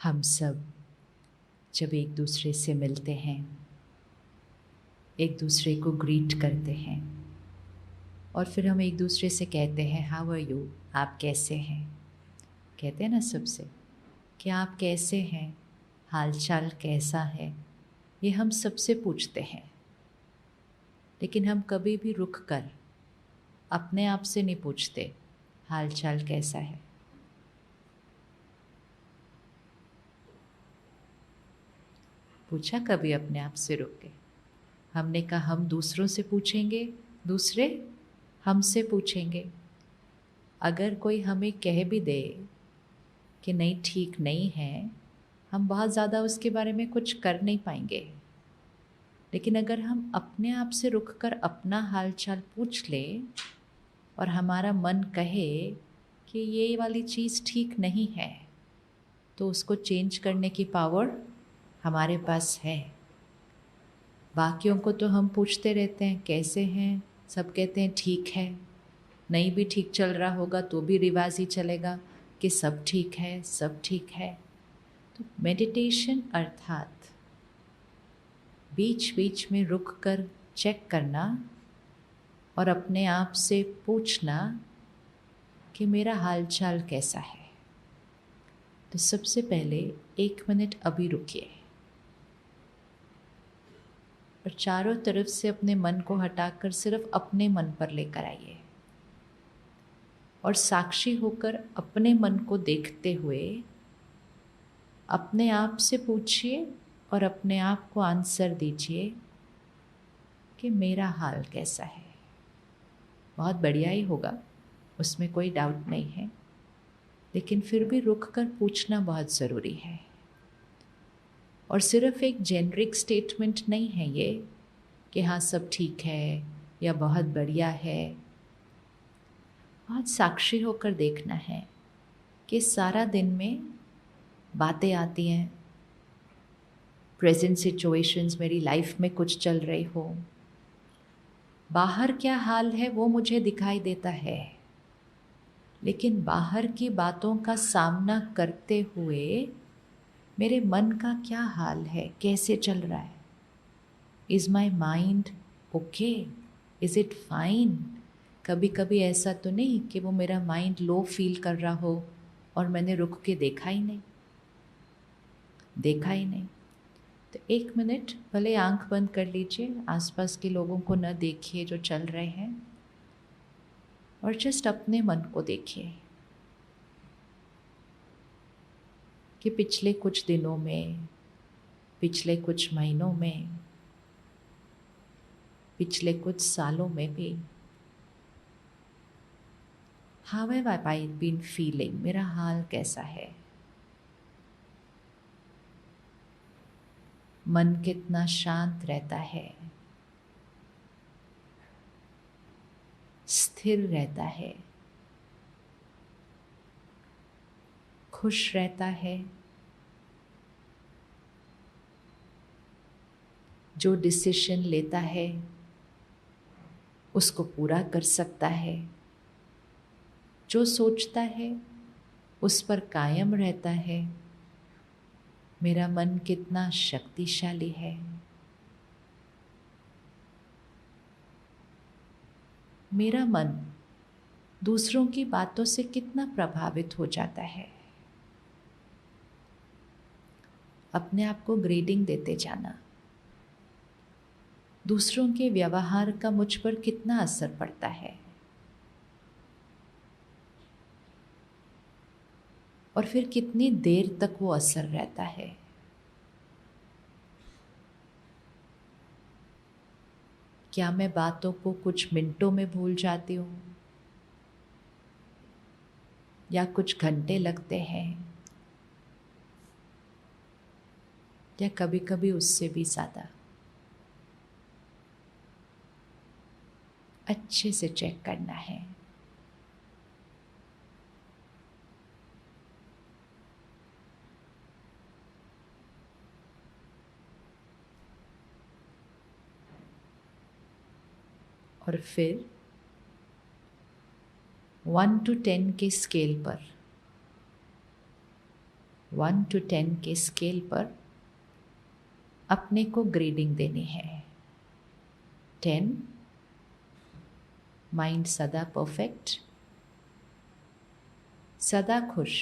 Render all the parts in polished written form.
हम सब जब एक दूसरे से मिलते हैं, एक दूसरे को ग्रीट करते हैं और फिर हम एक दूसरे से कहते हैं हाउ आर यू, आप कैसे हैं। कहते हैं ना सबसे कि आप कैसे हैं, हाल चाल कैसा है। ये हम सबसे पूछते हैं, लेकिन हम कभी भी रुक कर अपने आप से नहीं पूछते हाल चाल कैसा है। पूछा कभी अपने आप से रुक के? हमने कहा हम दूसरों से पूछेंगे, दूसरे हमसे पूछेंगे। अगर कोई हमें कह भी दे कि नहीं ठीक नहीं है, हम बहुत ज़्यादा उसके बारे में कुछ कर नहीं पाएंगे। लेकिन अगर हम अपने आप से रुक कर अपना हाल चाल पूछ ले और हमारा मन कहे कि ये वाली चीज़ ठीक नहीं है, तो उसको चेंज करने की पावर हमारे पास है। बाकियों को तो हम पूछते रहते हैं कैसे हैं, सब कहते हैं ठीक है। नहीं भी ठीक चल रहा होगा तो भी रिवाज ही चलेगा कि सब ठीक है, सब ठीक है। तो मेडिटेशन अर्थात बीच बीच में रुक कर चेक करना और अपने आप से पूछना कि मेरा हाल चाल कैसा है। तो सबसे पहले 1 मिनट अभी रुकिए और चारों तरफ से अपने मन को हटाकर सिर्फ अपने मन पर लेकर आइए और साक्षी होकर अपने मन को देखते हुए अपने आप से पूछिए और अपने आप को आंसर दीजिए कि मेरा हाल कैसा है। बहुत बढ़िया ही होगा, उसमें कोई डाउट नहीं है, लेकिन फिर भी रुक कर पूछना बहुत ज़रूरी है। और सिर्फ एक जेनरिक स्टेटमेंट नहीं है ये कि हाँ सब ठीक है या बहुत बढ़िया है। बहुत साक्षी होकर देखना है कि सारा दिन में बातें आती हैं, प्रेजेंट सिचुएशंस मेरी लाइफ में कुछ चल रही हो, बाहर क्या हाल है वो मुझे दिखाई देता है, लेकिन बाहर की बातों का सामना करते हुए मेरे मन का क्या हाल है, कैसे चल रहा है। Is my mind okay, is it fine. कभी कभी ऐसा तो नहीं कि वो मेरा माइंड लो फील कर रहा हो और मैंने रुक के देखा ही नहीं। तो 1 मिनट भले आंख बंद कर लीजिए, आसपास के लोगों को न देखिए जो चल रहे हैं, और जस्ट अपने मन को देखिए कि पिछले कुछ दिनों में, पिछले कुछ महीनों में, पिछले कुछ सालों में भी how have I been feeling, मेरा हाल कैसा है। मन कितना शांत रहता है, स्थिर रहता है, खुश रहता है। जो डिसीजन लेता है उसको पूरा कर सकता है, जो सोचता है उस पर कायम रहता है। मेरा मन कितना शक्तिशाली है। मेरा मन दूसरों की बातों से कितना प्रभावित हो जाता है। अपने आप को ग्रेडिंग देते जाना। दूसरों के व्यवहार का मुझ पर कितना असर पड़ता है, और फिर कितनी देर तक वो असर रहता है। क्या मैं बातों को कुछ मिनटों में भूल जाती हूँ या कुछ घंटे लगते हैं, या कभी कभी उससे भी ज़्यादा। अच्छे से चेक करना है। और फिर 1 to 10 के स्केल पर 1 to 10 के स्केल पर अपने को ग्रेडिंग देनी है। 10 माइंड सदा परफेक्ट, सदा खुश,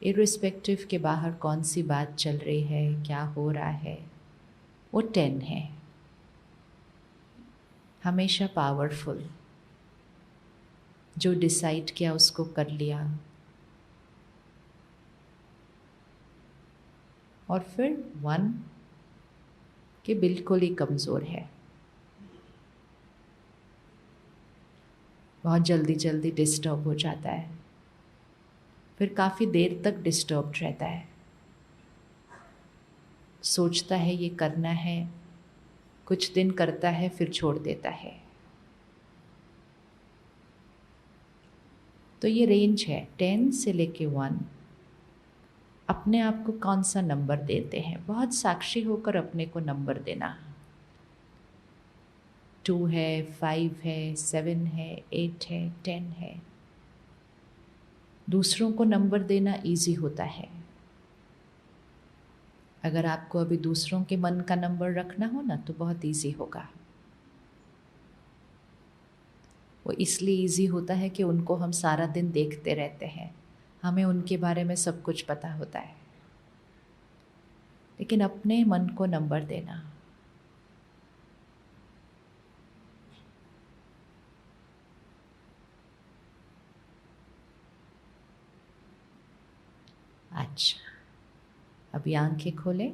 इर्रिस्पेक्टिव के बाहर कौन सी बात चल रही है, क्या हो रहा है, वो 10 है। हमेशा पावरफुल, जो डिसाइड किया उसको कर लिया। और फिर 1 कि बिल्कुल ही कमज़ोर है, बहुत जल्दी जल्दी डिस्टर्ब हो जाता है, फिर काफ़ी देर तक डिस्टर्ब रहता है, सोचता है ये करना है, कुछ दिन करता है फिर छोड़ देता है। तो ये रेंज है 10 से लेके 1। अपने आप को कौन सा नंबर देते हैं, बहुत साक्षी होकर अपने को नंबर देना। 2 है, 5 है, 7 है, 8 है, 10 है। दूसरों को नंबर देना इजी होता है। अगर आपको अभी दूसरों के मन का नंबर रखना हो ना तो बहुत इजी होगा। वो इसलिए इजी होता है कि उनको हम सारा दिन देखते रहते हैं, हमें उनके बारे में सब कुछ पता होता है। लेकिन अपने मन को नंबर देना, अच्छा अभी आंखें खोलें।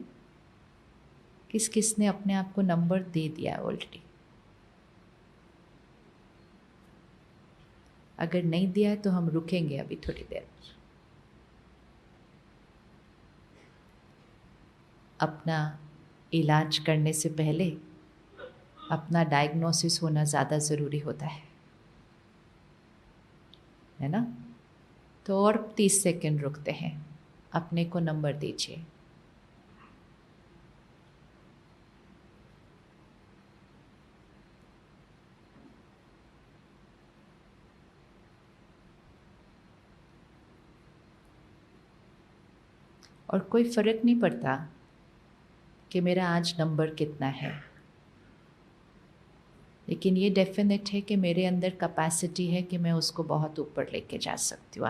किस किस ने अपने आप को नंबर दे दिया ऑलरेडी? अगर नहीं दिया है तो हम रुकेंगे अभी थोड़ी देर। अपना इलाज करने से पहले अपना डायग्नोसिस होना ज़्यादा ज़रूरी होता है ना? तो और 30 सेकंड रुकते हैं, अपने को नंबर दीजिए। और कोई फ़र्क नहीं पड़ता कि मेरा आज नंबर कितना है, लेकिन ये डेफिनेट है कि मेरे अंदर कैपेसिटी है कि मैं उसको बहुत ऊपर लेके जा सकती हूँ।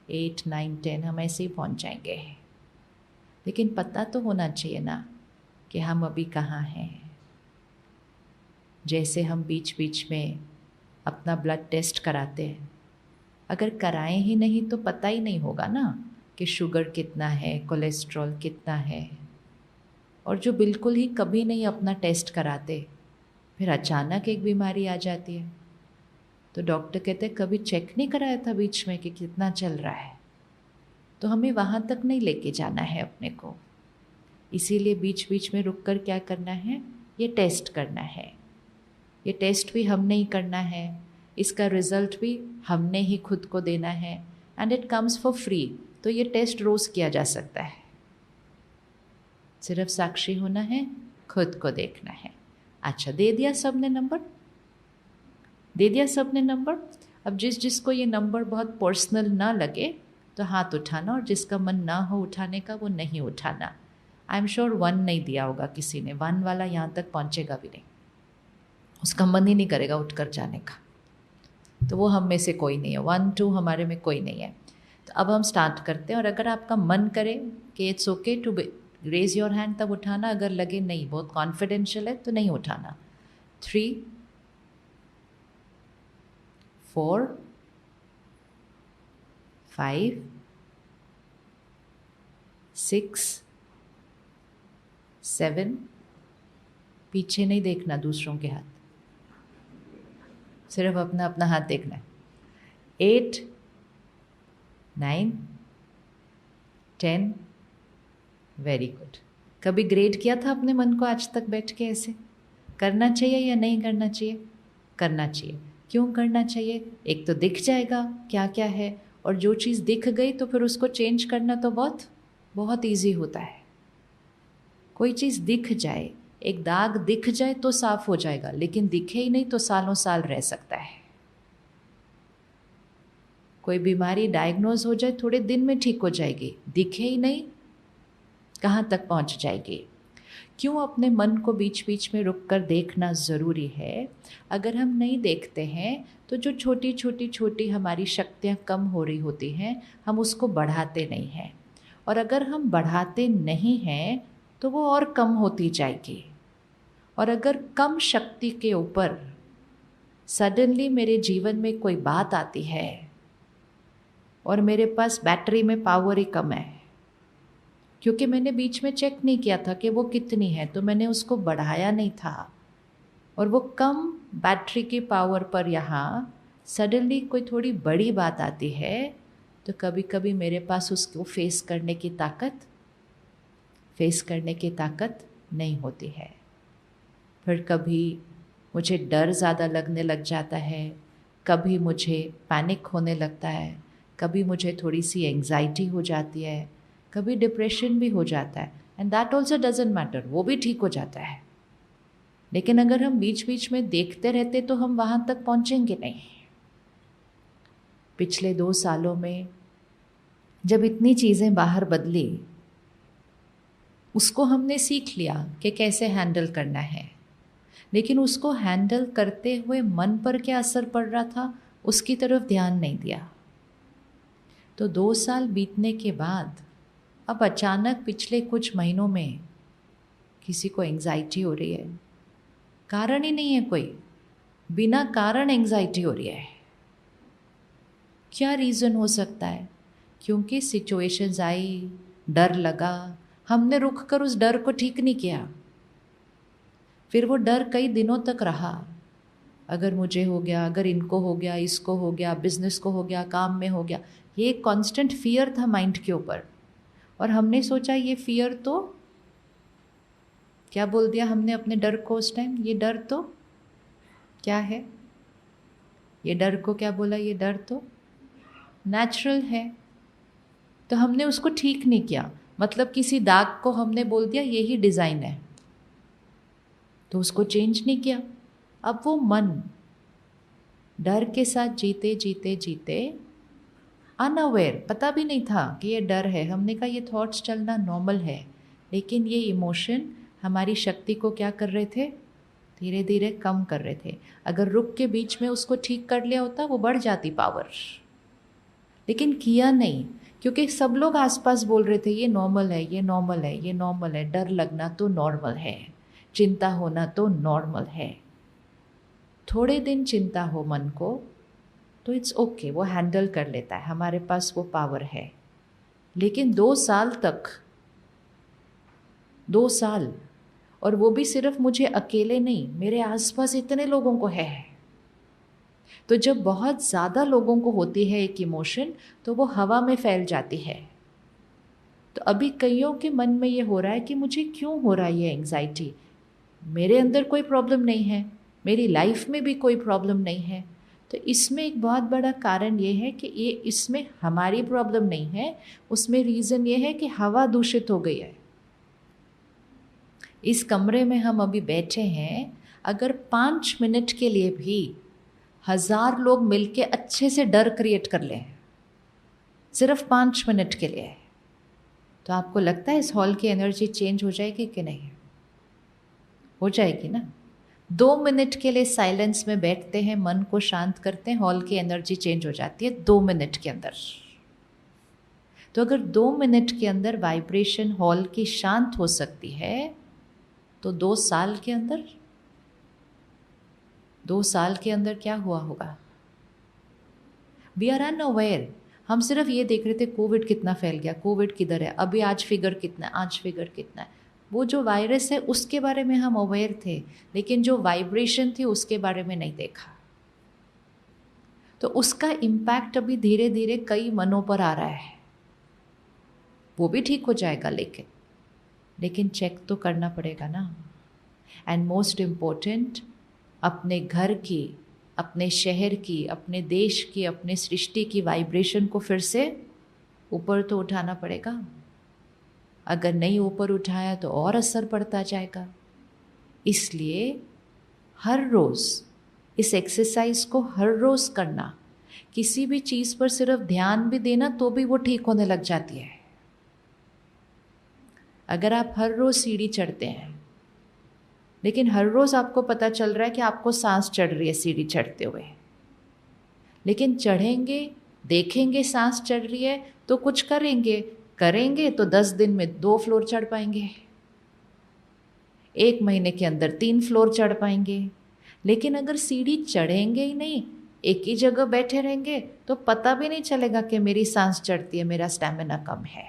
8, 9, 10 हम ऐसे ही पहुँच जाएंगे। लेकिन पता तो होना चाहिए ना कि हम अभी कहाँ हैं। जैसे हम बीच बीच में अपना ब्लड टेस्ट कराते हैं, अगर कराएं ही नहीं तो पता ही नहीं होगा ना कि शुगर कितना है, कोलेस्ट्रॉल कितना है। और जो बिल्कुल ही कभी नहीं अपना टेस्ट कराते, फिर अचानक एक बीमारी आ जाती है तो डॉक्टर कहते हैं कभी चेक नहीं कराया था बीच में कि कितना चल रहा है। तो हमें वहाँ तक नहीं लेके जाना है अपने को। इसीलिए बीच बीच में रुक कर क्या करना है, ये टेस्ट करना है। ये टेस्ट भी हमने ही करना है, इसका रिज़ल्ट भी हमने ही खुद को देना है, and it comes for free. तो ये टेस्ट रोज़ किया जा सकता है, सिर्फ साक्षी होना है, खुद को देखना है। अच्छा, दे दिया सबने नंबर? दे दिया सबने नंबर? अब जिस जिसको ये नंबर बहुत पर्सनल ना लगे तो हाथ उठाना, और जिसका मन ना हो उठाने का वो नहीं उठाना। आई एम श्योर 1 नहीं दिया होगा किसी ने। 1 वाला यहाँ तक पहुँचेगा भी नहीं, उसका मन ही नहीं करेगा उठकर जाने का। तो वो हम में से कोई नहीं है। 1, 2 हमारे में कोई नहीं है। तो अब हम स्टार्ट करते हैं, और अगर आपका मन करे कि it's okay to raise your hand तब उठाना, अगर लगे नहीं बहुत कॉन्फिडेंशियल है तो नहीं उठाना। 3, 4, 5, 6, 7, पीछे नहीं देखना दूसरों के हाथ, सिर्फ अपना अपना हाथ देखना है। 8, 9, 10, वेरी गुड। कभी ग्रेड किया था अपने मन को आज तक बैठ के? ऐसे करना चाहिए या नहीं करना चाहिए? करना चाहिए। क्यों करना चाहिए? एक तो दिख जाएगा क्या क्या है, और जो चीज़ दिख गई तो फिर उसको चेंज करना तो बहुत बहुत ईजी होता है। कोई चीज़ दिख जाए, एक दाग दिख जाए तो साफ हो जाएगा, लेकिन दिखे ही नहीं तो सालों साल रह सकता है। कोई बीमारी डायग्नोज हो जाए थोड़े दिन में ठीक हो जाएगी, दिखे ही नहीं कहाँ तक पहुँच जाएगी। क्यों अपने मन को बीच बीच में रुक कर देखना ज़रूरी है। अगर हम नहीं देखते हैं तो जो छोटी छोटी छोटी हमारी शक्तियाँ कम हो रही होती हैं हम उसको बढ़ाते नहीं हैं, और अगर हम बढ़ाते नहीं हैं तो वो और कम होती जाएगी। और अगर कम शक्ति के ऊपर सडनली मेरे जीवन में कोई बात आती है और मेरे पास बैटरी में पावर ही कम है, क्योंकि मैंने बीच में चेक नहीं किया था कि वो कितनी है, तो मैंने उसको बढ़ाया नहीं था, और वो कम बैटरी की पावर पर यहाँ सडनली कोई थोड़ी बड़ी बात आती है, तो कभी कभी मेरे पास उसको फेस करने की ताकत नहीं होती है। फिर कभी मुझे डर ज़्यादा लगने लग जाता है, कभी मुझे पैनिक होने लगता है, कभी मुझे थोड़ी सी एंग्जाइटी हो जाती है, कभी डिप्रेशन भी हो जाता है, and that also doesn't matter, वो भी ठीक हो जाता है। लेकिन अगर हम बीच बीच में देखते रहते तो हम वहाँ तक पहुँचेंगे नहीं। पिछले 2 सालों में जब इतनी चीज़ें बाहर बदली, उसको हमने सीख लिया कि कैसे हैंडल करना है, लेकिन उसको हैंडल करते हुए मन पर क्या असर पड़ रहा था उसकी तरफ ध्यान नहीं दिया। तो 2 साल बीतने के बाद अब अचानक पिछले कुछ महीनों में किसी को एंग्जाइटी हो रही है, कारण ही नहीं है कोई, बिना कारण एंग्जाइटी हो रही है। क्या रीज़न हो सकता है? क्योंकि सिचुएशंस आई, डर लगा, हमने रुक कर उस डर को ठीक नहीं किया, फिर वो डर कई दिनों तक रहा। अगर मुझे हो गया, अगर इनको हो गया, इसको हो गया, बिजनेस को हो गया, काम में हो गया, ये एक कांस्टेंट फियर था माइंड के ऊपर। और हमने सोचा ये फियर तो, क्या बोल दिया हमने अपने डर को उस टाइम, ये डर तो क्या है, ये डर को क्या बोला, ये डर तो नेचुरल है। तो हमने उसको ठीक नहीं किया, मतलब किसी दाग को हमने बोल दिया यही डिज़ाइन है, तो उसको चेंज नहीं किया। अब वो मन डर के साथ जीते जीते जीते अनअवेयर, पता भी नहीं था कि ये डर है, हमने कहा ये थॉट्स चलना नॉर्मल है, लेकिन ये इमोशन हमारी शक्ति को क्या कर रहे थे, धीरे धीरे कम कर रहे थे। अगर रुक के बीच में उसको ठीक कर लिया होता वो बढ़ जाती पावर, लेकिन किया नहीं, क्योंकि सब लोग आसपास बोल रहे थे ये नॉर्मल है, ये नॉर्मल है, ये नॉर्मल है, डर लगना तो नॉर्मल है, चिंता होना तो नॉर्मल है। थोड़े दिन चिंता हो मन को तो इट्स ओके, वो हैंडल कर लेता है, हमारे पास वो पावर है। लेकिन 2 साल तक, 2 साल, और वो भी सिर्फ मुझे अकेले नहीं, मेरे आसपास इतने लोगों को है। तो जब बहुत ज़्यादा लोगों को होती है एक इमोशन तो वो हवा में फैल जाती है। तो अभी कईयों के मन में ये हो रहा है कि मुझे क्यों हो रहा है ये एंग्जाइटी, मेरे अंदर कोई प्रॉब्लम नहीं है, मेरी लाइफ में भी कोई प्रॉब्लम नहीं है। तो इसमें एक बहुत बड़ा कारण ये है कि ये इसमें हमारी प्रॉब्लम नहीं है, उसमें रीज़न ये है कि हवा दूषित हो गई है। इस कमरे में हम अभी बैठे हैं, अगर 5 मिनट के लिए भी 1000 लोग मिलके अच्छे से डर क्रिएट कर लें, सिर्फ 5 मिनट के लिए, तो आपको लगता है इस हॉल की एनर्जी चेंज हो जाएगी कि नहीं? हो जाएगी ना। 2 मिनट के लिए साइलेंस में बैठते हैं, मन को शांत करते हैं, हॉल की एनर्जी चेंज हो जाती है 2 मिनट के अंदर। तो अगर 2 मिनट के अंदर वाइब्रेशन हॉल की शांत हो सकती है, तो 2 साल के अंदर, 2 साल के अंदर क्या हुआ होगा? We are unaware. हम सिर्फ ये देख रहे थे कोविड कितना फैल गया, कोविड किधर है, अभी आज फिगर कितना है, आज फिगर कितना है। वो जो वायरस है उसके बारे में हम अवेयर थे, लेकिन जो वाइब्रेशन थी उसके बारे में नहीं देखा। तो उसका इम्पैक्ट अभी धीरे धीरे कई मनों पर आ रहा है। वो भी ठीक हो जाएगा, लेकिन चेक तो करना पड़ेगा ना। एंड मोस्ट इम्पोर्टेंट, अपने घर की, अपने शहर की, अपने देश की, अपने सृष्टि की वाइब्रेशन को फिर से ऊपर तो उठाना पड़ेगा। अगर नहीं ऊपर उठाया तो और असर पड़ता जाएगा। इसलिए हर रोज़ इस एक्सरसाइज को हर रोज़ करना, किसी भी चीज़ पर सिर्फ ध्यान भी देना तो भी वो ठीक होने लग जाती है। अगर आप हर रोज़ सीढ़ी चढ़ते हैं, लेकिन हर रोज़ आपको पता चल रहा है कि आपको सांस चढ़ रही है सीढ़ी चढ़ते हुए, लेकिन चढ़ेंगे, देखेंगे सांस चढ़ रही है तो कुछ करेंगे तो 10 दिन में 2 फ्लोर चढ़ पाएंगे, 1 महीने के अंदर 3 फ्लोर चढ़ पाएंगे। लेकिन अगर सीढ़ी चढ़ेंगे ही नहीं, एक ही जगह बैठे रहेंगे, तो पता भी नहीं चलेगा कि मेरी सांस चढ़ती है, मेरा स्टैमिना कम है।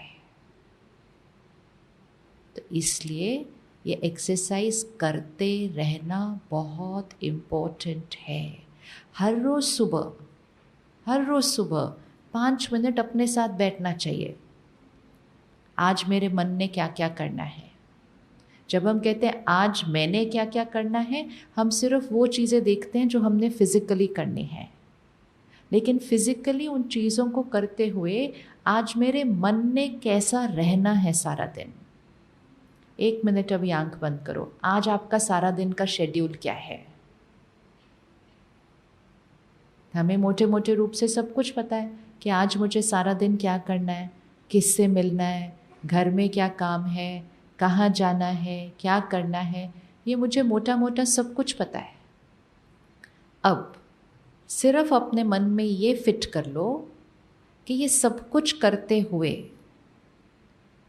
तो इसलिए ये एक्सरसाइज करते रहना बहुत इम्पोर्टेंट है। हर रोज़ सुबह 5 मिनट अपने साथ बैठना चाहिए। आज मेरे मन ने क्या क्या करना है। जब हम कहते हैं आज मैंने क्या क्या करना है, हम सिर्फ वो चीज़ें देखते हैं जो हमने फिज़िकली करनी है, लेकिन फिज़िकली उन चीज़ों को करते हुए आज मेरे मन ने कैसा रहना है सारा दिन। 1 मिनट अभी आंख बंद करो। आज आपका सारा दिन का शेड्यूल क्या है? हमें मोटे मोटे रूप से सब कुछ पता है कि आज मुझे सारा दिन क्या करना है, किससे मिलना है, घर में क्या काम है, कहाँ जाना है, क्या करना है, ये मुझे मोटा मोटा सब कुछ पता है। अब सिर्फ अपने मन में ये फिट कर लो कि ये सब कुछ करते हुए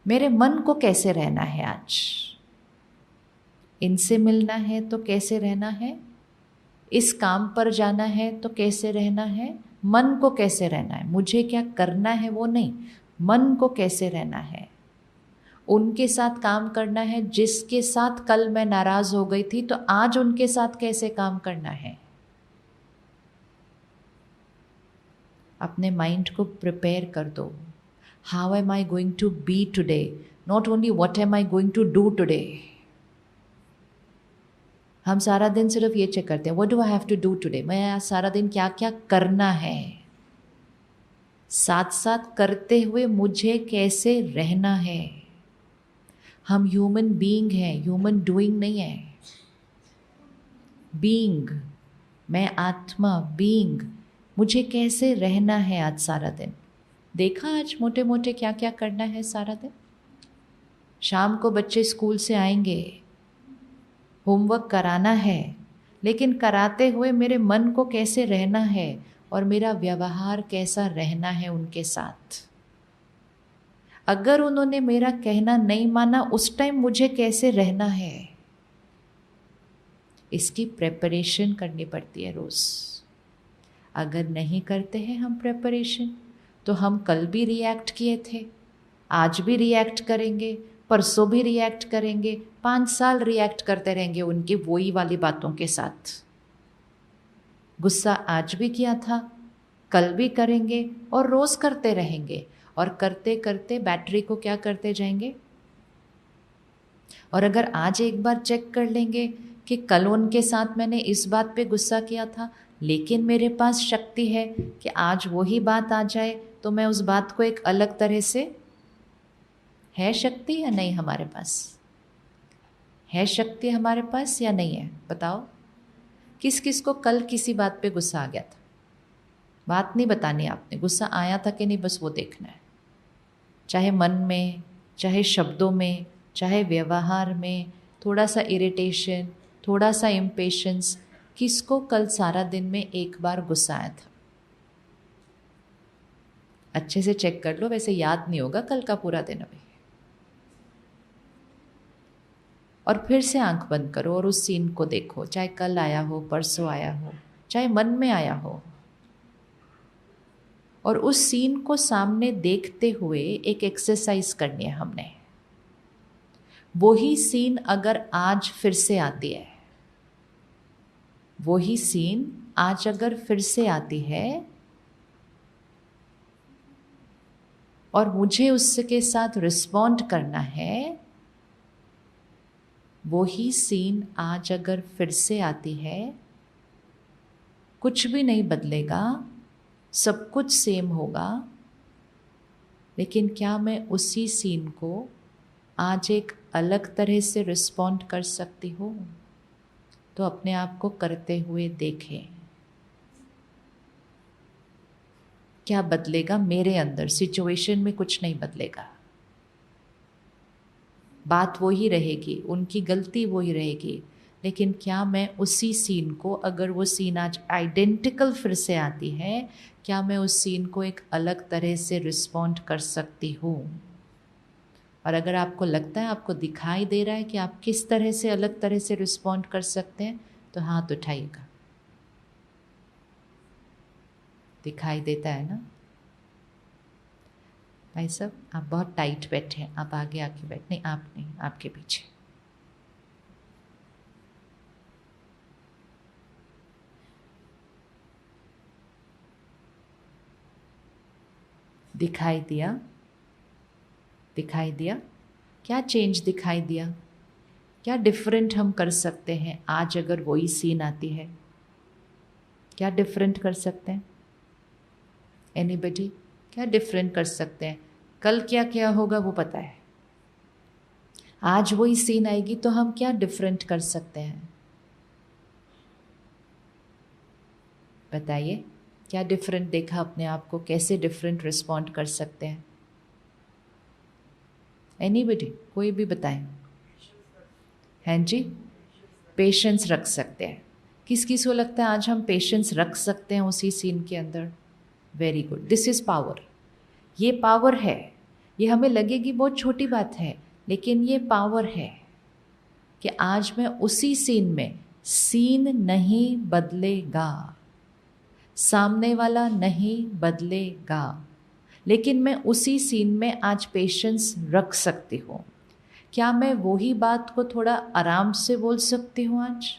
मेरे मन को कैसे रहना है। आज इनसे मिलना है तो कैसे रहना है, इस काम पर जाना है तो कैसे रहना है, मन को कैसे रहना है, मुझे क्या करना है वो नहीं, मन को कैसे रहना है। उनके साथ काम करना है जिसके साथ कल मैं नाराज़ हो गई थी, तो आज उनके साथ कैसे काम करना है। अपने माइंड को प्रिपेयर कर दो। How am I going to be today, not only what am I going to do today. हम सारा दिन सिर्फ ये चेक करते हैं, what do I have to do today, मैं आज सारा दिन क्या क्या करना है। साथ साथ करते हुए मुझे कैसे रहना है। हम ह्यूमन बीइंग हैं, ह्यूमन डूइंग नहीं है। बीइंग, मैं आत्मा, बीइंग, मुझे कैसे रहना है आज सारा दिन। देखा आज मोटे मोटे क्या क्या करना है सारा दिन। शाम को बच्चे स्कूल से आएंगे, होमवर्क कराना है, लेकिन कराते हुए मेरे मन को कैसे रहना है और मेरा व्यवहार कैसा रहना है उनके साथ। अगर उन्होंने मेरा कहना नहीं माना, उस टाइम मुझे कैसे रहना है। इसकी प्रेपरेशन करनी पड़ती है रोज़। अगर नहीं करते हैं हम प्रेपरेशन, तो हम कल भी रिएक्ट किए थे, आज भी रिएक्ट करेंगे, परसों भी रिएक्ट करेंगे, 5 साल रिएक्ट करते रहेंगे उनकी वही वाली बातों के साथ। गुस्सा आज भी किया था, कल भी करेंगे और रोज़ करते रहेंगे, और करते करते बैटरी को क्या करते जाएंगे। और अगर आज एक बार चेक कर लेंगे कि कल उनके साथ मैंने इस बात पे गुस्सा किया था, लेकिन मेरे पास शक्ति है कि आज वही बात आ जाए तो मैं उस बात को एक अलग तरह से, है शक्ति या नहीं हमारे पास? है शक्ति हमारे पास या नहीं है? बताओ। किस किस को कल किसी बात पे गुस्सा आ गया था? बात नहीं बतानी आपने, गुस्सा आया था कि नहीं, बस वो देखना है। चाहे मन में, चाहे शब्दों में, चाहे व्यवहार में, थोड़ा सा इरिटेशन, थोड़ा सा इम्पेशंस, किसको कल सारा दिन में एक बार गुस्सा आया था? अच्छे से चेक कर लो, वैसे याद नहीं होगा कल का पूरा दिन अभी। और फिर से आंख बंद करो और उस सीन को देखो, चाहे कल आया हो, परसों आया हो, चाहे मन में आया हो, और उस सीन को सामने देखते हुए एक एक्सरसाइज करनी है हमने। वही सीन अगर आज फिर से आती है, वही सीन आज अगर फिर से आती है और मुझे उसके साथ रिस्पॉन्ड करना है, वही सीन आज अगर फिर से आती है, कुछ भी नहीं बदलेगा, सब कुछ सेम होगा, लेकिन क्या मैं उसी सीन को आज एक अलग तरह से रिस्पॉन्ड कर सकती हूँ? तो अपने आप को करते हुए देखें। क्या बदलेगा मेरे अंदर? सिचुएशन में कुछ नहीं बदलेगा, बात वो ही रहेगी, उनकी गलती वो ही रहेगी। लेकिन क्या मैं उसी सीन को, अगर वो सीन आज आइडेंटिकल फिर से आती है, क्या मैं उस सीन को एक अलग तरह से रिस्पॉन्ड कर सकती हूँ? और अगर आपको लगता है, आपको दिखाई दे रहा है कि आप किस तरह से अलग तरह से रिस्पॉन्ड कर सकते हैं, तो हाथ उठाइएगा। दिखाई देता है ना? भाई साहब, आप बहुत टाइट बैठे हैं, आप आगे आके बैठ, नहीं आप नहीं, आपके पीछे। दिखाई दिया? दिखाई दिया? क्या चेंज दिखाई दिया? क्या डिफरेंट हम कर सकते हैं आज अगर वही सीन आती है? क्या डिफरेंट कर सकते हैं? एनीबडी? क्या डिफरेंट कर सकते हैं? कल क्या क्या होगा वो पता है, आज वही सीन आएगी तो हम क्या डिफरेंट कर सकते हैं? बताइए, क्या डिफरेंट देखा अपने आप को? कैसे डिफरेंट रिस्पॉन्ड कर सकते हैं? एनीबडी? कोई भी बताएं। हैं जी? पेशेंस रख सकते हैं। किस किस को लगता है आज हम पेशेंस रख सकते हैं उसी सीन के अंदर? Very good, this is power. ये पावर है। ये हमें लगेगी बहुत छोटी बात है, लेकिन ये पावर है कि आज मैं उसी सीन में, सीन नहीं बदलेगा, सामने वाला नहीं बदलेगा, लेकिन मैं उसी सीन में आज पेशेंस रख सकती हूँ। क्या मैं वही बात को थोड़ा आराम से बोल सकती हूँ आज?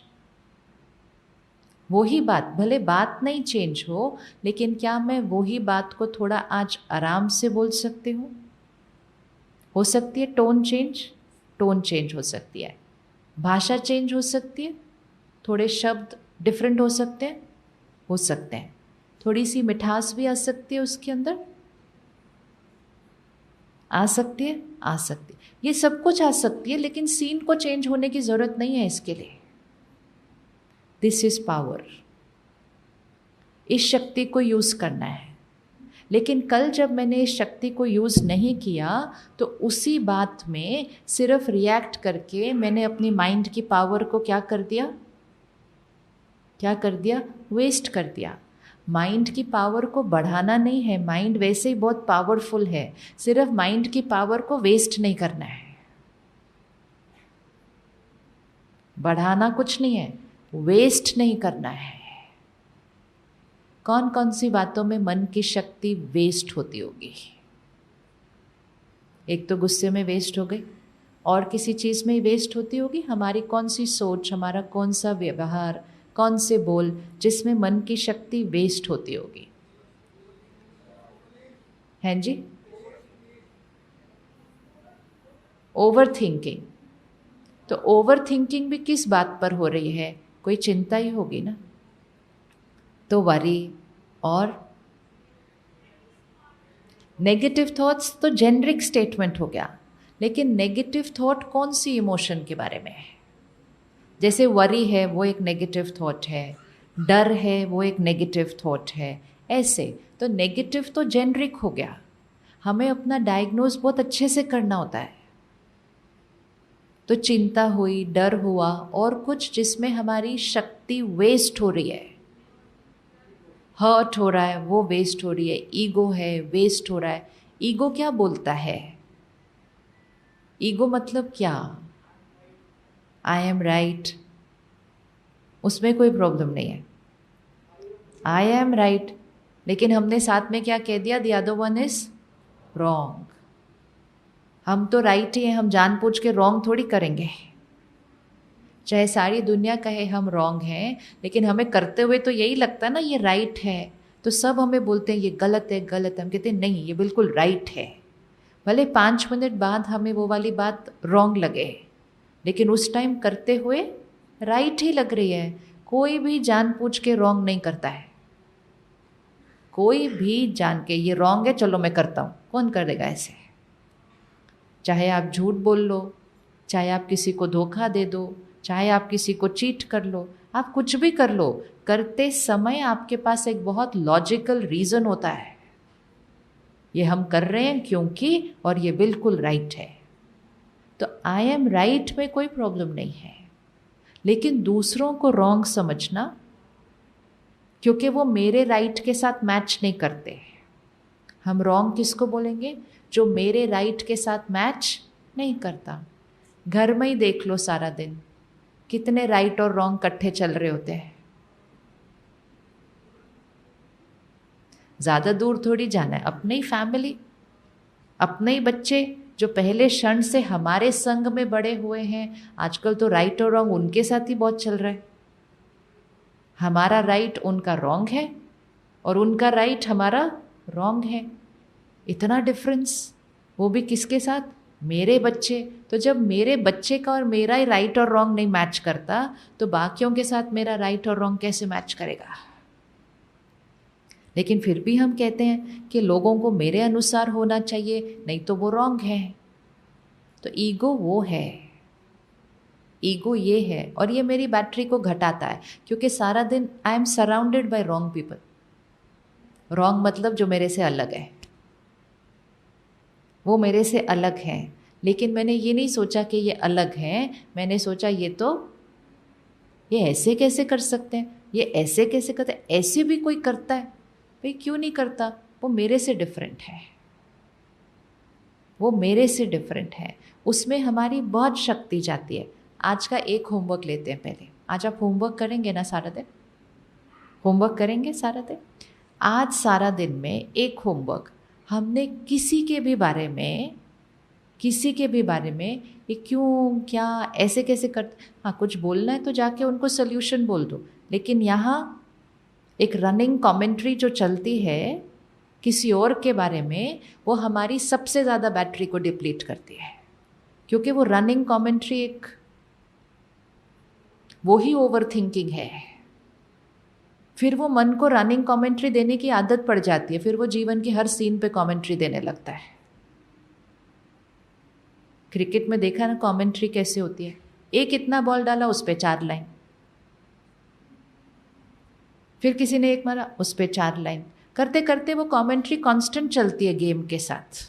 वही बात, भले बात नहीं चेंज हो, लेकिन क्या मैं वही बात को थोड़ा आज आराम से बोल सकती हूँ? हो सकती है टोन चेंज, टोन चेंज हो सकती है, भाषा चेंज हो सकती है, थोड़े शब्द डिफरेंट हो सकते हैं, हो सकते हैं, थोड़ी सी मिठास भी आ सकती है उसके अंदर, आ सकती है, आ सकती है, ये सब कुछ आ सकती है, लेकिन सीन को चेंज होने की ज़रूरत नहीं है इसके लिए। This is power. इस शक्ति को यूज़ करना है। लेकिन कल जब मैंने इस शक्ति को यूज़ नहीं किया तो उसी बात में सिर्फ रिएक्ट करके मैंने अपनी माइंड की पावर को क्या कर दिया? क्या कर दिया? वेस्ट कर दिया। माइंड की पावर को बढ़ाना नहीं है, माइंड वैसे ही बहुत पावरफुल है, सिर्फ माइंड की पावर को वेस्ट नहीं करना है। बढ़ाना कुछ नहीं है, वेस्ट नहीं करना है। कौन कौन सी बातों में मन की शक्ति वेस्ट होती होगी? एक तो गुस्से में वेस्ट हो गई, और किसी चीज़ में वेस्ट होती होगी। हमारी कौन सी सोच, हमारा कौन सा व्यवहार, कौन से बोल जिसमें मन की शक्ति वेस्ट होती होगी? हैं जी? Overthinking. तो ओवर थिंकिंग भी किस बात पर हो रही है? कोई चिंता ही होगी ना। तो वरी और नेगेटिव थॉट्स तो जेनरिक स्टेटमेंट हो गया, लेकिन नेगेटिव थॉट कौन सी इमोशन के बारे में है? जैसे वरी है वो एक नेगेटिव थॉट है, डर है वो एक नेगेटिव थॉट है, ऐसे तो नेगेटिव तो जेनरिक हो गया। हमें अपना डायग्नोज बहुत अच्छे से करना होता है। तो चिंता हुई, डर हुआ, और कुछ जिसमें हमारी शक्ति वेस्ट हो रही है, हर्ट हो रहा है वो वेस्ट हो रही है, ईगो है वेस्ट हो रहा है। ईगो क्या बोलता है? ईगो मतलब क्या? आई एम राइट, उसमें कोई प्रॉब्लम नहीं है, आई एम राइट, लेकिन हमने साथ में क्या कह दिया? The other one is wrong. हम तो राइट ही हैं, हम जानबूझ के रॉन्ग थोड़ी करेंगे। चाहे सारी दुनिया कहे हम रॉन्ग हैं, लेकिन हमें करते हुए तो यही लगता है ना ये राइट है, तो सब हमें बोलते हैं ये गलत है, गलत है। हम कहते हैं नहीं, ये बिल्कुल राइट है। भले 5 मिनट बाद हमें वो वाली बात रॉन्ग लगे, लेकिन उस टाइम करते हुए राइट ही लग रही है। कोई भी जानबूझ के रॉन्ग नहीं करता है, कोई भी जान के ये रॉन्ग है चलो मैं करता हूँ, कौन करेगा ऐसे? चाहे आप झूठ बोल लो, चाहे आप किसी को धोखा दे दो, चाहे आप किसी को चीट कर लो, आप कुछ भी कर लो, करते समय आपके पास एक बहुत लॉजिकल रीज़न होता है। ये हम कर रहे हैं क्योंकि, और ये बिल्कुल राइट है। तो आई एम राइट में कोई प्रॉब्लम नहीं है, लेकिन दूसरों को रॉन्ग समझना, क्योंकि वो मेरे राइट के साथ मैच नहीं करते। हम रॉन्ग किसको बोलेंगे? जो मेरे राइट के साथ मैच नहीं करता। घर में ही देख लो, सारा दिन कितने राइट और रॉन्ग इकट्ठे चल रहे होते हैं। ज़्यादा दूर थोड़ी जाना है, अपने ही फैमिली, अपने ही बच्चे जो पहले क्षण से हमारे संग में बड़े हुए हैं, आजकल तो राइट और रॉन्ग उनके साथ ही बहुत चल रहा है। हमारा राइट उनका रॉन्ग है और उनका राइट हमारा रॉन्ग है। इतना डिफरेंस, वो भी किसके साथ? मेरे बच्चे। तो जब मेरे बच्चे का और मेरा ही राइट और रॉन्ग नहीं मैच करता, तो बाकियों के साथ मेरा राइट और रॉन्ग कैसे मैच करेगा? लेकिन फिर भी हम कहते हैं कि लोगों को मेरे अनुसार होना चाहिए, नहीं तो वो रॉन्ग है। तो ईगो वो है, ईगो ये है, और ये मेरी बैटरी को घटाता है, क्योंकि सारा दिन I am surrounded by wrong people. Wrong मतलब जो मेरे से अलग है, वो मेरे से अलग है। लेकिन मैंने ये नहीं सोचा कि ये अलग हैं, मैंने सोचा ये ऐसे कैसे कर सकते हैं, ये ऐसे कैसे करते हैं, ऐसे भी कोई करता है? भाई क्यों नहीं करता? वो मेरे से डिफरेंट है, वो मेरे से डिफरेंट है। उसमें हमारी बहुत शक्ति जाती है। आज का एक होमवर्क लेते हैं पहले। आज आप होमवर्क करेंगे ना सारा दिन? होमवर्क करेंगे सारा दिन? आज सारा दिन में एक होमवर्क, हमने किसी के भी बारे में ये क्यों, क्या, ऐसे कैसे कर, हाँ कुछ बोलना है तो जाके उनको सल्यूशन बोल दो। लेकिन यहाँ एक रनिंग कमेंट्री जो चलती है किसी और के बारे में, वो हमारी सबसे ज़्यादा बैटरी को डिप्लीट करती है, क्योंकि वो रनिंग कमेंट्री एक वो ही ओवर थिंकिंग है। फिर वो मन को रनिंग कमेंट्री देने की आदत पड़ जाती है, फिर वो जीवन के हर सीन पे कमेंट्री देने लगता है। क्रिकेट में देखा ना कमेंट्री कैसे होती है? एक इतना बॉल डाला, उस पे 4 लाइन, फिर किसी ने एक मारा, उस पे 4 लाइन, करते करते वो कमेंट्री कांस्टेंट चलती है गेम के साथ।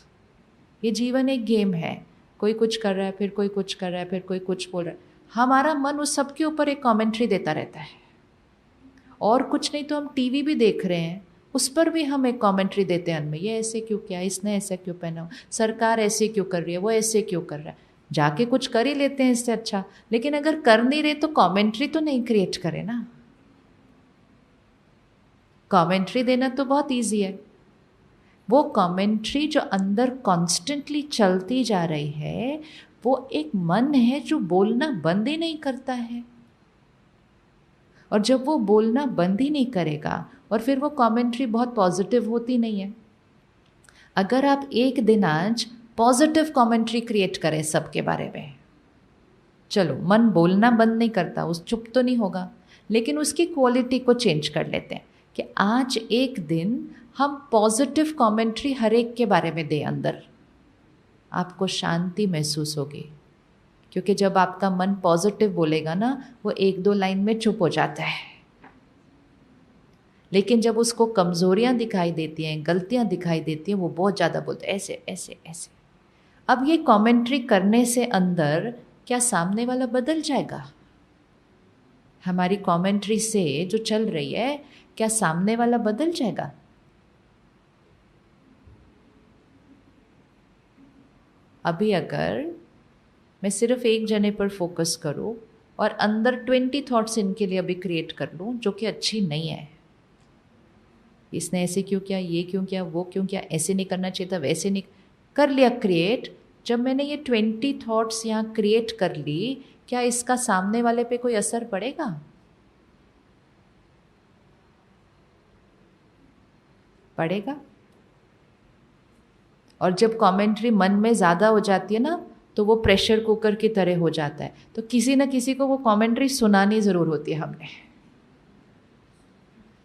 ये जीवन एक गेम है, कोई कुछ कर रहा है, फिर कोई कुछ कर रहा है, फिर कोई कुछ बोल रहा है। हमारा मन उस सब के ऊपर एक कमेंट्री देता रहता है। और कुछ नहीं तो हम टीवी भी देख रहे हैं, उस पर भी हम एक कमेंट्री देते हैं में, ये ऐसे क्यों किया, इसने ऐसा क्यों पहना, सरकार ऐसे क्यों कर रही है, वो ऐसे क्यों कर रहा है। जाके कुछ कर ही लेते हैं इससे अच्छा। लेकिन अगर कर नहीं रहे तो कमेंट्री तो नहीं क्रिएट करे ना। कमेंट्री देना तो बहुत ईजी है। वो कमेंट्री जो अंदर कॉन्स्टेंटली चलती जा रही है, वो एक मन है जो बोलना बंद ही नहीं करता है। और जब वो बोलना बंद ही नहीं करेगा, और फिर वो कमेंट्री बहुत पॉजिटिव होती नहीं है। अगर आप एक दिन आज पॉजिटिव कमेंट्री क्रिएट करें सबके बारे में, चलो मन बोलना बंद नहीं करता, उस चुप तो नहीं होगा, लेकिन उसकी क्वालिटी को चेंज कर लेते हैं कि आज एक दिन हम पॉजिटिव कमेंट्री हर एक के बारे में दें अंदर। आपको शांति महसूस होगी, क्योंकि जब आपका मन पॉजिटिव बोलेगा ना, वो 1-2 लाइन में चुप हो जाता है। लेकिन जब उसको कमज़ोरियाँ दिखाई देती हैं, गलतियाँ दिखाई देती हैं, वो बहुत ज़्यादा बोलते हैं, ऐसे ऐसे ऐसे। अब ये कमेंट्री करने से अंदर क्या सामने वाला बदल जाएगा? हमारी कमेंट्री से जो चल रही है, क्या सामने वाला बदल जाएगा? अभी अगर मैं सिर्फ एक जने पर फोकस करूं और अंदर 20 थॉट्स इनके लिए अभी क्रिएट कर लूं जो कि अच्छी नहीं है, इसने ऐसे क्यों किया, ये क्यों किया, वो क्यों किया, ऐसे नहीं करना चाहिए था, वैसे नहीं कर लिया क्रिएट। जब मैंने ये 20 थॉट्स यहाँ क्रिएट कर ली, क्या इसका सामने वाले पे कोई असर पड़ेगा? पड़ेगा। और जब कमेंट्री मन में ज़्यादा हो जाती है ना, तो वो प्रेशर कुकर की तरह हो जाता है। तो किसी न किसी को वो कमेंट्री सुनानी ज़रूर होती है हमने,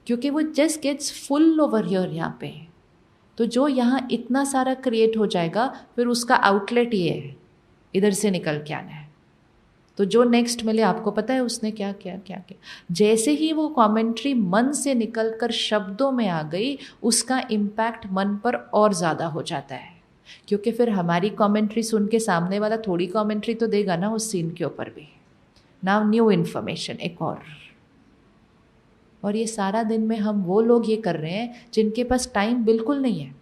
क्योंकि वो just gets full over here यहाँ पे। तो जो यहाँ इतना सारा क्रिएट हो जाएगा, फिर उसका आउटलेट ये है, इधर से निकल के आना है। तो जो नेक्स्ट मिले आपको पता है उसने क्या क्या क्या किया। जैसे ही वो कमेंट्री मन से निकलकर शब्दों में आ गई, उसका इम्पैक्ट मन पर और ज़्यादा हो जाता है, क्योंकि फिर हमारी कमेंट्री सुन के सामने वाला थोड़ी कमेंट्री तो देगा ना उस सीन के ऊपर भी। नाउ न्यू इन्फॉर्मेशन, एक और ये सारा दिन में हम वो लोग ये कर रहे हैं जिनके पास टाइम बिल्कुल नहीं है,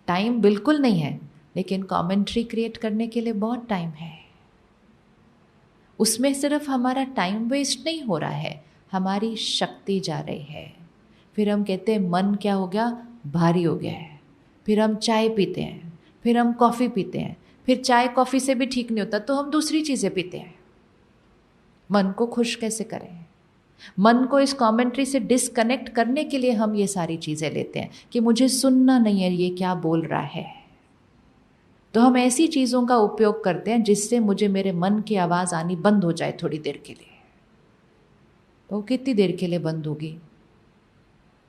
टाइम बिल्कुल नहीं है, लेकिन कमेंट्री क्रिएट करने के लिए बहुत टाइम है। उसमें सिर्फ हमारा टाइम वेस्ट नहीं हो रहा है, हमारी शक्ति जा रही है। फिर हम कहते हैं मन क्या हो गया, भारी हो गया है। फिर हम चाय पीते हैं, फिर हम कॉफ़ी पीते हैं, फिर चाय कॉफ़ी से भी ठीक नहीं होता तो हम दूसरी चीज़ें पीते हैं। मन को खुश कैसे करें? मन को इस कमेंट्री से डिस्कनेक्ट करने के लिए हम ये सारी चीज़ें लेते हैं कि मुझे सुनना नहीं है ये क्या बोल रहा है। तो हम ऐसी चीज़ों का उपयोग करते हैं जिससे मुझे मेरे मन की आवाज़ आनी बंद हो जाए थोड़ी देर के लिए। तो कितनी देर के लिए बंद होगी?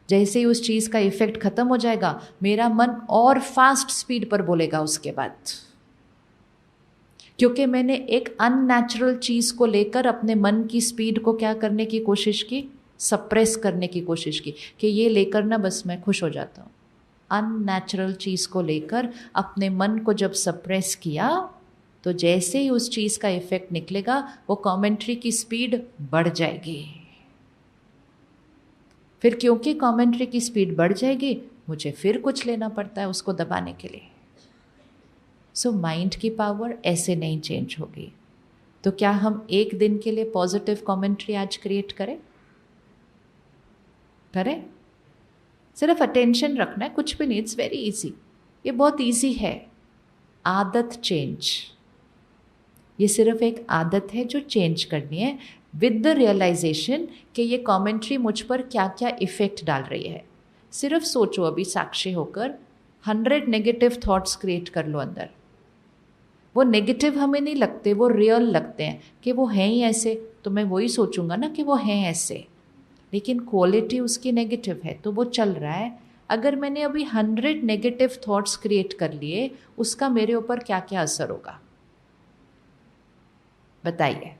जैसे ही उस चीज़ का इफ़ेक्ट ख़त्म हो जाएगा, मेरा मन और फास्ट स्पीड पर बोलेगा उसके बाद, क्योंकि मैंने एक अननेचुरल चीज़ को लेकर अपने मन की स्पीड को क्या करने की कोशिश की, सप्रेस करने की कोशिश की कि ये लेकर ना बस मैं खुश हो जाता हूँ। अननेचुरल चीज़ को लेकर अपने मन को जब सप्रेस किया, तो जैसे ही उस चीज़ का इफ़ेक्ट निकलेगा वो कमेंट्री की स्पीड बढ़ जाएगी। फिर क्योंकि कमेंट्री की स्पीड बढ़ जाएगी, मुझे फिर कुछ लेना पड़ता है उसको दबाने के लिए। सो माइंड की पावर ऐसे नहीं चेंज होगी। तो क्या हम एक दिन के लिए पॉजिटिव कमेंट्री आज क्रिएट करें? सिर्फ अटेंशन रखना है, कुछ भी नहीं, इट्स वेरी इजी। ये बहुत इजी है। आदत चेंज, ये सिर्फ एक आदत है जो चेंज करनी है विद द रियलाइजेशन कि ये कमेंट्री मुझ पर क्या क्या इफ़ेक्ट डाल रही है। सिर्फ सोचो, अभी साक्षी होकर 100 नेगेटिव थॉट्स क्रिएट कर लो अंदर। वो नेगेटिव हमें नहीं लगते, वो रियल लगते हैं कि वो हैं ही ऐसे, तो मैं वही सोचूंगा ना कि वो हैं ऐसे, लेकिन क्वालिटी उसकी नेगेटिव है तो वो चल रहा है। अगर मैंने अभी 100 नेगेटिव थॉट्स क्रिएट कर लिए, उसका मेरे ऊपर क्या क्या असर होगा? बताइए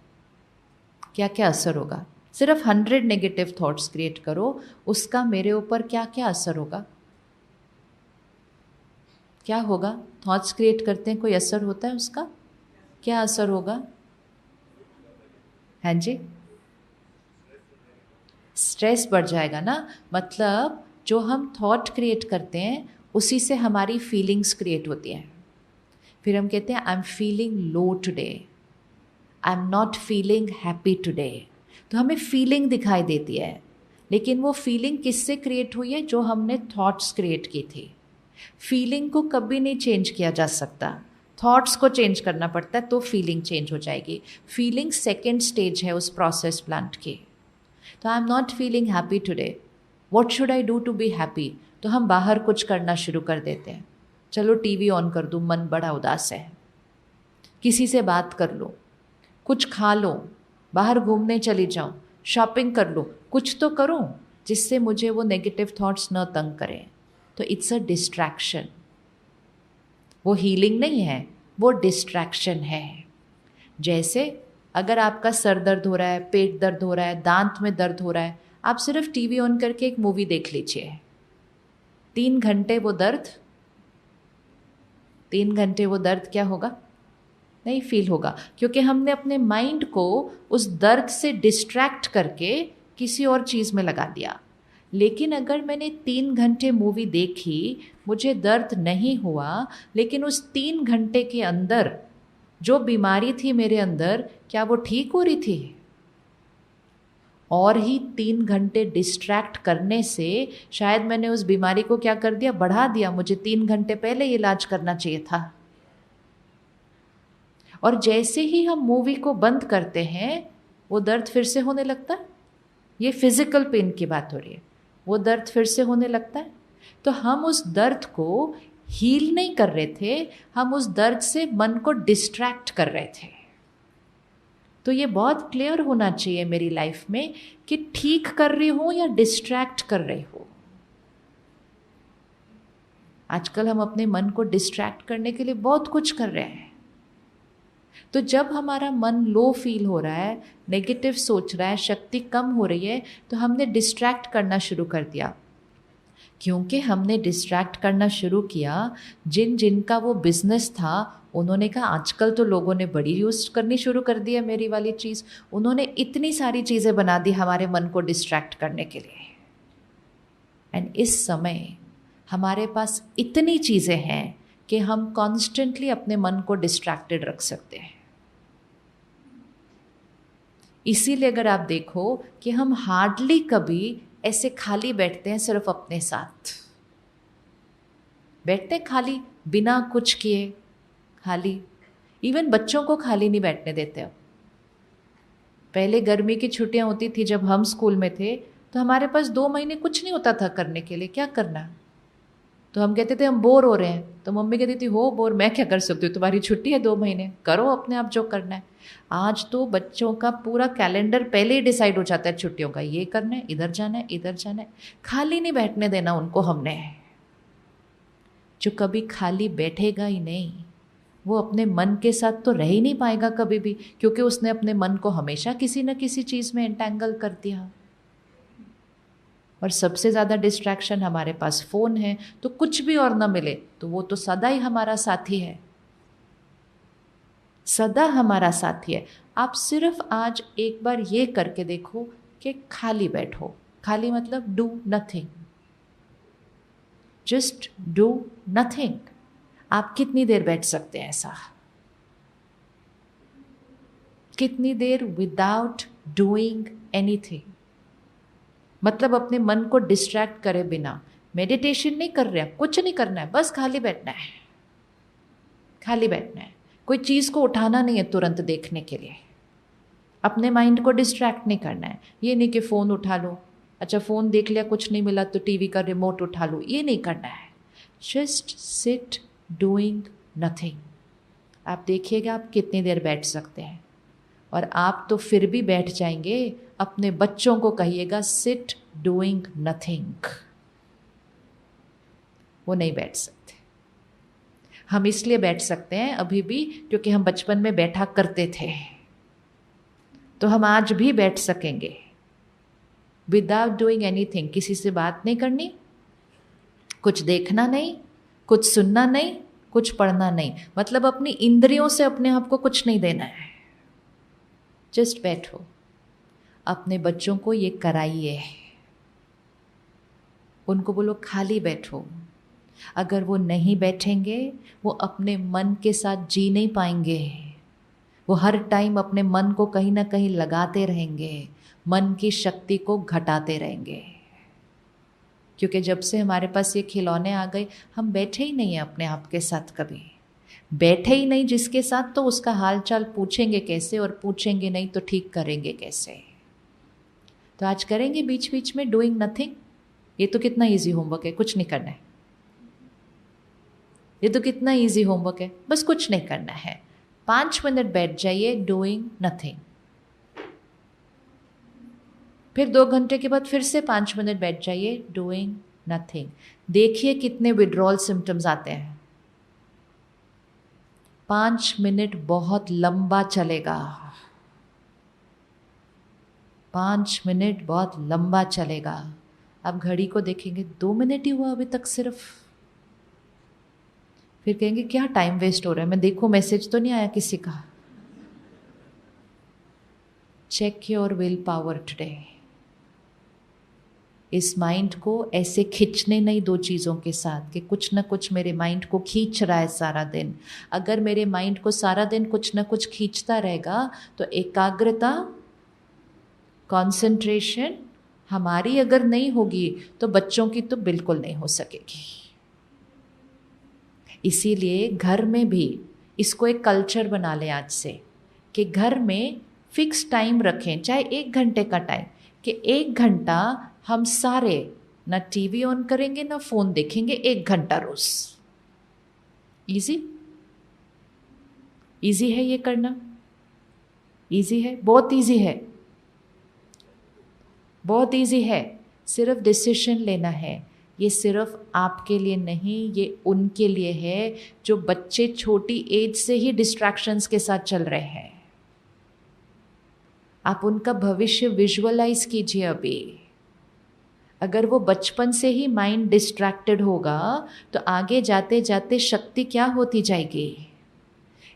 क्या क्या असर होगा? सिर्फ 100 नेगेटिव थॉट्स क्रिएट करो, उसका मेरे ऊपर क्या क्या असर होगा? क्या होगा? थॉट्स क्रिएट करते हैं, कोई असर होता है उसका? क्या असर होगा? हाँ जी, स्ट्रेस बढ़ जाएगा ना। मतलब जो हम थॉट क्रिएट करते हैं उसी से हमारी फीलिंग्स क्रिएट होती हैं। फिर हम कहते हैं I am feeling low today, I am not feeling happy today. तो हमें फीलिंग दिखाई देती है, लेकिन वो फीलिंग किससे क्रिएट हुई है? जो हमने थॉट्स क्रिएट की थी। फीलिंग को कभी नहीं चेंज किया जा सकता, थॉट्स को चेंज करना पड़ता है तो फीलिंग चेंज हो जाएगी। फीलिंग सेकेंड स्टेज है उस प्रोसेस प्लांट की। तो I am not feeling happy today, what should I do to be happy? तो हम बाहर कुछ करना शुरू कर देते हैं। चलो टीवी ऑन कर दूँ, मन बड़ा उदास है, किसी से बात कर लो, कुछ खा लो, बाहर घूमने चली जाऊँ, शॉपिंग कर लो, कुछ तो करूँ जिससे मुझे वो नेगेटिव थॉट्स न तंग करें। तो इट्स अ डिस्ट्रैक्शन, वो हीलिंग नहीं है, वो डिस्ट्रैक्शन है। जैसे अगर आपका सर दर्द हो रहा है, पेट दर्द हो रहा है, दांत में दर्द हो रहा है, आप सिर्फ टीवी ऑन करके एक मूवी देख लीजिए। 3 घंटे वो दर्द, 3 घंटे वो दर्द क्या होगा? नहीं फील होगा, क्योंकि हमने अपने माइंड को उस दर्द से डिस्ट्रैक्ट करके किसी और चीज़ में लगा दिया। लेकिन अगर मैंने 3 घंटे मूवी देखी, मुझे दर्द नहीं हुआ, लेकिन उस 3 घंटे के अंदर जो बीमारी थी मेरे अंदर, क्या वो ठीक हो रही थी? और ही 3 घंटे डिस्ट्रैक्ट करने से शायद मैंने उस बीमारी को क्या कर दिया, बढ़ा दिया। मुझे 3 घंटे पहले इलाज करना चाहिए था। और जैसे ही हम मूवी को बंद करते हैं, वो दर्द फिर से होने लगता है। ये फिजिकल पेन की बात हो रही है, वो दर्द फिर से होने लगता है। तो हम उस दर्द को हील नहीं कर रहे थे, हम उस दर्द से मन को डिस्ट्रैक्ट कर रहे थे। तो ये बहुत क्लियर होना चाहिए मेरी लाइफ में कि ठीक कर रही हूँ या डिस्ट्रैक्ट कर रही हूँ। आजकल हम अपने मन को डिस्ट्रैक्ट करने के लिए बहुत कुछ कर रहे हैं। तो जब हमारा मन लो फील हो रहा है, नेगेटिव सोच रहा है, शक्ति कम हो रही है, तो हमने डिस्ट्रैक्ट करना शुरू कर दिया। क्योंकि हमने डिस्ट्रैक्ट करना शुरू किया, जिनका वो बिजनेस था उन्होंने कहा आजकल तो लोगों ने बड़ी यूज़ करनी शुरू कर दी है मेरी वाली चीज़। उन्होंने इतनी सारी चीज़ें बना दी हमारे मन को डिस्ट्रैक्ट करने के लिए। एंड इस समय हमारे पास इतनी चीज़ें हैं कि हम कॉन्स्टेंटली अपने मन को डिस्ट्रैक्टेड रख सकते हैं। इसीलिए अगर आप देखो कि हम हार्डली कभी ऐसे खाली बैठते हैं, सिर्फ अपने साथ बैठते हैं, खाली बिना कुछ किए, खाली। इवन बच्चों को खाली नहीं बैठने देते अब। पहले गर्मी की छुट्टियां होती थी जब हम स्कूल में थे, तो हमारे पास 2 महीने कुछ नहीं होता था करने के लिए। क्या करना? तो हम कहते थे हम बोर हो रहे हैं, तो मम्मी कहती थी हो बोर, मैं क्या कर सकती हूँ, तुम्हारी छुट्टी है 2 महीने, करो अपने आप जो करना है। आज तो बच्चों का पूरा कैलेंडर पहले ही डिसाइड हो जाता है छुट्टियों का, ये करना है, इधर जाना है, इधर जाना है। खाली नहीं बैठने देना उनको हमने। जो कभी खाली बैठेगा ही नहीं, वो अपने मन के साथ तो रह ही नहीं पाएगा कभी भी, क्योंकि उसने अपने मन को हमेशा किसी न किसी चीज़ में एंटेंगल कर दिया। और सबसे ज़्यादा डिस्ट्रैक्शन हमारे पास फ़ोन है, तो कुछ भी और ना मिले तो वो तो सदा ही हमारा साथी है, सदा हमारा साथी है। आप सिर्फ आज एक बार ये करके देखो कि खाली बैठो। खाली मतलब do nothing, just do nothing. आप कितनी देर बैठ सकते हैं ऐसा? कितनी देर विदाउट डूइंग एनीथिंग? मतलब अपने मन को डिस्ट्रैक्ट करे बिना। मेडिटेशन नहीं कर रहे हैं, कुछ नहीं करना है, बस खाली बैठना है, खाली बैठना है। कोई चीज़ को उठाना नहीं है तुरंत देखने के लिए, अपने माइंड को डिस्ट्रैक्ट नहीं करना है। ये नहीं कि फ़ोन उठा लो, अच्छा फ़ोन देख लिया कुछ नहीं मिला तो टीवी का रिमोट उठा लो, ये नहीं करना है। Just sit doing nothing. आप देखिएगा आप कितनी देर बैठ सकते हैं। और आप तो फिर भी बैठ जाएंगे, अपने बच्चों को कहिएगा सिट डूइंग नथिंग, वो नहीं बैठ सकते। हम इसलिए बैठ सकते हैं अभी भी क्योंकि हम बचपन में बैठा करते थे, तो हम आज भी बैठ सकेंगे विदाउट डूइंग एनीथिंग। किसी से बात नहीं करनी, कुछ देखना नहीं, कुछ सुनना नहीं, कुछ पढ़ना नहीं, मतलब अपनी इंद्रियों से अपने आप को कुछ नहीं देना है, जस्ट बैठो। अपने बच्चों को ये कराइए, उनको बोलो खाली बैठो। अगर वो नहीं बैठेंगे, वो अपने मन के साथ जी नहीं पाएंगे। वो हर टाइम अपने मन को कहीं ना कहीं लगाते रहेंगे, मन की शक्ति को घटाते रहेंगे। क्योंकि जब से हमारे पास ये खिलौने आ गए, हम बैठे ही नहीं हैं अपने आप के साथ, कभी बैठे ही नहीं जिसके साथ, तो उसका हालचाल पूछेंगे कैसे, और पूछेंगे नहीं तो ठीक करेंगे कैसे। तो आज करेंगे बीच बीच में डूइंग नथिंग। ये तो कितना इजी होमवर्क है, कुछ नहीं करना है। ये तो कितना इजी होमवर्क है, बस कुछ नहीं करना है। 5 मिनट बैठ जाइए डूइंग नथिंग, फिर 2 घंटे के बाद फिर से 5 मिनट बैठ जाइए डूइंग नथिंग। देखिए कितने विड्रॉल सिम्टम्स आते हैं। 5 मिनट बहुत लंबा चलेगा, 5 मिनट बहुत लंबा चलेगा। आप घड़ी को देखेंगे 2 मिनट ही हुआ अभी तक सिर्फ, फिर कहेंगे क्या टाइम वेस्ट हो रहा है, मैं देखूं मैसेज तो नहीं आया किसी का। Check your will power today. इस माइंड को ऐसे खींचने नहीं 2 चीज़ों के साथ कि कुछ ना कुछ मेरे माइंड को खींच रहा है सारा दिन। अगर मेरे माइंड को सारा दिन कुछ ना कुछ खींचता रहेगा तो एकाग्रता, कंसंट्रेशन हमारी अगर नहीं होगी तो बच्चों की तो बिल्कुल नहीं हो सकेगी। इसीलिए घर में भी इसको एक कल्चर बना लें आज से कि घर में फिक्स टाइम रखें, चाहे 1 घंटे का टाइम, कि 1 घंटा हम सारे ना टीवी ऑन करेंगे ना फ़ोन देखेंगे, 1 घंटा रोज। इजी इजी है ये करना, इजी है, बहुत इजी है, बहुत इजी है। सिर्फ डिसीजन लेना है ये सिर्फ आपके लिए नहीं, ये उनके लिए है जो बच्चे छोटी एज से ही डिस्ट्रैक्शंस के साथ चल रहे हैं। आप उनका भविष्य विजुअलाइज कीजिए अभी। अगर वो बचपन से ही माइंड डिस्ट्रैक्टेड होगा तो आगे जाते जाते शक्ति क्या होती जाएगी।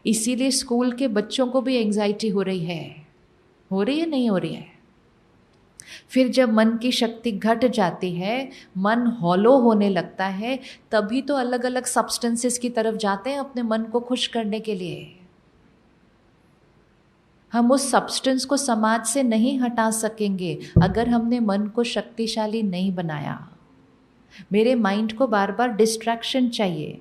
इसीलिए स्कूल के बच्चों को भी एंजाइटी हो रही है नहीं हो रही है। फिर जब मन की शक्ति घट जाती है, मन हॉलो होने लगता है, तभी तो अलग अलग सब्सटेंसेस की तरफ जाते हैं अपने मन को खुश करने के लिए। हम उस सब्सटेंस को समाज से नहीं हटा सकेंगे अगर हमने मन को शक्तिशाली नहीं बनाया। मेरे माइंड को बार बार डिस्ट्रैक्शन चाहिए,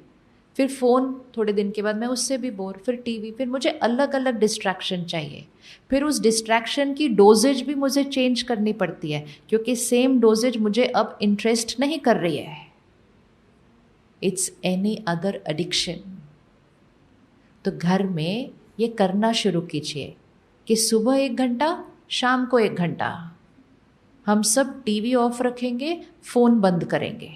फिर फ़ोन, थोड़े दिन के बाद मैं उससे भी बोर, फिर टीवी, फिर मुझे अलग अलग डिस्ट्रैक्शन चाहिए। फिर उस डिस्ट्रैक्शन की डोजेज भी मुझे चेंज करनी पड़ती है, क्योंकि सेम डोजेज मुझे अब इंटरेस्ट नहीं कर रही है। It's any other addiction. तो घर में ये करना शुरू कीजिए कि सुबह 1 घंटा, शाम को 1 घंटा हम सब टीवी ऑफ रखेंगे, फ़ोन बंद करेंगे।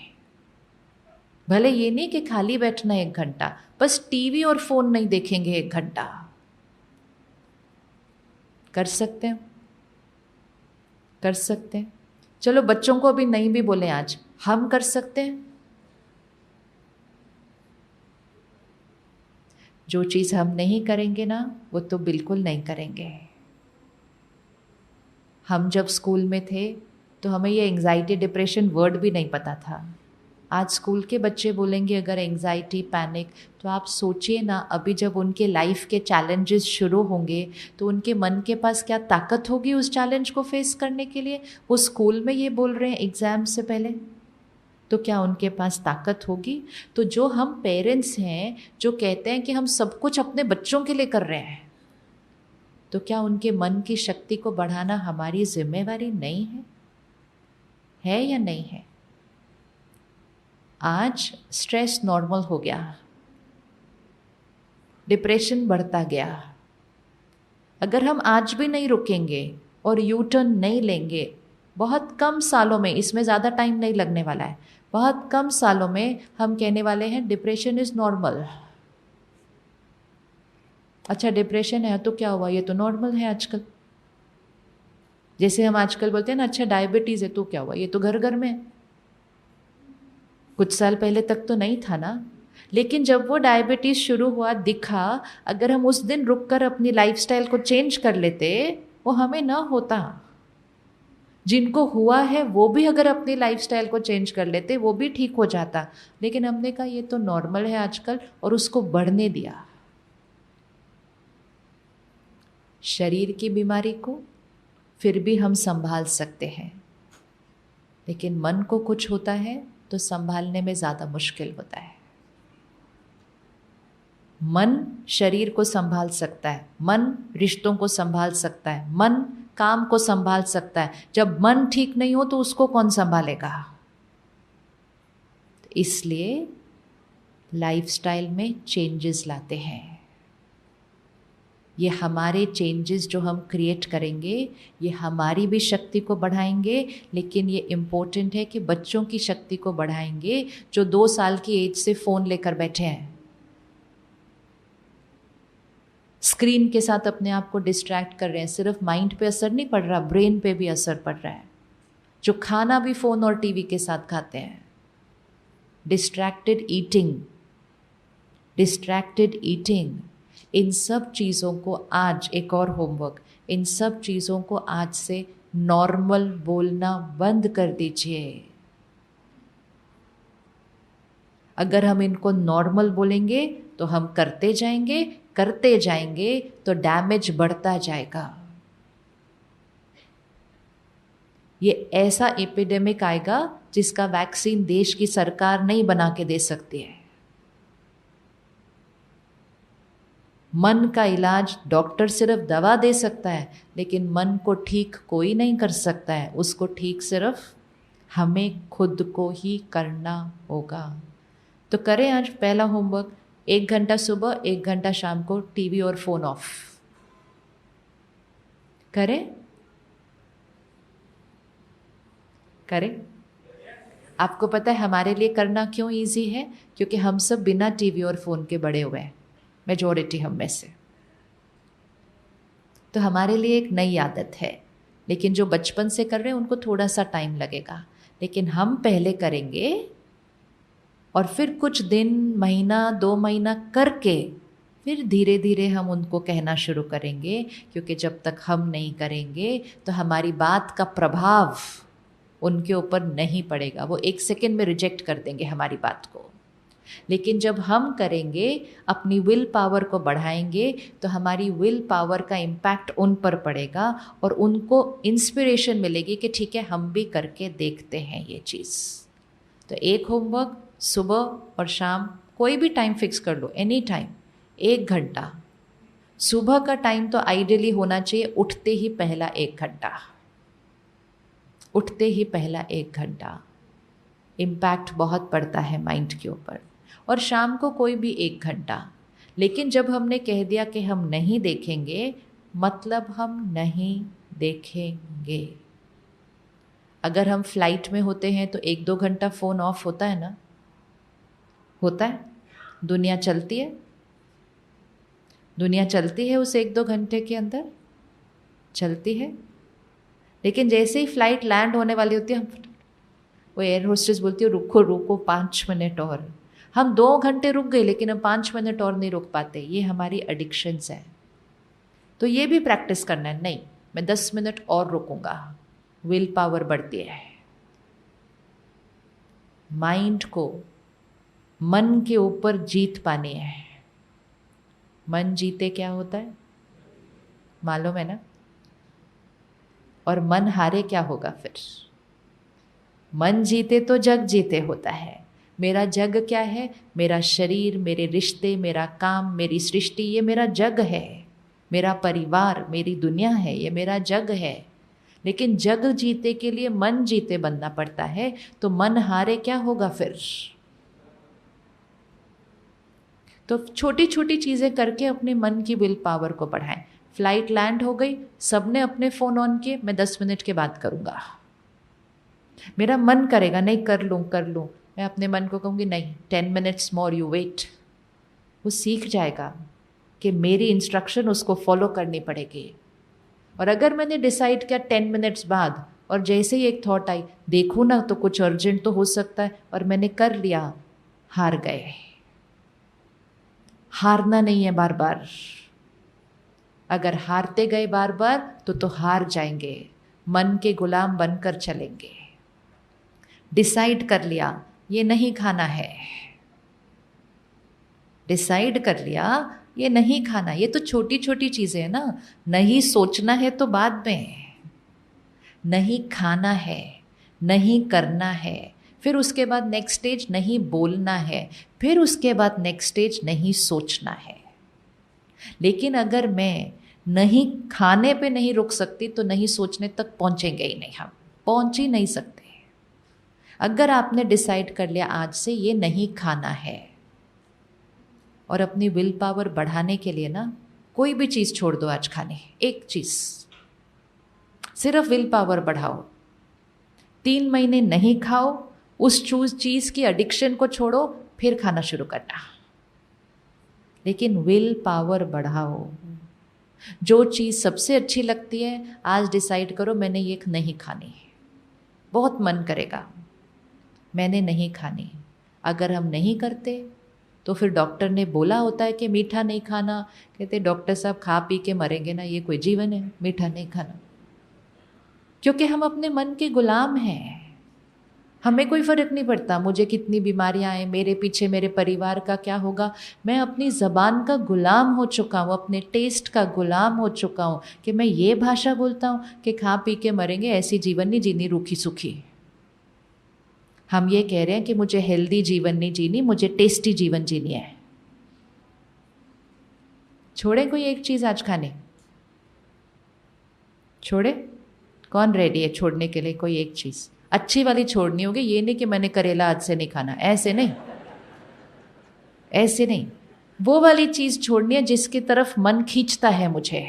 भले ये नहीं कि खाली बैठना 1 घंटा, बस टीवी और फ़ोन नहीं देखेंगे 1 घंटा। कर सकते हैं? कर सकते हैं। चलो बच्चों को अभी नहीं भी बोले, आज हम कर सकते हैं। जो चीज़ हम नहीं करेंगे ना, वो तो बिल्कुल नहीं करेंगे। हम जब स्कूल में थे तो हमें ये एंग्जाइटी डिप्रेशन वर्ड भी नहीं पता था। आज स्कूल के बच्चे बोलेंगे अगर एंग्जाइटी पैनिक, तो आप सोचिए ना, अभी जब उनके लाइफ के चैलेंजेस शुरू होंगे तो उनके मन के पास क्या ताकत होगी उस चैलेंज को फेस करने के लिए। वो स्कूल में ये बोल रहे हैं एग्ज़ाम से पहले, तो क्या उनके पास ताकत होगी? तो जो हम पेरेंट्स हैं जो कहते हैं कि हम सब कुछ अपने बच्चों के लिए कर रहे हैं, तो क्या उनके मन की शक्ति को बढ़ाना हमारी जिम्मेवारी नहीं है? है या नहीं है? आज स्ट्रेस नॉर्मल हो गया, डिप्रेशन बढ़ता गया। अगर हम आज भी नहीं रुकेंगे और यू टर्न नहीं लेंगे, बहुत कम सालों में, इसमें ज़्यादा टाइम नहीं लगने वाला है, बहुत कम सालों में हम कहने वाले हैं डिप्रेशन इज़ नॉर्मल। अच्छा डिप्रेशन है तो क्या हुआ, ये तो नॉर्मल है आजकल। जैसे हम आजकल बोलते हैं ना, अच्छा डायबिटीज़ है तो क्या हुआ, ये तो घर घर में है। कुछ साल पहले तक तो नहीं था ना। लेकिन जब वो डायबिटीज़ शुरू हुआ, दिखा, अगर हम उस दिन रुककर अपनी लाइफस्टाइल को चेंज कर लेते, वो हमें ना होता। जिनको हुआ है वो भी अगर अपनी लाइफस्टाइल को चेंज कर लेते, वो भी ठीक हो जाता। लेकिन हमने कहा ये तो नॉर्मल है आजकल, और उसको बढ़ने दिया। शरीर की बीमारी को फिर भी हम संभाल सकते हैं, लेकिन मन को कुछ होता है तो संभालने में ज़्यादा मुश्किल होता है। मन शरीर को संभाल सकता है, मन रिश्तों को संभाल सकता है, मन काम को संभाल सकता है। जब मन ठीक नहीं हो तो उसको कौन संभालेगा? इसलिए लाइफस्टाइल में चेंजेस लाते हैं। ये हमारे चेंजेस जो हम क्रिएट करेंगे, ये हमारी भी शक्ति को बढ़ाएंगे, लेकिन ये इम्पोर्टेंट है कि बच्चों की शक्ति को बढ़ाएंगे जो 2 साल की एज से फ़ोन लेकर बैठे हैं, स्क्रीन के साथ अपने आप को डिस्ट्रैक्ट कर रहे हैं। सिर्फ माइंड पे असर नहीं पड़ रहा, ब्रेन पे भी असर पड़ रहा है। जो खाना भी फ़ोन और टीवी के साथ खाते हैं। डिस्ट्रैक्टेड ईटिंग, इन सब चीज़ों को आज, एक और होमवर्क, इन सब चीज़ों को आज से नॉर्मल बोलना बंद कर दीजिए। अगर हम इनको नॉर्मल बोलेंगे तो हम करते जाएंगे तो डैमेज बढ़ता जाएगा। ये ऐसा एपिडेमिक आएगा जिसका वैक्सीन देश की सरकार नहीं बना के दे सकती है। मन का इलाज डॉक्टर सिर्फ दवा दे सकता है, लेकिन मन को ठीक कोई नहीं कर सकता है। उसको ठीक सिर्फ हमें खुद को ही करना होगा। तो करें आज पहला होमवर्क, 1 घंटा सुबह, 1 घंटा शाम को टीवी और फ़ोन ऑफ करें। आपको पता है हमारे लिए करना क्यों इजी है? क्योंकि हम सब बिना टीवी और फ़ोन के बड़े हुए हैं, मेजॉरिटी हम में से। तो हमारे लिए एक नई आदत है, लेकिन जो बचपन से कर रहे हैं उनको थोड़ा सा टाइम लगेगा। लेकिन हम पहले करेंगे और फिर कुछ दिन, महीना, 2 महीना करके फिर धीरे धीरे हम उनको कहना शुरू करेंगे, क्योंकि जब तक हम नहीं करेंगे तो हमारी बात का प्रभाव उनके ऊपर नहीं पड़ेगा। वो 1 सेकेंड में रिजेक्ट कर देंगे हमारी बात को। लेकिन जब हम करेंगे, अपनी विल पावर को बढ़ाएंगे, तो हमारी विल पावर का इम्पैक्ट उन पर पड़ेगा और उनको इंस्पिरेशन मिलेगी कि ठीक है हम भी करके देखते हैं ये चीज़। तो एक होमवर्क सुबह और शाम कोई भी टाइम फिक्स कर लो, एनी टाइम, 1 घंटा। सुबह का टाइम तो आइडियली होना चाहिए उठते ही पहला 1 घंटा, उठते ही पहला 1 घंटा। इम्पैक्ट बहुत पड़ता है माइंड के ऊपर। और शाम को कोई भी 1 घंटा। लेकिन जब हमने कह दिया कि हम नहीं देखेंगे, मतलब हम नहीं देखेंगे। अगर हम फ्लाइट में होते हैं तो 1-2 घंटा फ़ोन ऑफ होता है ना? होता है। दुनिया चलती है, दुनिया चलती है उस 1-2 घंटे के अंदर, चलती है। लेकिन जैसे ही फ्लाइट लैंड होने वाली होती है, वो एयर होस्टेस बोलती है रुको रुको 5 मिनट और। हम 2 घंटे रुक गए लेकिन हम 5 मिनट और नहीं रुक पाते। ये हमारी एडिक्शंस है। तो ये भी प्रैक्टिस करना है। नहीं, मैं 10 मिनट और रुकूंगा। विल पावर बढ़ती है। माइंड को, मन के ऊपर जीत पानी है। मन जीते क्या होता है मालूम है ना? और मन हारे क्या होगा फिर? मन जीते तो जग जीते होता है। मेरा जग क्या है? मेरा शरीर, मेरे रिश्ते, मेरा काम, मेरी सृष्टि, ये मेरा जग है। मेरा परिवार, मेरी दुनिया है, ये मेरा जग है। लेकिन जग जीते के लिए मन जीते बनना पड़ता है। तो मन हारे क्या होगा फिर? तो छोटी छोटी चीज़ें करके अपने मन की विल पावर को बढ़ाएं। फ्लाइट लैंड हो गई, सबने अपने फ़ोन ऑन किए, मैं 10 मिनट के बाद करूँगा। मेरा मन करेगा नहीं, कर लूँ, मैं अपने मन को कहूँगी नहीं, 10 मिनट्स मोर यू वेट। वो सीख जाएगा कि मेरी इंस्ट्रक्शन उसको फॉलो करनी पड़ेगी। और अगर मैंने डिसाइड किया 10 मिनट्स बाद, और जैसे ही एक थॉट आई, देखूँ ना तो कुछ अर्जेंट तो हो सकता है, और मैंने कर लिया, हार गए। हारना नहीं है बार बार। अगर हारते गए बार बार तो हार जाएंगे, मन के गुलाम बनकर चलेंगे। डिसाइड कर लिया ये नहीं खाना है, डिसाइड कर लिया ये नहीं खाना। ये तो छोटी छोटी चीज़ें हैं ना। नहीं सोचना है तो बाद में, नहीं खाना है, नहीं करना है, फिर उसके बाद नेक्स्ट स्टेज नहीं बोलना है, फिर उसके बाद नेक्स्ट स्टेज नहीं सोचना है। लेकिन अगर मैं नहीं खाने पे नहीं रुक सकती तो नहीं सोचने तक पहुंचेंगे ही नहीं, हम पहुंच ही नहीं सकते। अगर आपने डिसाइड कर लिया आज से ये नहीं खाना है, और अपनी विल पावर बढ़ाने के लिए ना कोई भी चीज़ छोड़ दो आज खाने, एक चीज़, सिर्फ विल पावर बढ़ाओ। 3 महीने नहीं खाओ, उस चीज़ की एडिक्शन को छोड़ो, फिर खाना शुरू करना। लेकिन विल पावर बढ़ाओ। जो चीज़ सबसे अच्छी लगती है आज डिसाइड करो मैंने ये नहीं खानी। बहुत मन करेगा, मैंने नहीं खानी। अगर हम नहीं करते तो फिर डॉक्टर ने बोला होता है कि मीठा नहीं खाना, कहते डॉक्टर साहब खा पी के मरेंगे ना, ये कोई जीवन है मीठा नहीं खाना? क्योंकि हम अपने मन के गुलाम हैं। हमें कोई फ़र्क नहीं पड़ता मुझे कितनी बीमारियां आए, मेरे पीछे मेरे परिवार का क्या होगा। मैं अपनी ज़बान का गुलाम हो चुका हूँ, अपने टेस्ट का गुलाम हो चुका हूँ कि मैं ये भाषा बोलता हूँ कि खा पी के मरेंगे, ऐसी जीवन नहीं जीनी रूखी सूखी। हम ये कह रहे हैं कि मुझे हेल्दी जीवन नहीं जीनी, मुझे टेस्टी जीवन जीनी है। छोड़े कोई एक चीज़ आज खाने? छोड़े? कौन रेडी है छोड़ने के लिए कोई एक चीज़? अच्छी वाली छोड़नी होगी, ये नहीं कि मैंने करेला आज से नहीं खाना, ऐसे नहीं, ऐसे नहीं। वो वाली चीज़ छोड़नी है जिसकी तरफ मन खींचता है मुझे,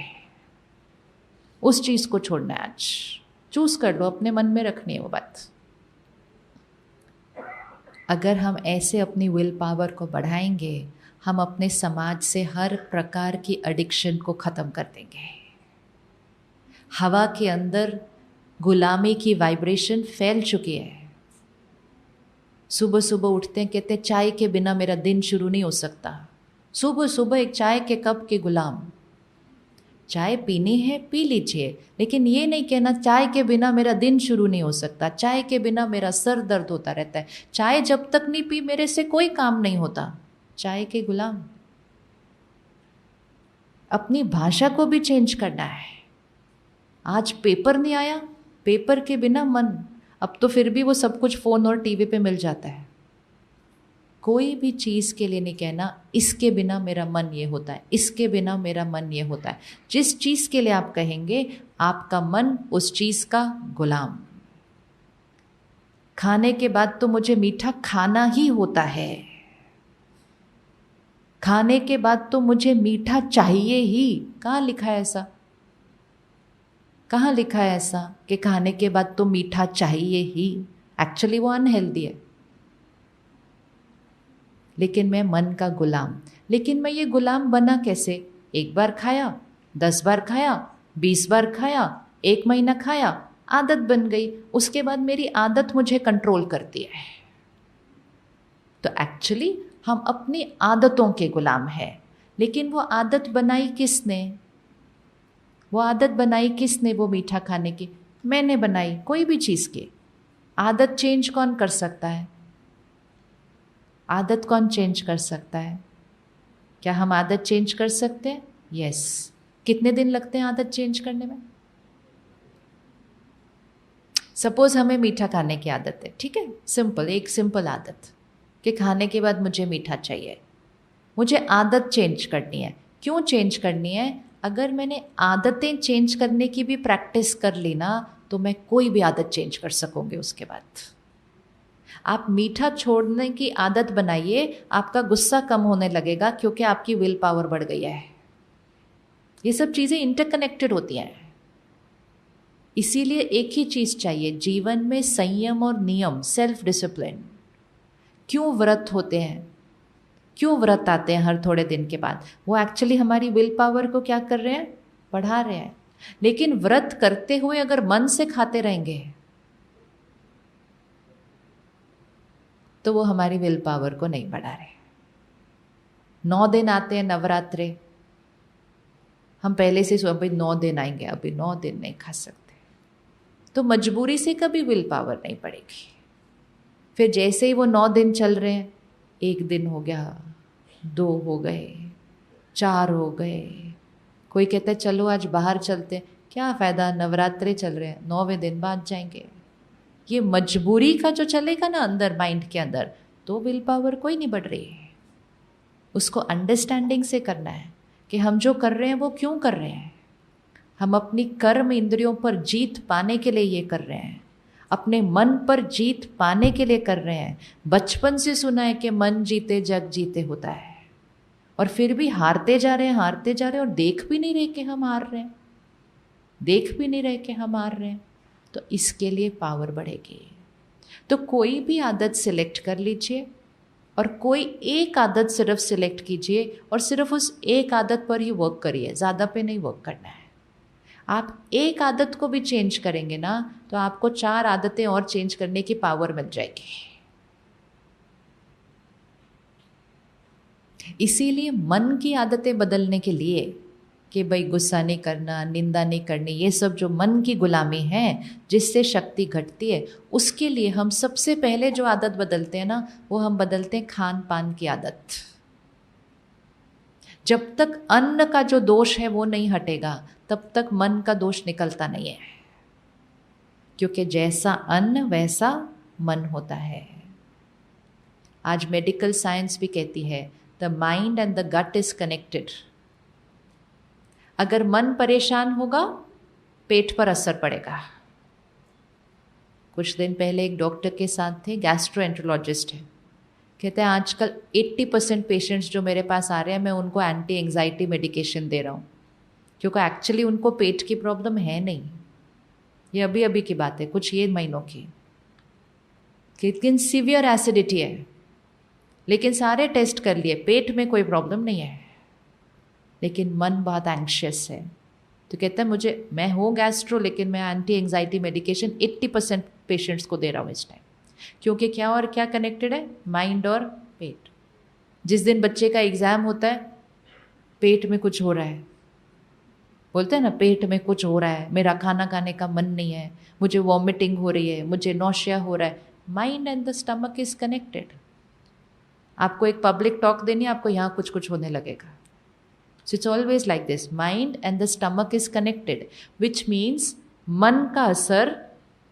उस चीज़ को छोड़ना है आज। चूज़ कर लो, अपने मन में रखनी है वो बात। अगर हम ऐसे अपनी विल पावर को बढ़ाएंगे, हम अपने समाज से हर प्रकार की एडिक्शन को ख़त्म कर देंगे। हवा के अंदर गुलामी की वाइब्रेशन फैल चुकी है। सुबह सुबह उठते हैं, कहते हैं चाय के बिना मेरा दिन शुरू नहीं हो सकता। सुबह सुबह एक चाय के कप के गुलाम। चाय पीनी है पी लीजिए, लेकिन ये नहीं कहना चाय के बिना मेरा दिन शुरू नहीं हो सकता, चाय के बिना मेरा सर दर्द होता रहता है, चाय जब तक नहीं पी मेरे से कोई काम नहीं होता। चाय के गुलाम। अपनी भाषा को भी चेंज करना है। आज पेपर नहीं आया, पेपर के बिना मन, अब तो फिर भी वो सब कुछ फ़ोन और टीवी पे मिल जाता है। कोई भी चीज़ के लिए नहीं कहना इसके बिना मेरा मन ये होता है, इसके बिना मेरा मन ये होता है। जिस चीज़ के लिए आप कहेंगे, आपका मन उस चीज़ का गुलाम। खाने के बाद तो मुझे मीठा खाना ही होता है, खाने के बाद तो मुझे मीठा चाहिए ही। कहाँ लिखा है ऐसा? कहाँ लिखा है ऐसा कि खाने के बाद तो मीठा चाहिए ही? एक्चुअली वो अनहेल्दी है। लेकिन मैं मन का गुलाम। लेकिन मैं ये गुलाम बना कैसे? एक बार खाया, 10 बार खाया, 20 बार खाया, 1 महीना खाया, आदत बन गई। उसके बाद मेरी आदत मुझे कंट्रोल करती है। तो एक्चुअली हम अपनी आदतों के गुलाम हैं। लेकिन वो आदत बनाई किसने? वो आदत बनाई किसने वो मीठा खाने की? मैंने बनाई। कोई भी चीज़ की आदत चेंज कौन कर सकता है? आदत कौन चेंज कर सकता है? क्या हम आदत चेंज कर सकते हैं? यस। कितने दिन लगते हैं आदत चेंज करने में? सपोज हमें मीठा खाने की आदत है, ठीक है, सिंपल, एक सिंपल आदत कि खाने के बाद मुझे मीठा चाहिए। मुझे आदत चेंज करनी है। क्यों चेंज करनी है? अगर मैंने आदतें चेंज करने की भी प्रैक्टिस कर ली ना, तो मैं कोई भी आदत चेंज कर सकूंगी उसके बाद। आप मीठा छोड़ने की आदत बनाइए, आपका गुस्सा कम होने लगेगा, क्योंकि आपकी विल पावर बढ़ गई है। ये सब चीज़ें इंटरकनेक्टेड होती हैं। इसीलिए एक ही चीज़ चाहिए जीवन में, संयम और नियम, सेल्फ डिसिप्लिन। क्यों व्रत होते हैं? क्यों व्रत आते हैं हर थोड़े दिन के बाद? वो एक्चुअली हमारी विल पावर को क्या कर रहे हैं? बढ़ा रहे हैं। लेकिन व्रत करते हुए अगर मन से खाते रहेंगे तो वो हमारी विल पावर को नहीं बढ़ा रहे। 9 दिन आते हैं नवरात्रे, हम पहले से भाई 9 दिन आएंगे, अभी 9 दिन नहीं खा सकते, तो मजबूरी से कभी विल पावर नहीं बढ़ेगी। फिर जैसे ही वो 9 दिन चल रहे हैं, 1 दिन हो गया, 2 हो गए, 4 हो गए, कोई कहता है चलो आज बाहर चलते, क्या फ़ायदा, नवरात्रे चल रहे हैं, 9वें दिन बाद जाएंगे। ये मजबूरी का जो चलेगा ना अंदर, माइंड के अंदर, तो विल पावर कोई नहीं बढ़ रही है। उसको अंडरस्टैंडिंग से करना है कि हम जो कर रहे हैं वो क्यों कर रहे हैं। हम अपनी कर्म इंद्रियों पर जीत पाने के लिए ये कर रहे हैं, अपने मन पर जीत पाने के लिए कर रहे हैं। बचपन से सुना है कि मन जीते जग जीते होता है, और फिर भी हारते जा रहे हैं, हारते जा रहे हैं, और देख भी नहीं रहे कि हम हार रहे हैं, देख भी नहीं रहे कि हम हार रहे हैं। तो इसके लिए पावर बढ़ेगी। तो कोई भी आदत सिलेक्ट कर लीजिए, और कोई एक आदत सिर्फ सिलेक्ट कीजिए, और सिर्फ उस एक आदत पर ही वर्क करिए, ज़्यादा पे नहीं वर्क करना है। आप एक आदत को भी चेंज करेंगे ना, तो आपको 4 आदतें और चेंज करने की पावर मिल जाएगी। इसीलिए मन की आदतें बदलने के लिए कि भाई गुस्सा नहीं करना, निंदा नहीं करनी, ये सब जो मन की गुलामी है जिससे शक्ति घटती है, उसके लिए हम सबसे पहले जो आदत बदलते हैं ना, वो हम बदलते हैं खान पान की आदत। जब तक अन्न का जो दोष है वो नहीं हटेगा, तब तक मन का दोष निकलता नहीं है, क्योंकि जैसा अन्न वैसा मन होता है। आज मेडिकल साइंस भी कहती है the mind and the gut is connected. अगर मन परेशान होगा, पेट पर असर पड़ेगा। कुछ दिन पहले एक डॉक्टर के साथ थे, गैस्ट्रोएंटरोलॉजिस्ट है, कहते हैं आजकल 80% पेशेंट्स जो मेरे पास आ रहे हैं, मैं उनको एंटी एंजाइटी मेडिकेशन दे रहा हूँ, क्योंकि एक्चुअली उनको पेट की प्रॉब्लम है नहीं। ये अभी अभी की बात है, कुछ ये महीनों की, लेकिन सीवियर एसिडिटी है, लेकिन सारे टेस्ट कर लिए, पेट में कोई प्रॉब्लम नहीं है, लेकिन मन बहुत एंग्शियस है। तो कहता है मैं हूँ गैस्ट्रो, लेकिन मैं एंटी एंजाइटी मेडिकेशन 80% पेशेंट्स को दे रहा हूँ इस टाइम, क्योंकि क्या और क्या कनेक्टेड है, माइंड और पेट। जिस दिन बच्चे का एग्ज़ाम होता है, पेट में कुछ हो रहा है, बोलते हैं ना पेट में कुछ हो रहा है, मेरा खाना खाने का मन नहीं है, मुझे वॉमिटिंग हो रही है, मुझे नौशिया हो रहा है, mind and the stomach is connected. आपको एक पब्लिक टॉक देनी है, आपको यहाँ कुछ कुछ होने लगेगा। So it's always like this, mind and the stomach is connected, which means मन का असर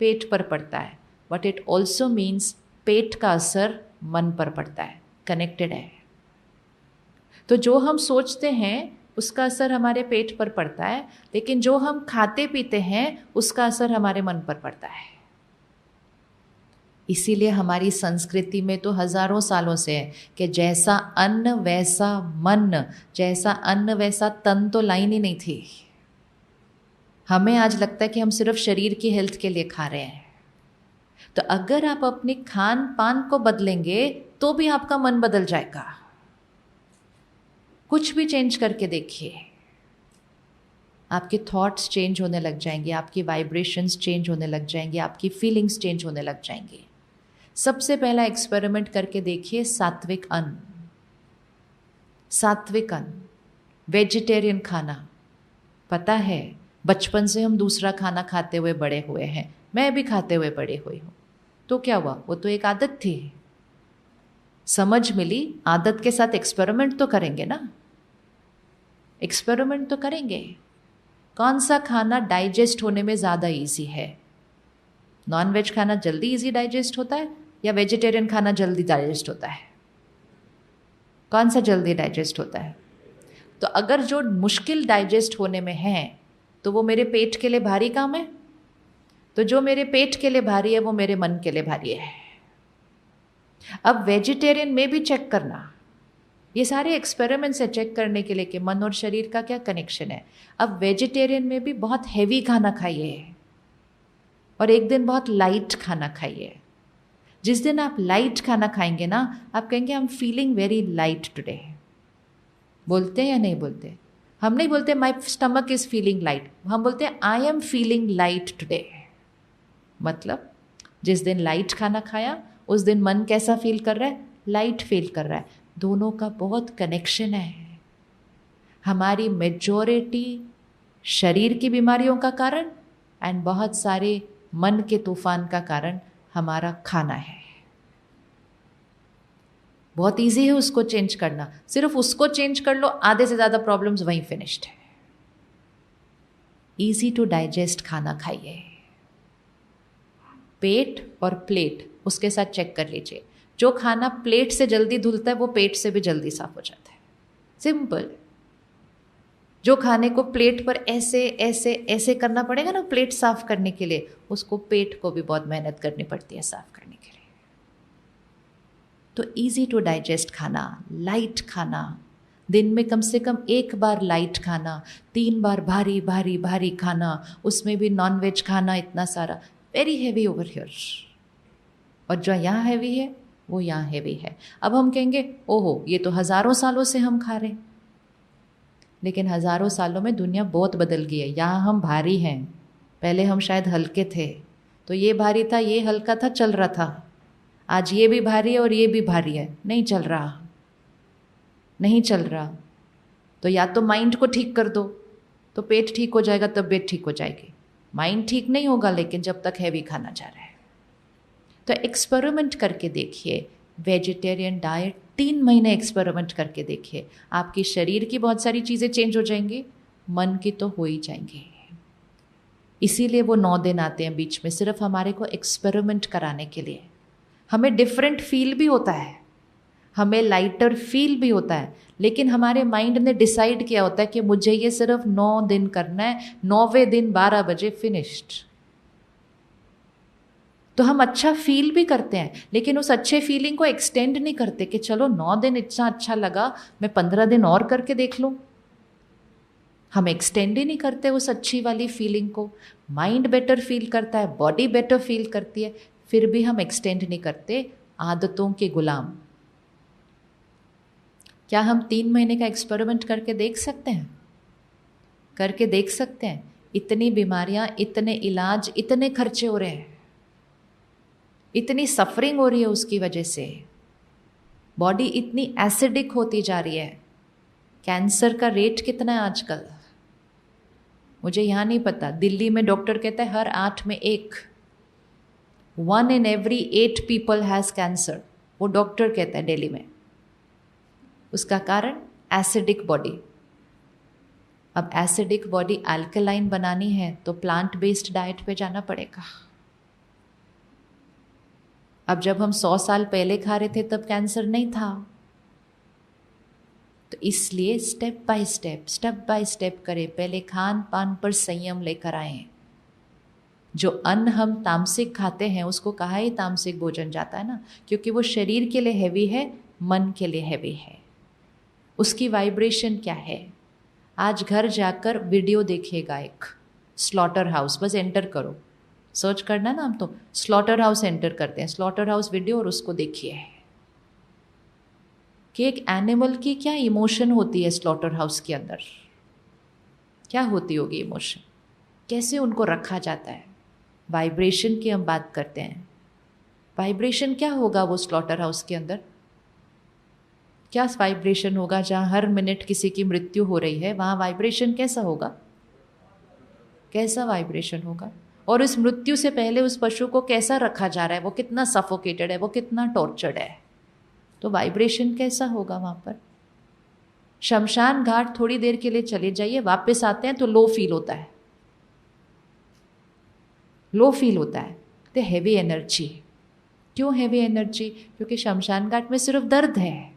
पेट पर पड़ता है, बट इट ऑल्सो मीन्स पेट का असर मन पर पड़ता है, कनेक्टेड है। तो जो हम सोचते हैं उसका असर हमारे पेट पर पड़ता है, लेकिन जो हम खाते पीते हैं उसका असर हमारे मन पर पड़ता है। इसीलिए हमारी संस्कृति में तो हजारों सालों से है कि जैसा अन्न वैसा मन, जैसा अन्न वैसा तन, तो लाइन ही नहीं थी। हमें आज लगता है कि हम सिर्फ शरीर की हेल्थ के लिए खा रहे हैं। तो अगर आप अपने खान पान को बदलेंगे तो भी आपका मन बदल जाएगा। कुछ भी चेंज करके देखिए, आपके थॉट्स चेंज होने लग जाएंगे, आपकी वाइब्रेशंस चेंज होने लग जाएंगे, आपकी फीलिंग्स चेंज होने लग जाएंगे। सबसे पहला एक्सपेरिमेंट करके देखिए सात्विक अन्न, सात्विक अन्न, वेजिटेरियन खाना। पता है बचपन से हम दूसरा खाना खाते हुए बड़े हुए हैं, मैं भी खाते हुए बड़े हुई हूँ। तो क्या हुआ, वो तो एक आदत थी, समझ मिली, आदत के साथ एक्सपेरिमेंट तो करेंगे ना, एक्सपेरिमेंट तो करेंगे। कौन सा खाना डाइजेस्ट होने में ज़्यादा इजी है? नॉन वेज खाना जल्दी इजी डाइजेस्ट होता है या वेजिटेरियन खाना जल्दी डाइजेस्ट होता है? कौन सा जल्दी डाइजेस्ट होता है? तो अगर जो मुश्किल डाइजेस्ट होने में है तो वो मेरे पेट के लिए भारी काम है, तो जो मेरे पेट के लिए भारी है वो मेरे मन के लिए भारी है। अब वेजिटेरियन में भी चेक करना, ये सारे एक्सपेरिमेंट्स है चेक करने के लिए कि मन और शरीर का क्या कनेक्शन है। अब वेजिटेरियन में भी बहुत हैवी खाना खाइए और एक दिन बहुत लाइट खाना खाइए। जिस दिन आप लाइट खाना खाएंगे ना, आप कहेंगे I am feeling very light today. बोलते हैं या नहीं बोलते? हम नहीं बोलते my stomach is feeling light, हम बोलते हैं I am feeling light today. मतलब जिस दिन लाइट खाना खाया उस दिन मन कैसा फील कर रहा है? लाइट फील कर रहा है। दोनों का बहुत कनेक्शन है। हमारी मेजॉरिटी शरीर की बीमारियों का कारण एंड बहुत सारे मन के तूफान का कारण हमारा खाना है। बहुत इजी है उसको चेंज करना, सिर्फ उसको चेंज कर लो, आधे से ज़्यादा प्रॉब्लम्स वहीं फिनिश्ड है। इजी टू डाइजेस्ट खाना खाइए। पेट और प्लेट उसके साथ चेक कर लीजिए। जो खाना प्लेट से जल्दी धुलता है वो पेट से भी जल्दी साफ हो जाता है। सिंपल। जो खाने को प्लेट पर ऐसे ऐसे ऐसे करना पड़ेगा ना प्लेट साफ करने के लिए, उसको पेट को भी बहुत मेहनत करनी पड़ती है साफ करने के लिए। तो इजी टू डाइजेस्ट खाना, लाइट खाना, दिन में कम से कम एक बार लाइट खाना, 3 बार भारी भारी भारी खाना, उसमें भी नॉन वेज खाना इतना सारा, वेरी हैवी ओवर हियर। और जो यहाँ हैवी है वो यहाँ हैवी है। अब हम कहेंगे ओहो ये तो हज़ारों सालों से हम खा रहे हैं, लेकिन हज़ारों सालों में दुनिया बहुत बदल गई है। यहाँ हम भारी हैं, पहले हम शायद हल्के थे, तो ये भारी था, ये हल्का था, चल रहा था। आज ये भी भारी है और ये भी भारी है, नहीं चल रहा, नहीं चल रहा। तो या तो माइंड को ठीक कर दो तो पेट ठीक हो जाएगा, तबीयत ठीक हो जाएगी। माइंड ठीक नहीं होगा लेकिन जब तक हैवी खाना जा रहा है। तो एक्सपेरिमेंट करके देखिए, वेजिटेरियन डाइट 3 महीने एक्सपेरिमेंट करके देखिए, आपकी शरीर की बहुत सारी चीज़ें चेंज हो जाएंगी, मन की तो हो ही जाएंगी। इसीलिए वो 9 दिन आते हैं बीच में, सिर्फ हमारे को एक्सपेरिमेंट कराने के लिए। हमें डिफरेंट फील भी होता है, हमें लाइटर फील भी होता है, लेकिन हमारे माइंड ने डिसाइड किया होता है कि मुझे ये सिर्फ 9 दिन करना है, 9वें दिन 12 बजे फिनिश्ड। तो हम अच्छा फील भी करते हैं, लेकिन उस अच्छे फीलिंग को एक्सटेंड नहीं करते कि चलो 9 दिन इतना अच्छा लगा, मैं 15 दिन और करके देख लूँ। हम एक्सटेंड ही नहीं करते उस अच्छी वाली फीलिंग को। माइंड बेटर फील करता है, बॉडी बेटर फील करती है, फिर भी हम एक्सटेंड नहीं करते, आदतों के गुलाम। क्या हम 3 महीने का एक्सपेरिमेंट करके देख सकते हैं? करके देख सकते हैं। इतनी बीमारियां, इतने इलाज, इतने खर्चे हो रहे हैं, इतनी सफरिंग हो रही है उसकी वजह से, बॉडी इतनी एसिडिक होती जा रही है। कैंसर का रेट कितना है आजकल? मुझे यहाँ नहीं पता, दिल्ली में डॉक्टर कहता है हर 8 में 1, 1 in every 8 people has cancer, वो डॉक्टर कहता है दिल्ली में। उसका कारण एसिडिक बॉडी। अब एसिडिक बॉडी अल्कलाइन बनानी है तो प्लांट बेस्ड डाइट पे जाना पड़ेगा। अब जब हम 100 साल पहले खा रहे थे तब कैंसर नहीं था। तो इसलिए स्टेप बाय स्टेप करें। पहले खान पान पर संयम लेकर आए। जो अन्न हम तामसिक खाते हैं उसको कहा ही तामसिक भोजन जाता है ना, क्योंकि वो शरीर के लिए हैवी है, मन के लिए हैवी है। उसकी वाइब्रेशन क्या है? आज घर जाकर वीडियो देखिएगा, एक स्लॉटर हाउस, बस एंटर करो, सर्च करना ना, हम तो स्लॉटर हाउस एंटर करते हैं, स्लॉटर हाउस वीडियो, और उसको देखिए कि एक एनिमल की क्या इमोशन होती है स्लॉटर हाउस के अंदर, क्या होती होगी इमोशन, कैसे उनको रखा जाता है। वाइब्रेशन की हम बात करते हैं, वाइब्रेशन क्या होगा वो स्लॉटर हाउस के अंदर? क्या वाइब्रेशन होगा? जहाँ हर मिनट किसी की मृत्यु हो रही है, वहाँ वाइब्रेशन कैसा होगा? कैसा वाइब्रेशन होगा? और उस मृत्यु से पहले उस पशु को कैसा रखा जा रहा है, वो कितना सफोकेटेड है, वो कितना टॉर्चर्ड है, तो वाइब्रेशन कैसा होगा वहाँ पर? शमशान घाट थोड़ी देर के लिए चले जाइए, वापस आते हैं तो लो फील होता है, लो फील होता है, तो हैवी एनर्जी। क्यों हैवी एनर्जी? क्योंकि शमशान घाट में सिर्फ दर्द है,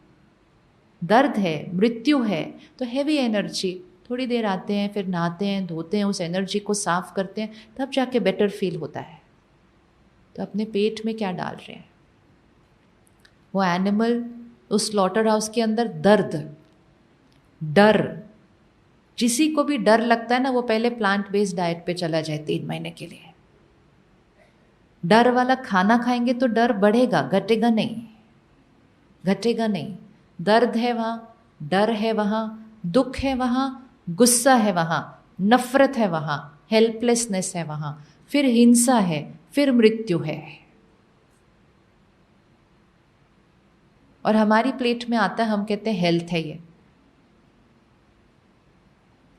दर्द है, मृत्यु है, तो हैवी एनर्जी। थोड़ी देर आते हैं, फिर नहाते हैं, धोते हैं, उस एनर्जी को साफ करते हैं, तब जाके बेटर फील होता है। तो अपने पेट में क्या डाल रहे हैं? वो एनिमल उस स्लॉटर हाउस के अंदर दर्द, डर, जिसी को भी डर लगता है ना, वो पहले प्लांट बेस्ड डाइट पे चला जाए 3 महीने के लिए। डर वाला खाना खाएंगे तो डर बढ़ेगा, घटेगा नहीं, घटेगा नहीं। दर्द है वहाँ, डर है वहाँ, दुख है वहाँ, गुस्सा है वहाँ, नफरत है वहाँ, हेल्पलेसनेस है वहाँ, फिर हिंसा है, फिर मृत्यु है। और हमारी प्लेट में आता है, हम कहते हैं हेल्थ है ये।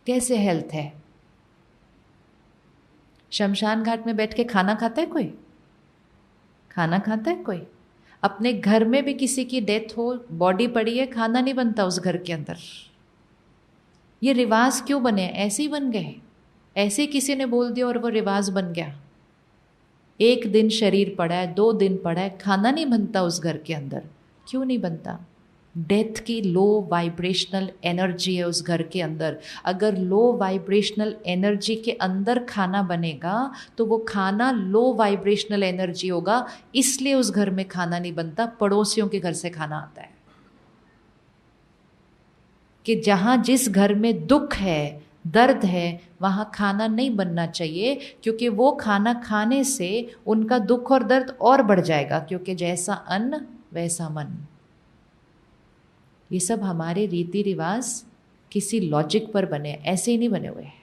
कैसे हेल्थ है? शमशान घाट में बैठ के खाना खाता है कोई? खाना खाता है कोई? अपने घर में भी किसी की डेथ हो, बॉडी पड़ी है, खाना नहीं बनता उस घर के अंदर। ये रिवाज क्यों बने? ऐसे ही बन गए, ऐसे ही किसी ने बोल दिया और वो रिवाज बन गया। 1 दिन शरीर पड़ा है, 2 दिन पड़ा है, खाना नहीं बनता उस घर के अंदर। क्यों नहीं बनता? डेथ की लो वाइब्रेशनल एनर्जी है उस घर के अंदर। अगर लो वाइब्रेशनल एनर्जी के अंदर खाना बनेगा तो वो खाना लो वाइब्रेशनल एनर्जी होगा, इसलिए उस घर में खाना नहीं बनता, पड़ोसियों के घर से खाना आता है। कि जहाँ जिस घर में दुख है, दर्द है, वहाँ खाना नहीं बनना चाहिए, क्योंकि वो खाना खाने से उनका दुख और दर्द और बढ़ जाएगा, क्योंकि जैसा अन्न वैसा मन। ये सब हमारे रीति रिवाज किसी लॉजिक पर बने, ऐसे ही नहीं बने हुए हैं।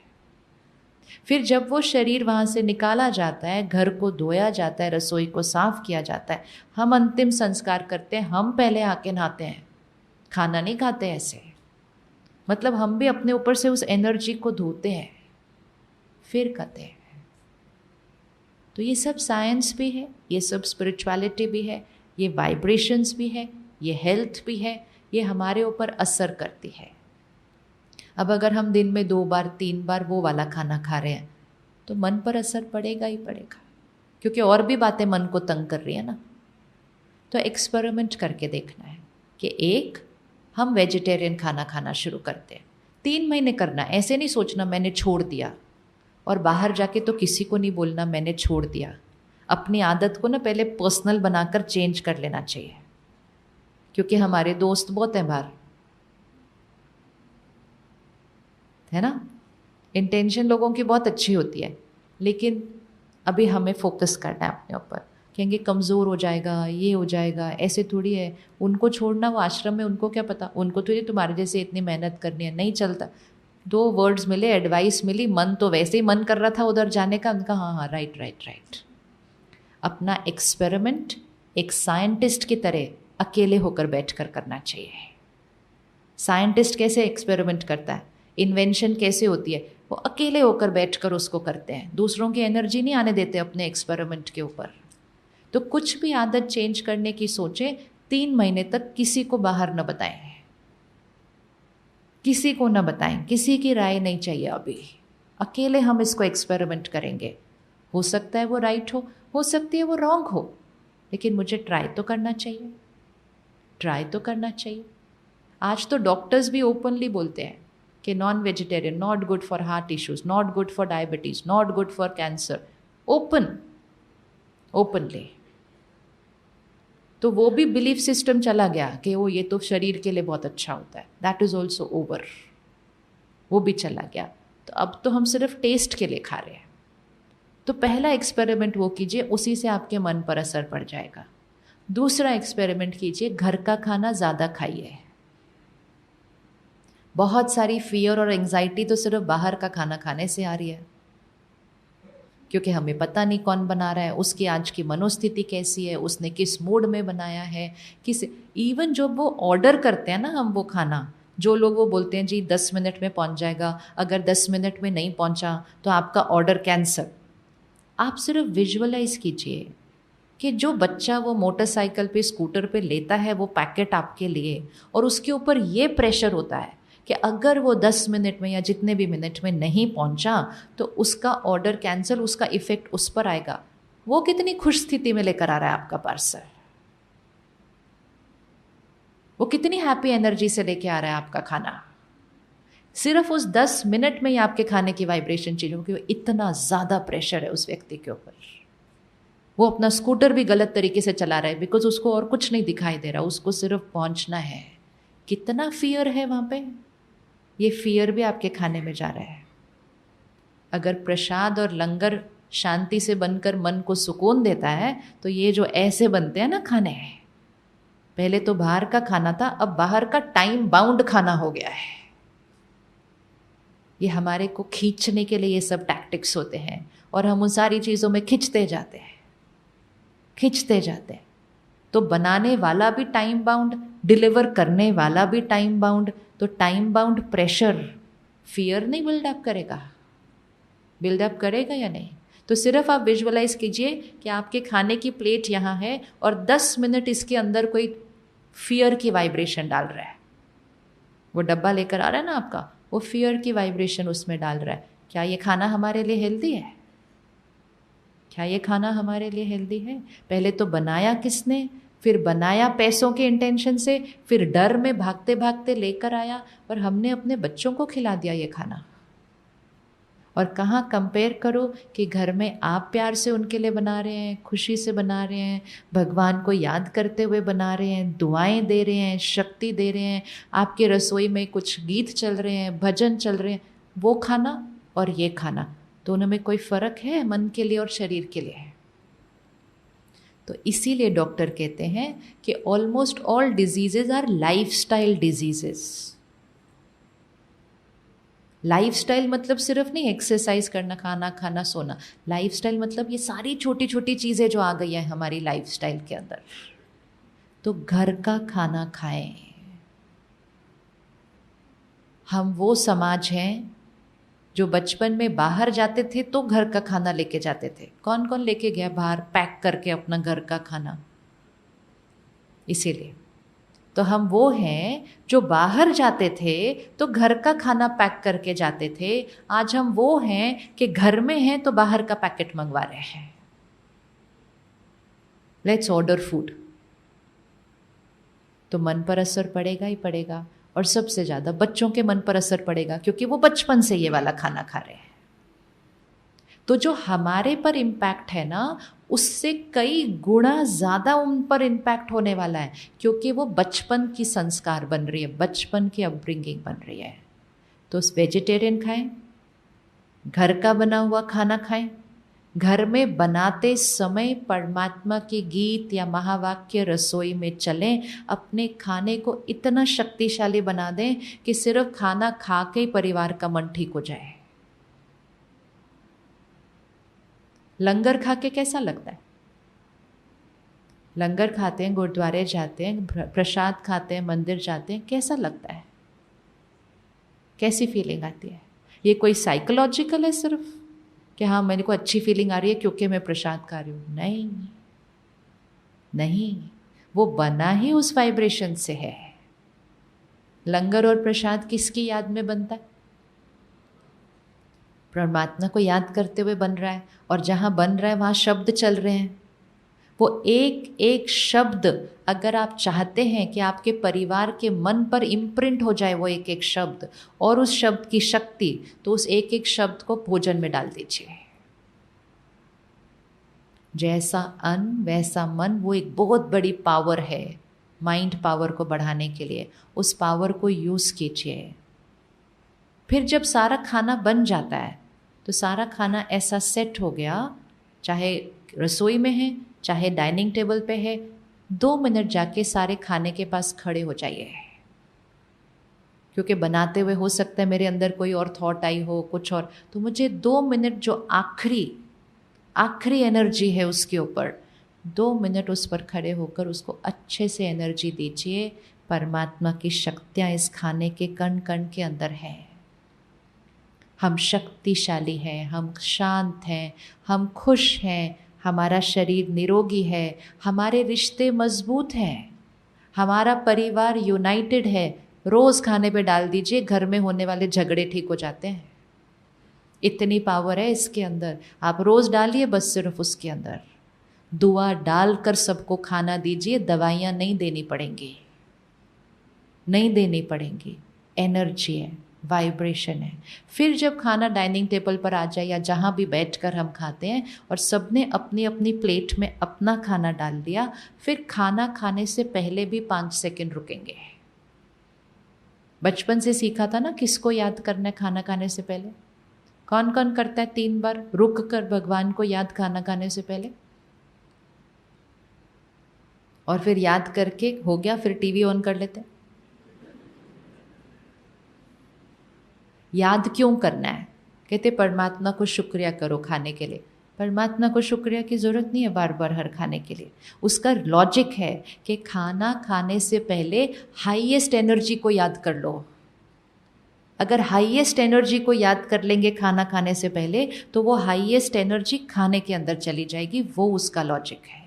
फिर जब वो शरीर वहाँ से निकाला जाता है, घर को धोया जाता है, रसोई को साफ किया जाता है, हम अंतिम संस्कार करते हैं, हम पहले आके नहाते हैं, खाना नहीं खाते ऐसे। मतलब हम भी अपने ऊपर से उस एनर्जी को धोते हैं, फिर खाते हैं। तो ये सब साइंस भी है, ये सब स्पिरिचुअलिटी भी है, ये वाइब्रेशंस भी है, ये हेल्थ भी है, ये हमारे ऊपर असर करती है। अब अगर हम दिन में 2 बार 3 बार वो वाला खाना खा रहे हैं तो मन पर असर पड़ेगा ही पड़ेगा, क्योंकि और भी बातें मन को तंग कर रही है ना। तो एक्सपेरिमेंट करके देखना है कि एक हम वेजिटेरियन खाना खाना शुरू करते हैं। 3 महीने करना, ऐसे नहीं सोचना मैंने छोड़ दिया, और बाहर जाके तो किसी को नहीं बोलना मैंने छोड़ दिया। अपनी आदत को ना पहले पर्सनल बनाकर चेंज कर लेना चाहिए, क्योंकि हमारे दोस्त बहुत हैं बाहर, है ना। इंटेंशन लोगों की बहुत अच्छी होती है, लेकिन अभी हमें फोकस करना है अपने ऊपर। कहेंगे कमज़ोर हो जाएगा, ये हो जाएगा, ऐसे थोड़ी है। उनको छोड़ना, वो आश्रम में, उनको क्या पता, उनको तो ये तुम्हारे जैसे इतनी मेहनत करनी है, नहीं चलता। 2 वर्ड्स मिले, एडवाइस मिली, मन तो वैसे ही मन कर रहा था उधर जाने का, उनका हाँ हाँ राइट राइट राइट। अपना एक्सपेरिमेंट एक साइंटिस्ट की तरह अकेले होकर बैठकर करना चाहिए। साइंटिस्ट कैसे एक्सपेरिमेंट करता है, इन्वेंशन कैसे होती है, वो अकेले होकर बैठकर उसको करते हैं, दूसरों की एनर्जी नहीं आने देते अपने एक्सपेरिमेंट के ऊपर। तो कुछ भी आदत चेंज करने की सोचें, 3 महीने तक किसी को बाहर न बताएं, किसी को न बताएं, किसी की राय नहीं चाहिए अभी। अकेले हम इसको एक्सपेरिमेंट करेंगे। हो सकता है वो राइट हो सकती है वो रॉन्ग हो, लेकिन मुझे ट्राई तो करना चाहिए, ट्राई तो करना चाहिए। आज तो डॉक्टर्स भी ओपनली बोलते हैं कि non vegetarian not good for heart issues, not good for diabetes, not good for cancer, openly. तो वो भी बिलीफ सिस्टम चला गया कि वो ये तो शरीर के लिए बहुत अच्छा होता है, दैट इज ऑल्सो ओवर, वो भी चला गया। तो अब तो हम सिर्फ टेस्ट के लिए खा रहे हैं। तो पहला एक्सपेरिमेंट वो कीजिए, उसी से आपके मन पर असर पड़ जाएगा। दूसरा एक्सपेरिमेंट कीजिए, घर का खाना ज़्यादा खाइए। बहुत सारी फियर और एंजाइटी तो सिर्फ बाहर का खाना खाने से आ रही है, क्योंकि हमें पता नहीं कौन बना रहा है, उसकी आज की मनोस्थिति कैसी है, उसने किस मूड में बनाया है, किस। इवन जब वो ऑर्डर करते हैं ना हम वो खाना, जो लोग वो बोलते हैं जी 10 मिनट में पहुंच जाएगा, अगर 10 मिनट में नहीं पहुंचा तो आपका ऑर्डर कैंसल। आप सिर्फ विजुअलाइज कीजिए कि जो बच्चा वो मोटरसाइकिल पे, स्कूटर पे लेता है वो पैकेट आपके लिए, और उसके ऊपर ये प्रेशर होता है कि अगर वो 10 मिनट में या जितने भी मिनट में नहीं पहुंचा तो उसका ऑर्डर कैंसिल, उसका इफेक्ट उस पर आएगा। वो कितनी खुश स्थिति में लेकर आ रहा है आपका पार्सल, वो कितनी हैप्पी एनर्जी से लेके आ रहा है आपका खाना। सिर्फ उस 10 मिनट में ही आपके खाने की वाइब्रेशन चेंज होगी, इतना ज़्यादा प्रेशर है उस व्यक्ति के ऊपर। वो अपना स्कूटर भी गलत तरीके से चला रहा है, बिकॉज उसको और कुछ नहीं दिखाई दे रहा, उसको सिर्फ पहुंचना है। कितना फियर है वहाँ पे, ये फियर भी आपके खाने में जा रहा है। अगर प्रसाद और लंगर शांति से बनकर मन को सुकून देता है, तो ये जो ऐसे बनते हैं ना खाने, पहले तो बाहर का खाना था, अब बाहर का टाइम बाउंड खाना हो गया है। ये हमारे को खींचने के लिए ये सब टैक्टिक्स होते हैं, और हम उन सारी चीज़ों में खिंचते जाते हैं, खिंचते जाते हैं। तो बनाने वाला भी टाइम बाउंड, डिलीवर करने वाला भी टाइम बाउंड, तो टाइम बाउंड प्रेशर फियर नहीं बिल्डअप करेगा, बिल्डअप करेगा या नहीं। तो सिर्फ आप विजुअलाइज कीजिए कि आपके खाने की प्लेट यहाँ है और 10 मिनट इसके अंदर कोई फियर की वाइब्रेशन डाल रहा है। वो डब्बा लेकर आ रहा है ना आपका, वो फियर की वाइब्रेशन उसमें डाल रहा है। क्या ये खाना हमारे लिए हेल्दी है? क्या ये खाना हमारे लिए हेल्दी है? पहले तो बनाया किसने, फिर बनाया पैसों के इंटेंशन से, फिर डर में भागते भागते लेकर आया, और हमने अपने बच्चों को खिला दिया ये खाना। और कहाँ कंपेयर करो कि घर में आप प्यार से उनके लिए बना रहे हैं, खुशी से बना रहे हैं, भगवान को याद करते हुए बना रहे हैं, दुआएं दे रहे हैं, शक्ति दे रहे हैं, आपके रसोई में कुछ गीत चल रहे हैं, भजन चल रहे हैं, वो खाना और ये खाना, दोनों में कोई फ़र्क है मन के लिए और शरीर के लिए? तो इसीलिए डॉक्टर कहते हैं कि almost all diseases are lifestyle diseases. Lifestyle मतलब सिर्फ नहीं एक्सरसाइज करना, खाना खाना, सोना। लाइफस्टाइल मतलब ये सारी छोटी छोटी चीज़ें जो आ गई हैं हमारी लाइफस्टाइल के अंदर। तो घर का खाना खाएं। हम वो समाज हैं जो बचपन में बाहर जाते थे तो घर का खाना लेके जाते थे। कौन कौन लेके गया बाहर पैक करके अपना घर का खाना? इसीलिए तो हम वो हैं जो बाहर जाते थे तो घर का खाना पैक करके जाते थे। आज हम वो हैं कि घर में हैं तो बाहर का पैकेट मंगवा रहे हैं। Let's order food. तो मन पर असर पड़ेगा ही पड़ेगा, और सबसे ज़्यादा बच्चों के मन पर असर पड़ेगा, क्योंकि वो बचपन से ये वाला खाना खा रहे हैं। तो जो हमारे पर इम्पैक्ट है ना, उससे कई गुना ज़्यादा उन पर इम्पैक्ट होने वाला है, क्योंकि वो बचपन की संस्कार बन रही है, बचपन की अपब्रिंगिंग बन रही है। तो वेजिटेरियन खाएं, घर का बना हुआ खाना खाएं, घर में बनाते समय परमात्मा के गीत या महावाक्य रसोई में चलें, अपने खाने को इतना शक्तिशाली बना दें कि सिर्फ खाना खा के ही परिवार का मन ठीक हो जाए। लंगर खा के कैसा लगता है? लंगर खाते हैं, गुरुद्वारे जाते हैं, प्रसाद खाते हैं, मंदिर जाते हैं, कैसा लगता है? कैसी फीलिंग आती है? ये कोई साइकोलॉजिकल है सिर्फ कि हाँ मेरे को अच्छी फीलिंग आ रही है क्योंकि मैं प्रसाद खा रही हूँ? नहीं नहीं, वो बना ही उस वाइब्रेशन से है। लंगर और प्रसाद किसकी याद में बनता है? परमात्मा को याद करते हुए बन रहा है। और जहाँ बन रहा है वहाँ शब्द चल रहे हैं। वो एक एक शब्द, अगर आप चाहते हैं कि आपके परिवार के मन पर इम्प्रिंट हो जाए वो एक एक शब्द और उस शब्द की शक्ति, तो उस एक एक शब्द को भोजन में डाल दीजिए। जैसा अन्न वैसा मन, वो एक बहुत बड़ी पावर है माइंड पावर को बढ़ाने के लिए। उस पावर को यूज़ कीजिए। फिर जब सारा खाना बन जाता है तो सारा खाना ऐसा सेट हो गया, चाहे रसोई में है चाहे डाइनिंग टेबल पे है, 2 मिनट जाके सारे खाने के पास खड़े हो जाइए। क्योंकि बनाते हुए हो सकता है मेरे अंदर कोई और थॉट आई हो, कुछ और, तो मुझे 2 मिनट जो आखिरी एनर्जी है उसके ऊपर 2 मिनट उस पर खड़े होकर उसको अच्छे से एनर्जी दीजिए। परमात्मा की शक्तियाँ इस खाने के कण कण के अंदर हैं। हम शक्तिशाली हैं, हम शांत हैं, हम खुश हैं, हमारा शरीर निरोगी है, हमारे रिश्ते मजबूत हैं, हमारा परिवार यूनाइटेड है। रोज़ खाने पे डाल दीजिए, घर में होने वाले झगड़े ठीक हो जाते हैं। इतनी पावर है इसके अंदर। आप रोज़ डालिए बस सिर्फ उसके अंदर। दुआ डालकर सबको खाना दीजिए, दवाइयाँ नहीं देनी पड़ेंगी, नहीं देनी पड़ेंगी। एनर्जी है, वाइब्रेशन है। फिर जब खाना डाइनिंग टेबल पर आ जाए या जहाँ भी बैठकर हम खाते हैं और सबने अपनी अपनी प्लेट में अपना खाना डाल दिया, फिर खाना खाने से पहले भी 5 सेकंड रुकेंगे। बचपन से सीखा था ना किसको याद करना है खाना खाने से पहले? कौन कौन करता है 3 बार रुक कर भगवान को याद खाना खाने से पहले? और फिर याद करके हो गया, फिर टीवी ऑन कर लेते हैं। याद क्यों करना है? कहते परमात्मा को शुक्रिया करो खाने के लिए। परमात्मा को शुक्रिया की ज़रूरत नहीं है बार बार हर खाने के लिए। उसका लॉजिक है कि खाना खाने से पहले हाईएस्ट एनर्जी को याद कर लो। अगर हाईएस्ट एनर्जी को याद कर लेंगे खाना खाने से पहले, तो वो हाईएस्ट एनर्जी खाने के अंदर चली जाएगी। वो उसका लॉजिक है।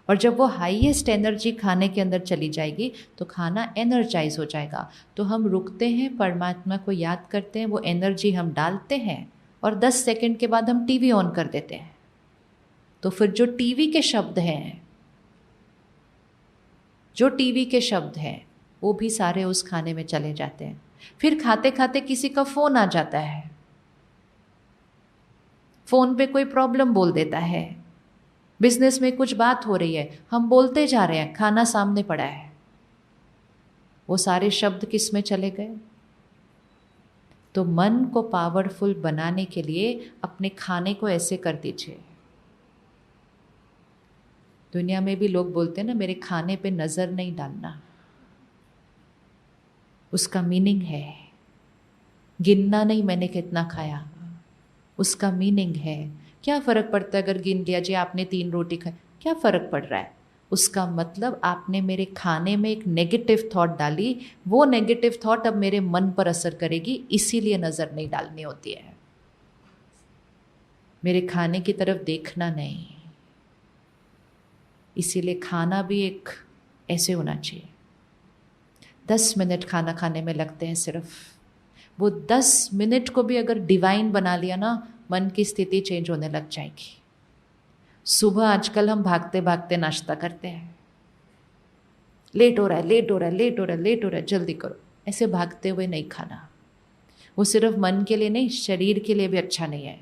और जब वो हाईएस्ट एनर्जी खाने के अंदर चली जाएगी तो खाना एनर्जाइज हो जाएगा। तो हम रुकते हैं, परमात्मा को याद करते हैं, वो एनर्जी हम डालते हैं और 10 सेकंड के बाद हम टीवी ऑन कर देते हैं। तो फिर जो टीवी के शब्द हैं, वो भी सारे उस खाने में चले जाते हैं। फिर खाते खाते किसी का फ़ोन आ जाता है, फ़ोन पे कोई प्रॉब्लम बोल देता है, बिजनेस में कुछ बात हो रही है, हम बोलते जा रहे हैं, खाना सामने पड़ा है। वो सारे शब्द किस में चले गए? तो मन को पावरफुल बनाने के लिए अपने खाने को ऐसे कर दीजिए। दुनिया में भी लोग बोलते हैं ना, मेरे खाने पे नज़र नहीं डालना। उसका मीनिंग है गिनना नहीं मैंने कितना खाया, उसका मीनिंग है क्या फ़र्क पड़ता है अगर गिन लिया जी आपने 3 रोटी खाई, क्या फ़र्क पड़ रहा है? उसका मतलब आपने मेरे खाने में एक नेगेटिव थॉट डाली, वो नेगेटिव थॉट अब मेरे मन पर असर करेगी, इसीलिए नज़र नहीं डालनी होती है। मेरे खाने की तरफ देखना नहीं। इसीलिए खाना भी एक ऐसे होना चाहिए। 10 मिनट खाना खाने में लगते हैं सिर्फ। वो 10 मिनट को भी अगर डिवाइन बना लिया ना, मन की स्थिति चेंज होने लग जाएगी। सुबह आजकल हम भागते भागते नाश्ता करते हैं, लेट हो रहा है, जल्दी करो, ऐसे भागते हुए नहीं खाना। वो सिर्फ मन के लिए नहीं, शरीर के लिए भी अच्छा नहीं है।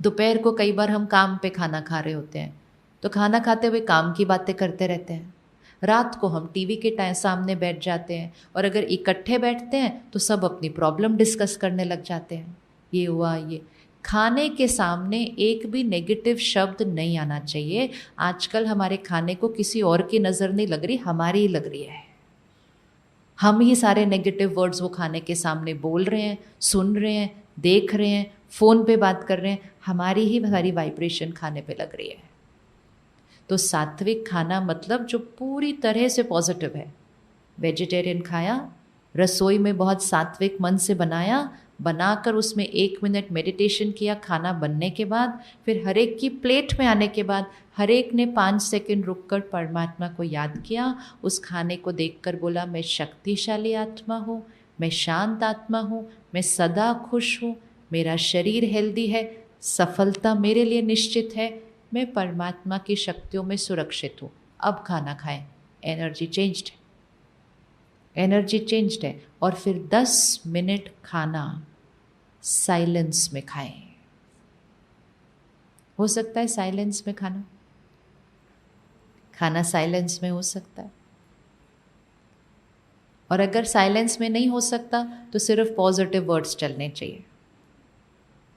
दोपहर को कई बार हम काम पे खाना खा रहे होते हैं, तो खाना खाते हुए काम की बातें करते रहते हैं। रात को हम टीवी के सामने बैठ जाते हैं, और अगर इकट्ठे बैठते हैं तो सब अपनी प्रॉब्लम डिस्कस करने लग जाते हैं। ये हुआ, ये खाने के सामने एक भी नेगेटिव शब्द नहीं आना चाहिए। आजकल हमारे खाने को किसी और की नज़र नहीं लग रही, हमारी ही लग रही है। हम ही सारे नेगेटिव वर्ड्स वो खाने के सामने बोल रहे हैं, सुन रहे हैं, देख रहे हैं, फ़ोन पे बात कर रहे हैं, हमारी ही सारी वाइब्रेशन खाने पे लग रही है। तो सात्विक खाना मतलब जो पूरी तरह से पॉजिटिव है। वेजिटेरियन खाया, रसोई में बहुत सात्विक मन से बनाया, बनाकर उसमें 1 मिनट मेडिटेशन किया खाना बनने के बाद, फिर हर एक की प्लेट में आने के बाद हर एक ने 5 सेकंड रुककर परमात्मा को याद किया, उस खाने को देखकर बोला मैं शक्तिशाली आत्मा हूँ, मैं शांत आत्मा हूँ, मैं सदा खुश हूँ, मेरा शरीर हेल्दी है, सफलता मेरे लिए निश्चित है, मैं परमात्मा की शक्तियों में सुरक्षित हूँ। अब खाना खाएं, एनर्जी चेंज्ड है, एनर्जी चेंज्ड है। और फिर 10 मिनट खाना साइलेंस में खाएं। हो सकता है साइलेंस में खाना, खाना साइलेंस में हो सकता है। और अगर साइलेंस में नहीं हो सकता तो सिर्फ पॉजिटिव वर्ड्स चलने चाहिए।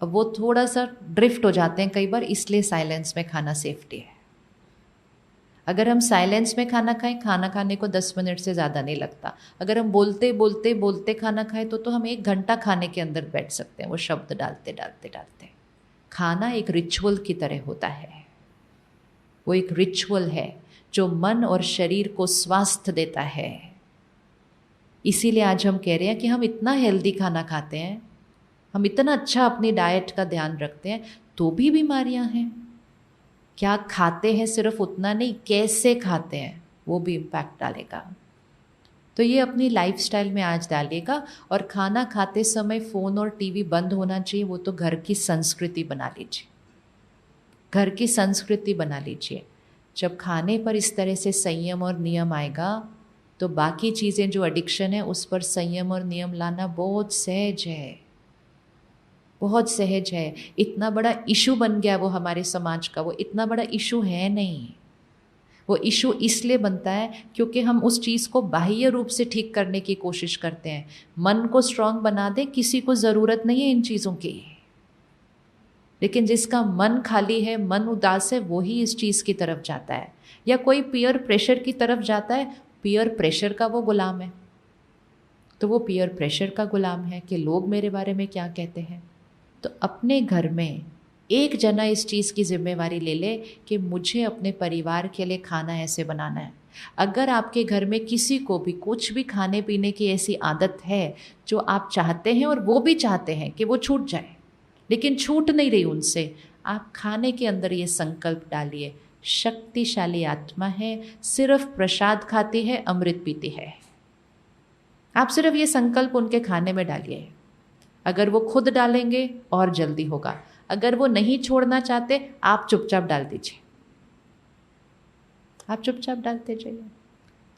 अब वो थोड़ा सा ड्रिफ्ट हो जाते हैं कई बार, इसलिए साइलेंस में खाना सेफ्टी है। अगर हम साइलेंस में खाना खाएं, खाना खाने को 10 मिनट से ज़्यादा नहीं लगता। अगर हम बोलते बोलते बोलते खाना खाएं तो हम 1 घंटा खाने के अंदर बैठ सकते हैं, वो शब्द डालते डालते डालते। खाना एक रिचुअल की तरह होता है, वो एक रिचुअल है जो मन और शरीर को स्वास्थ्य देता है। इसीलिए आज हम कह रहे हैं कि हम इतना हेल्दी खाना खाते हैं, हम इतना अच्छा अपनी डाइट का ध्यान रखते हैं, तो भी बीमारियां हैं। क्या खाते हैं सिर्फ उतना नहीं, कैसे खाते हैं वो भी इम्पैक्ट डालेगा। तो ये अपनी लाइफस्टाइल में आज डालिएगा। और खाना खाते समय फ़ोन और टीवी बंद होना चाहिए, वो तो घर की संस्कृति बना लीजिए, घर की संस्कृति बना लीजिए। जब खाने पर इस तरह से संयम और नियम आएगा तो बाकी चीज़ें जो एडिक्शन है उस पर संयम और नियम लाना बहुत सहज है, बहुत सहज है। इतना बड़ा इशू बन गया वो हमारे समाज का, वो इतना बड़ा इशू है नहीं। वो इशू इसलिए बनता है क्योंकि हम उस चीज़ को बाह्य रूप से ठीक करने की कोशिश करते हैं। मन को स्ट्रांग बना दें, किसी को ज़रूरत नहीं है इन चीज़ों की, लेकिन जिसका मन खाली है, मन उदास है, वो ही इस चीज़ की तरफ जाता है। या कोई पीयर प्रेशर की तरफ जाता है, पीयर प्रेशर का वो गुलाम है, तो वो पीयर प्रेशर का गुलाम है कि लोग मेरे बारे में क्या कहते हैं। तो अपने घर में एक जना इस चीज़ की जिम्मेवारी ले ले कि मुझे अपने परिवार के लिए खाना ऐसे बनाना है। अगर आपके घर में किसी को भी कुछ भी खाने पीने की ऐसी आदत है जो आप चाहते हैं और वो भी चाहते हैं कि वो छूट जाए, लेकिन छूट नहीं रही उनसे, आप खाने के अंदर ये संकल्प डालिए, शक्तिशाली आत्मा है, सिर्फ प्रसाद खाती है, अमृत पीती है। आप सिर्फ ये संकल्प उनके खाने में डालिए। अगर वो खुद डालेंगे और जल्दी होगा, अगर वो नहीं छोड़ना चाहते आप चुपचाप डाल दीजिए, आप चुपचाप डालते जाइए।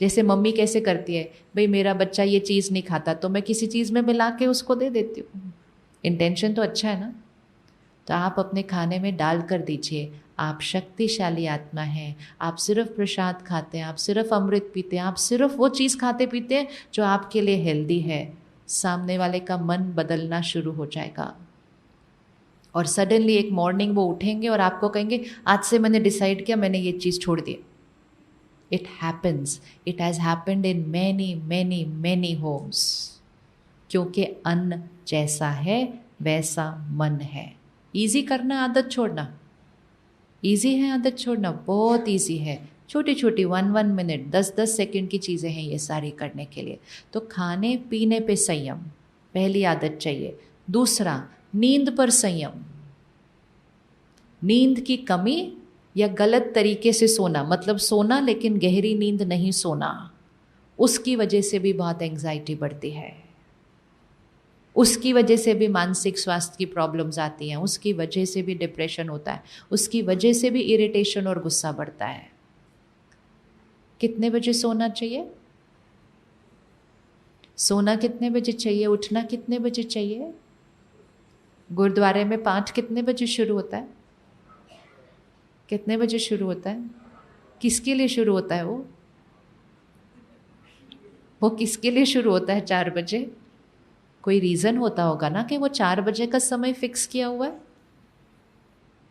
जैसे मम्मी कैसे करती है, भाई मेरा बच्चा ये चीज़ नहीं खाता तो मैं किसी चीज़ में मिला के उसको दे देती हूँ, इंटेंशन तो अच्छा है ना। तो आप अपने खाने में डाल कर दीजिए, आप शक्तिशाली आत्मा हैं, आप सिर्फ प्रसाद खाते हैं, आप सिर्फ अमृत पीते हैं, आप सिर्फ वो चीज़ खाते पीते हैं जो आपके लिए हेल्दी है। सामने वाले का मन बदलना शुरू हो जाएगा और सडनली एक मॉर्निंग वो उठेंगे और आपको कहेंगे आज से मैंने डिसाइड किया, मैंने ये चीज़ छोड़ दी। It happens, it has happened in many many many homes, क्योंकि अन्न जैसा है वैसा मन है। ईजी करना आदत छोड़ना, ईजी है आदत छोड़ना, बहुत ईजी है। छोटी छोटी 1 मिनट 10 सेकंड की चीज़ें हैं ये सारी करने के लिए। तो खाने पीने पे संयम पहली आदत चाहिए। दूसरा, नींद पर संयम। नींद की कमी या गलत तरीके से सोना, मतलब सोना लेकिन गहरी नींद नहीं सोना, उसकी वजह से भी बहुत एंग्जाइटी बढ़ती है, उसकी वजह से भी मानसिक स्वास्थ्य की प्रॉब्लम्स आती हैं, उसकी वजह से भी डिप्रेशन होता है, उसकी वजह से भी इरिटेशन और गुस्सा बढ़ता है। कितने बजे सोना चाहिए? सोना कितने बजे चाहिए? उठना कितने बजे चाहिए? गुरुद्वारे में पाठ कितने बजे शुरू होता है? कितने बजे शुरू होता है? किसके लिए शुरू होता है वो किसके लिए शुरू होता है 4 बजे? कोई रीज़न होता होगा ना कि वो 4 बजे का समय फिक्स किया हुआ है।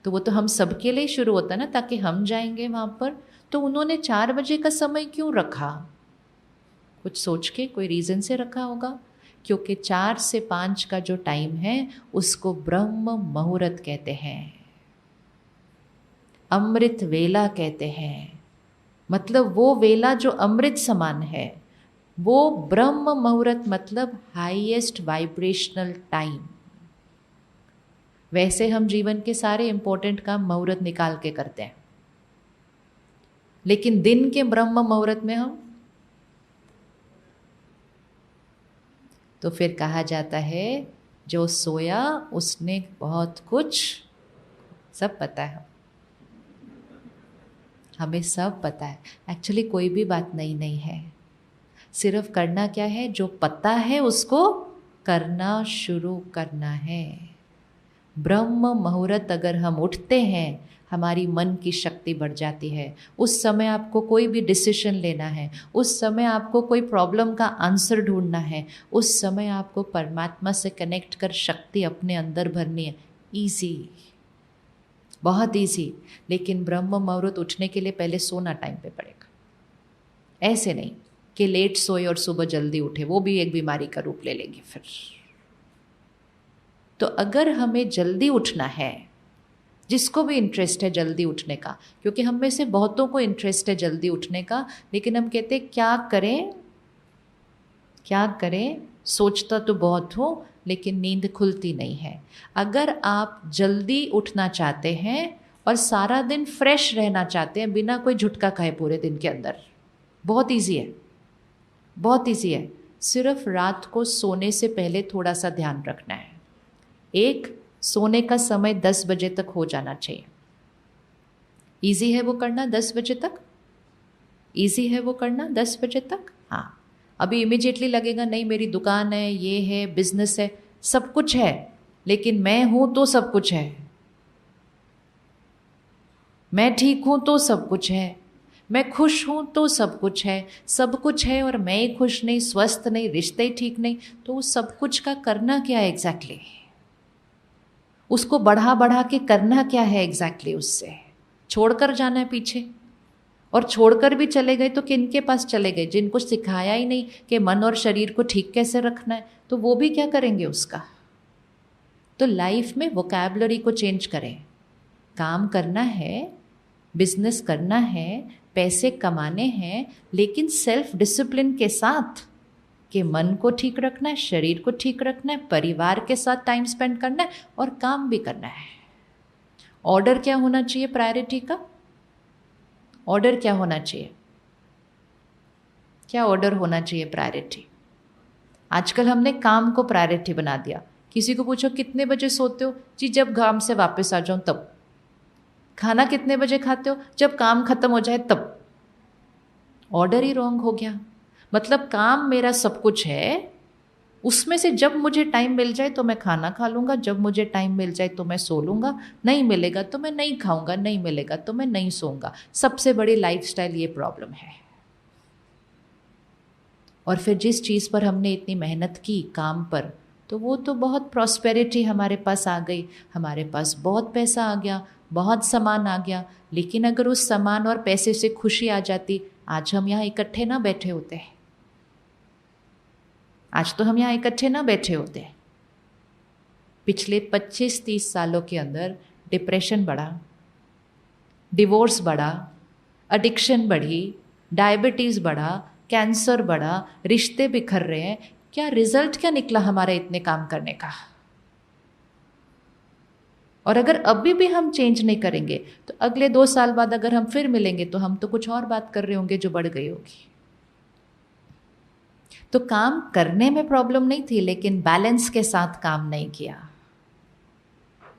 तो वो तो हम सबके लिए शुरू होता है ना, ताकि हम जाएंगे वहाँ पर। तो उन्होंने 4 बजे का समय क्यों रखा? कुछ सोच के, कोई रीज़न से रखा होगा। क्योंकि 4 से 5 का जो टाइम है उसको ब्रह्म मुहूर्त कहते हैं, अमृत वेला कहते हैं। मतलब वो वेला जो अमृत समान है, वो ब्रह्म मुहूर्त मतलब हाईएस्ट वाइब्रेशनल टाइम। वैसे हम जीवन के सारे इंपॉर्टेंट काम मुहूर्त निकाल के करते हैं, लेकिन दिन के ब्रह्म मुहूर्त में हम, तो फिर कहा जाता है जो सोया उसने बहुत कुछ, सब पता है, हमें सब पता है। एक्चुअली कोई भी बात नई नहीं है, सिर्फ करना क्या है, जो पता है उसको करना शुरू करना है। ब्रह्म मुहूर्त अगर हम उठते हैं, हमारी मन की शक्ति बढ़ जाती है। उस समय आपको कोई भी डिसीजन लेना है, उस समय आपको कोई प्रॉब्लम का आंसर ढूंढना है, उस समय आपको परमात्मा से कनेक्ट कर शक्ति अपने अंदर भरनी है। ईजी, बहुत ईजी। लेकिन ब्रह्म मुहूर्त उठने के लिए पहले सोना टाइम पे पड़ेगा। ऐसे नहीं कि लेट सोए और सुबह जल्दी उठे, वो भी एक बीमारी का रूप ले लेंगे फिर। तो अगर हमें जल्दी उठना है, जिसको भी इंटरेस्ट है जल्दी उठने का, क्योंकि हम में से बहुतों को इंटरेस्ट है जल्दी उठने का, लेकिन हम कहते हैं क्या करें क्या करें, सोचता तो बहुत हो लेकिन नींद खुलती नहीं है। अगर आप जल्दी उठना चाहते हैं और सारा दिन फ्रेश रहना चाहते हैं बिना कोई झुटका खाए पूरे दिन के अंदर, बहुत ईजी है, बहुत ईजी है। सिर्फ रात को सोने से पहले थोड़ा सा ध्यान रखना है। एक, सोने का समय 10 बजे तक हो जाना चाहिए। ईजी है वो करना 10 बजे तक, ईजी है वो करना 10 बजे तक। हाँ, अभी इमिजिएटली लगेगा नहीं मेरी दुकान है, ये है, बिजनेस है, सब कुछ है, लेकिन मैं हूँ तो सब कुछ है, मैं ठीक हूँ तो सब कुछ है, मैं खुश हूँ तो सब कुछ है, सब कुछ है और मैं ही खुश नहीं, स्वस्थ नहीं, रिश्ते ही ठीक नहीं, तो उस सब कुछ का करना क्या है एग्जैक्टली? उसको बढ़ा बढ़ा के करना क्या है एग्जैक्टली? उससे छोड़कर जाना है पीछे। और छोड़कर भी चले गए तो किन के पास चले गए? जिनको सिखाया ही नहीं कि मन और शरीर को ठीक कैसे रखना है, तो वो भी क्या करेंगे उसका? तो लाइफ में वोकैबुलरी को चेंज करें। काम करना है, बिजनेस करना है, पैसे कमाने हैं, लेकिन सेल्फ डिसिप्लिन के साथ कि मन को ठीक रखना है, शरीर को ठीक रखना है, परिवार के साथ टाइम स्पेंड करना है और काम भी करना है। ऑर्डर क्या होना चाहिए प्रायोरिटी का? ऑर्डर क्या होना चाहिए? क्या ऑर्डर होना चाहिए प्रायोरिटी? आजकल हमने काम को प्रायोरिटी बना दिया। किसी को पूछो कितने बजे सोते हो? जी जब काम से वापस आ जाऊं तब। खाना कितने बजे खाते हो? जब काम खत्म हो जाए तब। ऑर्डर ही रॉन्ग हो गया। मतलब काम मेरा सब कुछ है, उसमें से जब मुझे टाइम मिल जाए तो मैं खाना खा लूँगा, जब मुझे टाइम मिल जाए तो मैं सो लूँगा, नहीं मिलेगा तो मैं नहीं खाऊंगा, नहीं मिलेगा तो मैं नहीं सोऊंगा। सबसे बड़ी लाइफस्टाइल ये प्रॉब्लम है। और फिर जिस चीज़ पर हमने इतनी मेहनत की काम पर, तो वो तो बहुत प्रॉस्पेरिटी हमारे पास आ गई, हमारे पास बहुत पैसा आ गया, बहुत सामान आ गया, लेकिन अगर उस सामान और पैसे से खुशी आ जाती, आज हम यहाँ इकट्ठे ना बैठे होते। आज तो हम यहाँ इकट्ठे ना बैठे होते। पिछले 25-30 सालों के अंदर डिप्रेशन बढ़ा, डिवोर्स बढ़ा, एडिक्शन बढ़ी, डायबिटीज़ बढ़ा, कैंसर बढ़ा, रिश्ते बिखर रहे हैं। क्या रिजल्ट क्या निकला हमारे इतने काम करने का? और अगर अभी भी हम चेंज नहीं करेंगे तो अगले 2 साल बाद अगर हम फिर मिलेंगे तो हम तो कुछ और बात कर रहे होंगे जो बढ़ गई होगी। तो काम करने में प्रॉब्लम नहीं थी, लेकिन बैलेंस के साथ काम नहीं किया।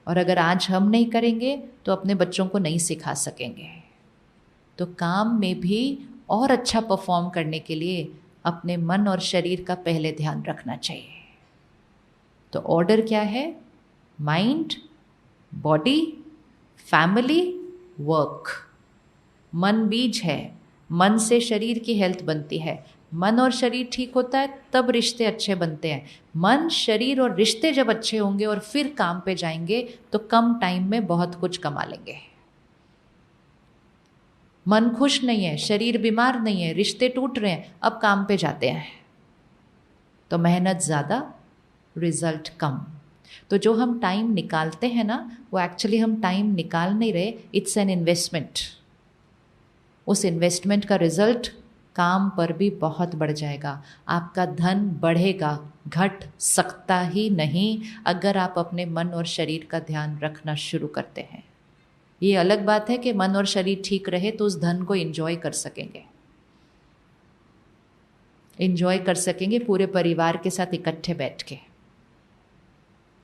और अगर आज हम नहीं करेंगे तो अपने बच्चों को नहीं सिखा सकेंगे। तो काम में भी और अच्छा परफॉर्म करने के लिए अपने मन और शरीर का पहले ध्यान रखना चाहिए। तो ऑर्डर क्या है? Mind, body, family, work. मन बीज है, मन से शरीर की हेल्थ बनती है, मन और शरीर ठीक होता है तब रिश्ते अच्छे बनते हैं। मन, शरीर और रिश्ते जब अच्छे होंगे और फिर काम पे जाएंगे तो कम टाइम में बहुत कुछ कमा लेंगे। मन खुश नहीं है, शरीर बीमार नहीं है, रिश्ते टूट रहे हैं, अब काम पे जाते हैं तो मेहनत ज़्यादा, रिजल्ट कम। तो जो हम टाइम निकालते हैं ना, वो एक्चुअली हम टाइम निकाल नहीं रहे, इट्स एन इन्वेस्टमेंट। उस इन्वेस्टमेंट का रिजल्ट काम पर भी बहुत बढ़ जाएगा। आपका धन बढ़ेगा, घट सकता ही नहीं अगर आप अपने मन और शरीर का ध्यान रखना शुरू करते हैं। ये अलग बात है कि मन और शरीर ठीक रहे तो उस धन को एंजॉय कर सकेंगे, एंजॉय कर सकेंगे पूरे परिवार के साथ इकट्ठे बैठ के,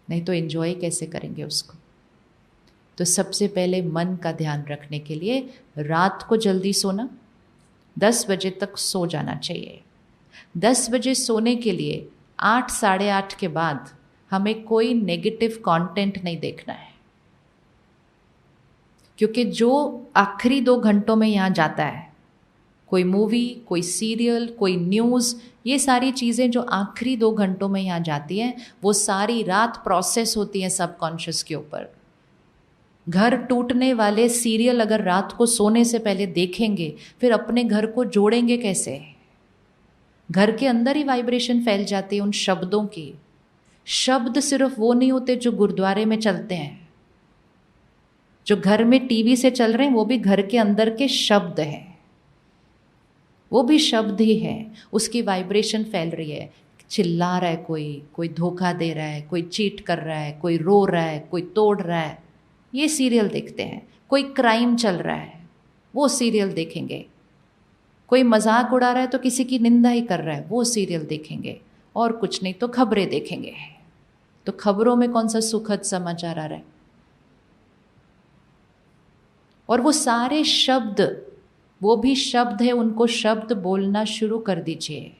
नहीं तो एंजॉय कैसे करेंगे उसको। तो सबसे पहले मन का ध्यान रखने के लिए रात को जल्दी सोना, 10 बजे तक सो जाना चाहिए। 10 बजे सोने के लिए 8 साढ़े 8 के बाद हमें कोई नेगेटिव कंटेंट नहीं देखना है, क्योंकि जो आखिरी 2 घंटों में यहाँ जाता है, कोई मूवी, कोई सीरियल, कोई न्यूज़, ये सारी चीज़ें जो आखिरी 2 घंटों में यहाँ जाती हैं वो सारी रात प्रोसेस होती हैं सबकॉन्शियस के ऊपर। घर टूटने वाले सीरियल अगर रात को सोने से पहले देखेंगे फिर अपने घर को जोड़ेंगे कैसे? घर के अंदर ही वाइब्रेशन फैल जाती है उन शब्दों की। शब्द सिर्फ वो नहीं होते जो गुरुद्वारे में चलते हैं, जो घर में टीवी से चल रहे हैं वो भी घर के अंदर के शब्द हैं, वो भी शब्द ही है। उसकी वाइब्रेशन फैल रही है, चिल्ला रहा है कोई धोखा दे रहा है, कोई चीट कर रहा है, कोई रो रहा है, कोई तोड़ रहा है, ये सीरियल देखते हैं। कोई क्राइम चल रहा है, वो सीरियल देखेंगे। कोई मजाक उड़ा रहा है तो किसी की निंदा ही कर रहा है, वो सीरियल देखेंगे। और कुछ नहीं तो खबरें देखेंगे। तो खबरों में कौन सा सुखद समाचार आ रहा है? और वो सारे शब्द, वो भी शब्द है, उनको शब्द बोलना शुरू कर दीजिए।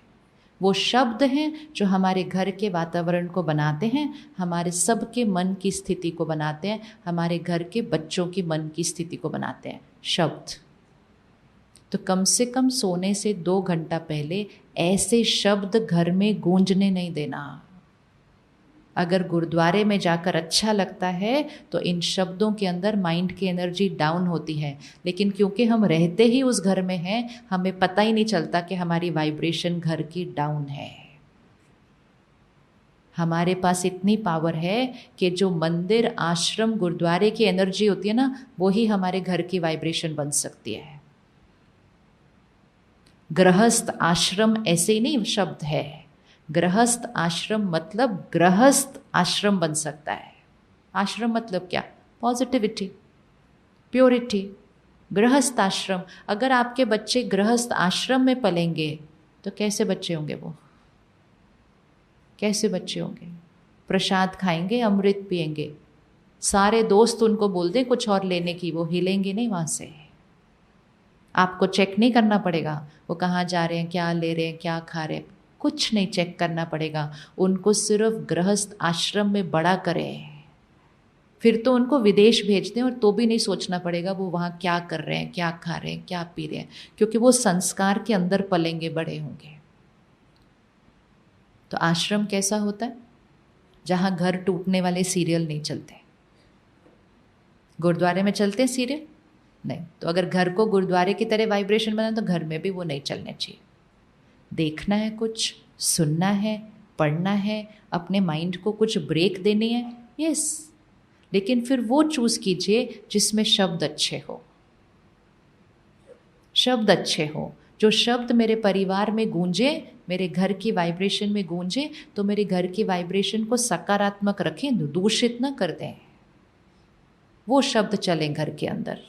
वो शब्द हैं जो हमारे घर के वातावरण को बनाते हैं, हमारे सबके मन की स्थिति को बनाते हैं, हमारे घर के बच्चों की मन की स्थिति को बनाते हैं शब्द। तो कम से कम सोने से 2 घंटा पहले ऐसे शब्द घर में गूंजने नहीं देना। अगर गुरुद्वारे में जाकर अच्छा लगता है तो इन शब्दों के अंदर माइंड की एनर्जी डाउन होती है, लेकिन क्योंकि हम रहते ही उस घर में हैं, हमें पता ही नहीं चलता कि हमारी वाइब्रेशन घर की डाउन है। हमारे पास इतनी पावर है कि जो मंदिर, आश्रम, गुरुद्वारे की एनर्जी होती है ना, वो ही हमारे घर की वाइब्रेशन बन सकती है। गृहस्थ आश्रम ऐसे ही नहीं शब्द है। गृहस्थ आश्रम मतलब गृहस्थ आश्रम बन सकता है। आश्रम मतलब क्या? Positivity, purity. गृहस्थ आश्रम, अगर आपके बच्चे गृहस्थ आश्रम में पलेंगे तो कैसे बच्चे होंगे? वो कैसे बच्चे होंगे? प्रसाद खाएंगे, अमृत पिएंगे, सारे दोस्त उनको बोल दें कुछ और लेने की, वो हिलेंगे नहीं वहाँ से। आपको चेक नहीं करना पड़ेगा वो कहाँ जा रहे हैं, क्या ले रहे हैं, क्या खा रहे हैं, कुछ नहीं चेक करना पड़ेगा। उनको सिर्फ गृहस्थ आश्रम में बड़ा करें। फिर तो उनको विदेश भेज दें और तो भी नहीं सोचना पड़ेगा वो वहाँ क्या कर रहे हैं, क्या खा रहे हैं, क्या पी रहे हैं, क्योंकि वो संस्कार के अंदर पलेंगे, बड़े होंगे। तो आश्रम कैसा होता है? जहाँ घर टूटने वाले सीरियल नहीं चलते। गुरुद्वारे में चलते हैं सीरियल? नहीं। तो अगर घर को गुरुद्वारे की तरह वाइब्रेशन बनाए तो घर में भी वो नहीं चलने चाहिए। देखना है, कुछ सुनना है, पढ़ना है, अपने माइंड को कुछ ब्रेक देनी है, यस, लेकिन फिर वो चूज़ कीजिए जिसमें शब्द अच्छे हो। शब्द अच्छे हो, जो शब्द मेरे परिवार में गूंजे, मेरे घर की वाइब्रेशन में गूंजे, तो मेरे घर की वाइब्रेशन को सकारात्मक रखें, दूषित न कर दें। वो शब्द चलें घर के अंदर।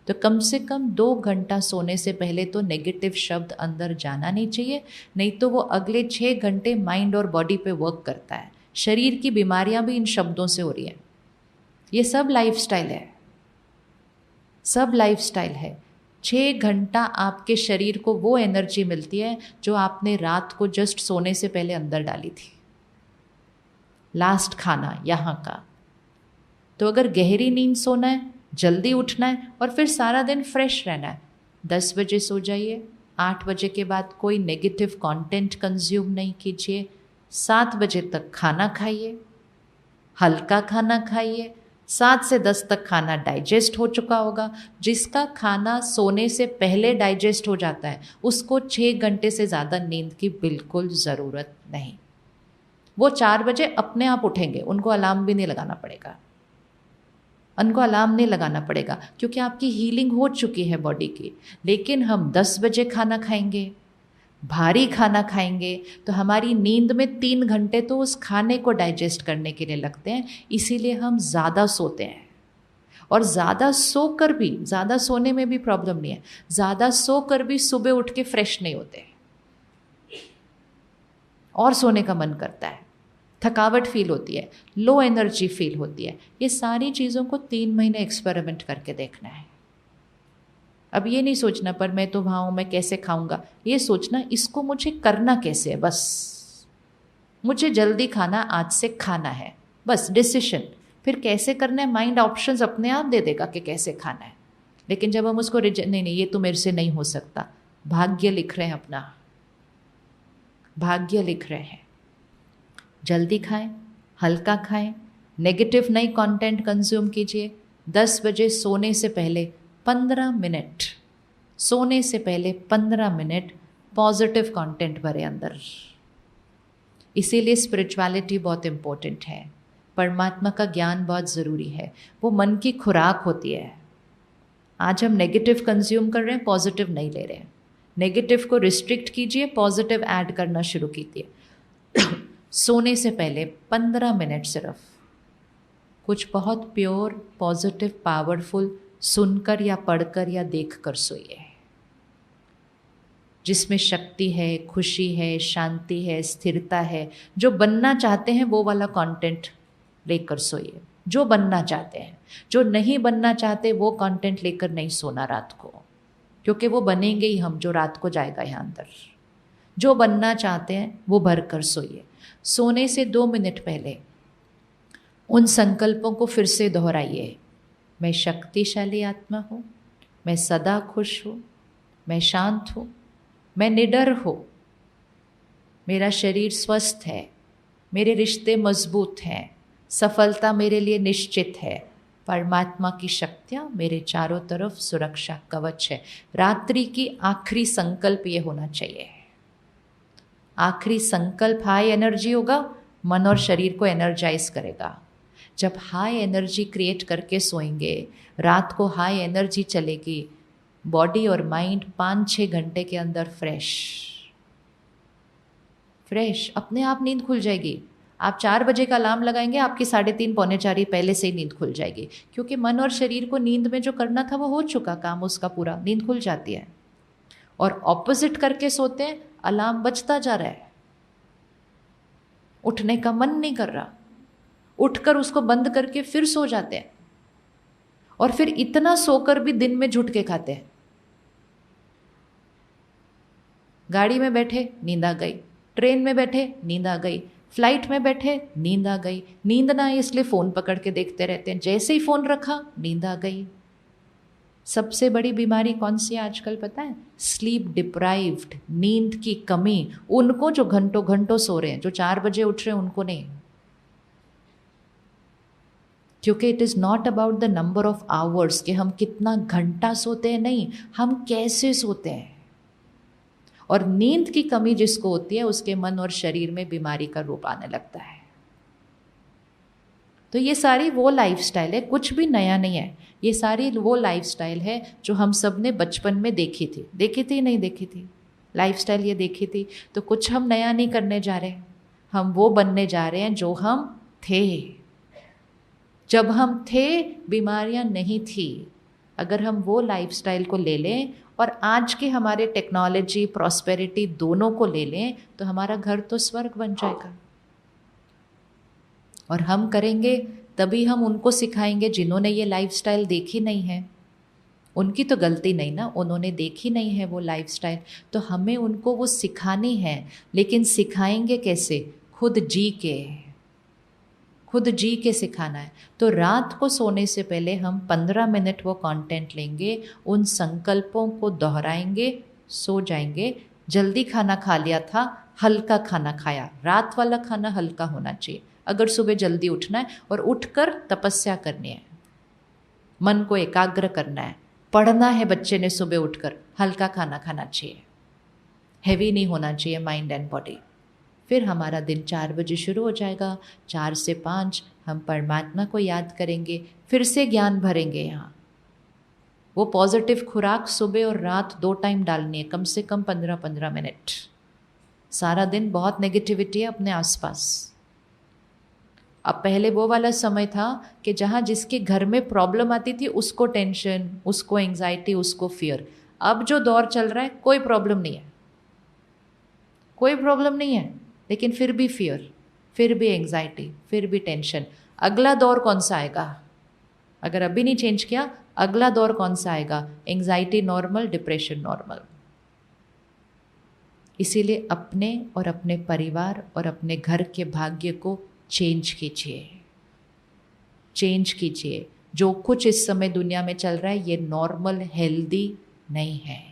तो कम से कम 2 घंटा सोने से पहले तो नेगेटिव शब्द अंदर जाना नहीं चाहिए, नहीं तो वो अगले 6 घंटे माइंड और बॉडी पे वर्क करता है। शरीर की बीमारियां भी इन शब्दों से हो रही हैं। ये सब लाइफस्टाइल है, सब लाइफस्टाइल है। 6 घंटा आपके शरीर को वो एनर्जी मिलती है जो आपने रात को जस्ट सोने से पहले अंदर डाली थी, लास्ट खाना यहाँ का। तो अगर गहरी नींद सोना है, जल्दी उठना है और फिर सारा दिन फ्रेश रहना है, 10 बजे सो जाइए, 8 बजे के बाद कोई नेगेटिव कंटेंट कंज्यूम नहीं कीजिए। 7 बजे तक खाना खाइए, हल्का खाना खाइए। 7 से 10 तक खाना डाइजेस्ट हो चुका होगा। जिसका खाना सोने से पहले डाइजेस्ट हो जाता है उसको 6 घंटे से ज़्यादा नींद की बिल्कुल ज़रूरत नहीं। वो 4 बजे अपने आप उठेंगे, उनको अलार्म भी नहीं लगाना पड़ेगा। उनको अलार्म नहीं लगाना पड़ेगा क्योंकि आपकी हीलिंग हो चुकी है बॉडी की। लेकिन हम 10 बजे खाना खाएंगे, भारी खाना खाएंगे, तो हमारी नींद में 3 घंटे तो उस खाने को डाइजेस्ट करने के लिए लगते हैं। इसीलिए हम ज़्यादा सोते हैं। और ज़्यादा सोकर भी, ज़्यादा सोने में भी प्रॉब्लम नहीं है, ज़्यादा सोकर भी सुबह उठ के फ्रेश नहीं होते और सोने का मन करता है, थकावट फील होती है, लो एनर्जी फील होती है। ये सारी चीज़ों को 3 महीने एक्सपेरिमेंट करके देखना है। अब ये नहीं सोचना पर मैं तो वहाँ हूँ, मैं कैसे खाऊंगा। ये सोचना इसको मुझे करना कैसे है, बस मुझे जल्दी खाना आज से खाना है, बस डिसीशन। फिर कैसे करना है माइंड ऑप्शंस अपने आप दे देगा कि कैसे खाना है। लेकिन जब हम उसको नहीं ये तो मेरे से नहीं हो सकता, भाग्य लिख रहे हैं, अपना भाग्य लिख रहे हैं। जल्दी खाएं, हल्का खाएं, नेगेटिव नहीं कंटेंट कंज्यूम कीजिए। 10 बजे सोने से पहले 15 मिनट, सोने से पहले 15 मिनट पॉजिटिव कंटेंट भरे अंदर। इसीलिए स्पिरिचुअलिटी बहुत इम्पोर्टेंट है, परमात्मा का ज्ञान बहुत ज़रूरी है। वो मन की खुराक होती है। आज हम नेगेटिव कंज्यूम कर रहे हैं, पॉजिटिव नहीं ले रहे हैं। नेगेटिव को रिस्ट्रिक्ट कीजिए, पॉजिटिव ऐड करना शुरू कीजिए। सोने से पहले 15 मिनट सिर्फ कुछ बहुत प्योर, पॉजिटिव, पावरफुल सुनकर या पढ़कर या देखकर सोइए, जिसमें शक्ति है, खुशी है, शांति है, स्थिरता है। जो बनना चाहते हैं वो वाला कंटेंट लेकर सोइए, जो बनना चाहते हैं। जो नहीं बनना चाहते वो कंटेंट लेकर नहीं सोना रात को, क्योंकि वो बनेंगे ही हम, जो रात को जाएगा यहाँ अंदर। जो बनना चाहते हैं वो भर कर सोइए। सोने से 2 मिनट पहले उन संकल्पों को फिर से दोहराइए। मैं शक्तिशाली आत्मा हूँ, मैं सदा खुश हूँ, मैं शांत हूँ, मैं निडर हूँ, मेरा शरीर स्वस्थ है, मेरे रिश्ते मजबूत हैं, सफलता मेरे लिए निश्चित है, परमात्मा की शक्तियाँ मेरे चारों तरफ सुरक्षा कवच है। रात्रि की आखिरी संकल्प ये होना चाहिए। आखिरी संकल्प हाई एनर्जी होगा, मन और शरीर को एनर्जाइज करेगा। जब हाई एनर्जी क्रिएट करके सोएंगे, रात को हाई एनर्जी चलेगी, बॉडी और माइंड 5-6 घंटे के अंदर फ्रेश अपने आप नींद खुल जाएगी। आप 4 बजे का अलार्म लगाएंगे, आपकी 3:30 पौने 4 ही पहले से ही नींद खुल जाएगी, क्योंकि मन और शरीर को नींद में जो करना था वो हो चुका काम उसका पूरा, नींद खुल जाती है। और ऑपोजिट करके सोते हैं, अलार्म बजता जा रहा है, उठने का मन नहीं कर रहा, उठकर उसको बंद करके फिर सो जाते हैं। और फिर इतना सोकर भी दिन में झुट के खाते हैं। गाड़ी में बैठे नींद आ गई, ट्रेन में बैठे नींद आ गई, फ्लाइट में बैठे नींद आ गई। नींद ना आए इसलिए फ़ोन पकड़ के देखते रहते हैं, जैसे ही फ़ोन रखा नींद आ गई। सबसे बड़ी बीमारी कौन सी है आजकल पता है? स्लीप डिप्राइव्ड, नींद की कमी। उनको जो घंटों घंटों सो रहे हैं, जो 4 बजे उठ रहे हैं उनको नहीं, क्योंकि it is not about the number of hours कि हम कितना घंटा सोते हैं, नहीं, हम कैसे सोते हैं। और नींद की कमी जिसको होती है उसके मन और शरीर में बीमारी का रूप आने लगता है। तो ये सारी वो लाइफस्टाइल है, कुछ भी नया नहीं है। ये सारी वो लाइफस्टाइल है जो हम सब ने बचपन में देखी थी नहीं देखी थी लाइफस्टाइल ये देखी थी। तो कुछ हम नया नहीं करने जा रहे, हम वो बनने जा रहे हैं जो हम थे। जब हम थे बीमारियां नहीं थी। अगर हम वो लाइफस्टाइल को ले लें और आज के हमारे टेक्नोलॉजी, प्रॉस्पेरिटी दोनों को ले लें तो हमारा घर तो स्वर्ग बन जाएगा। और हम करेंगे तभी हम उनको सिखाएंगे जिन्होंने ये लाइफस्टाइल देखी नहीं है। उनकी तो गलती नहीं ना, उन्होंने देखी नहीं है वो लाइफस्टाइल, तो हमें उनको वो सिखानी है। लेकिन सिखाएंगे कैसे? खुद जी के सिखाना है। तो रात को सोने से पहले हम 15 मिनट वो कंटेंट लेंगे, उन संकल्पों को दोहराएंगे, सो जाएंगे। जल्दी खाना खा लिया था, हल्का खाना खाया, रात वाला खाना हल्का होना चाहिए। अगर सुबह जल्दी उठना है और उठकर तपस्या करनी है, मन को एकाग्र करना है, पढ़ना है बच्चे ने सुबह उठकर, हल्का खाना खाना चाहिए, हैवी नहीं होना चाहिए माइंड एंड बॉडी। फिर हमारा दिन 4 बजे शुरू हो जाएगा, 4 से 5 हम परमात्मा को याद करेंगे, फिर से ज्ञान भरेंगे। यहाँ वो पॉजिटिव खुराक सुबह और रात 2 टाइम डालनी है, कम से कम 15-15 मिनट। सारा दिन बहुत नेगेटिविटी है अपने आसपास। अब पहले वो वाला समय था कि जहाँ जिसके घर में प्रॉब्लम आती थी उसको टेंशन, उसको एंजाइटी, उसको फियर। अब जो दौर चल रहा है कोई प्रॉब्लम नहीं है, कोई प्रॉब्लम नहीं है, लेकिन फिर भी फियर, फिर भी एंजाइटी, फिर भी टेंशन। अगला दौर कौन सा आएगा? अगर अभी नहीं चेंज किया, अगला दौर कौन सा आएगा? Anxiety normal, depression normal. इसीलिए अपने और अपने परिवार और अपने घर के भाग्य को चेंज कीजिए, चेंज कीजिए। जो कुछ इस समय दुनिया में चल रहा है ये नॉर्मल, हेल्दी नहीं है।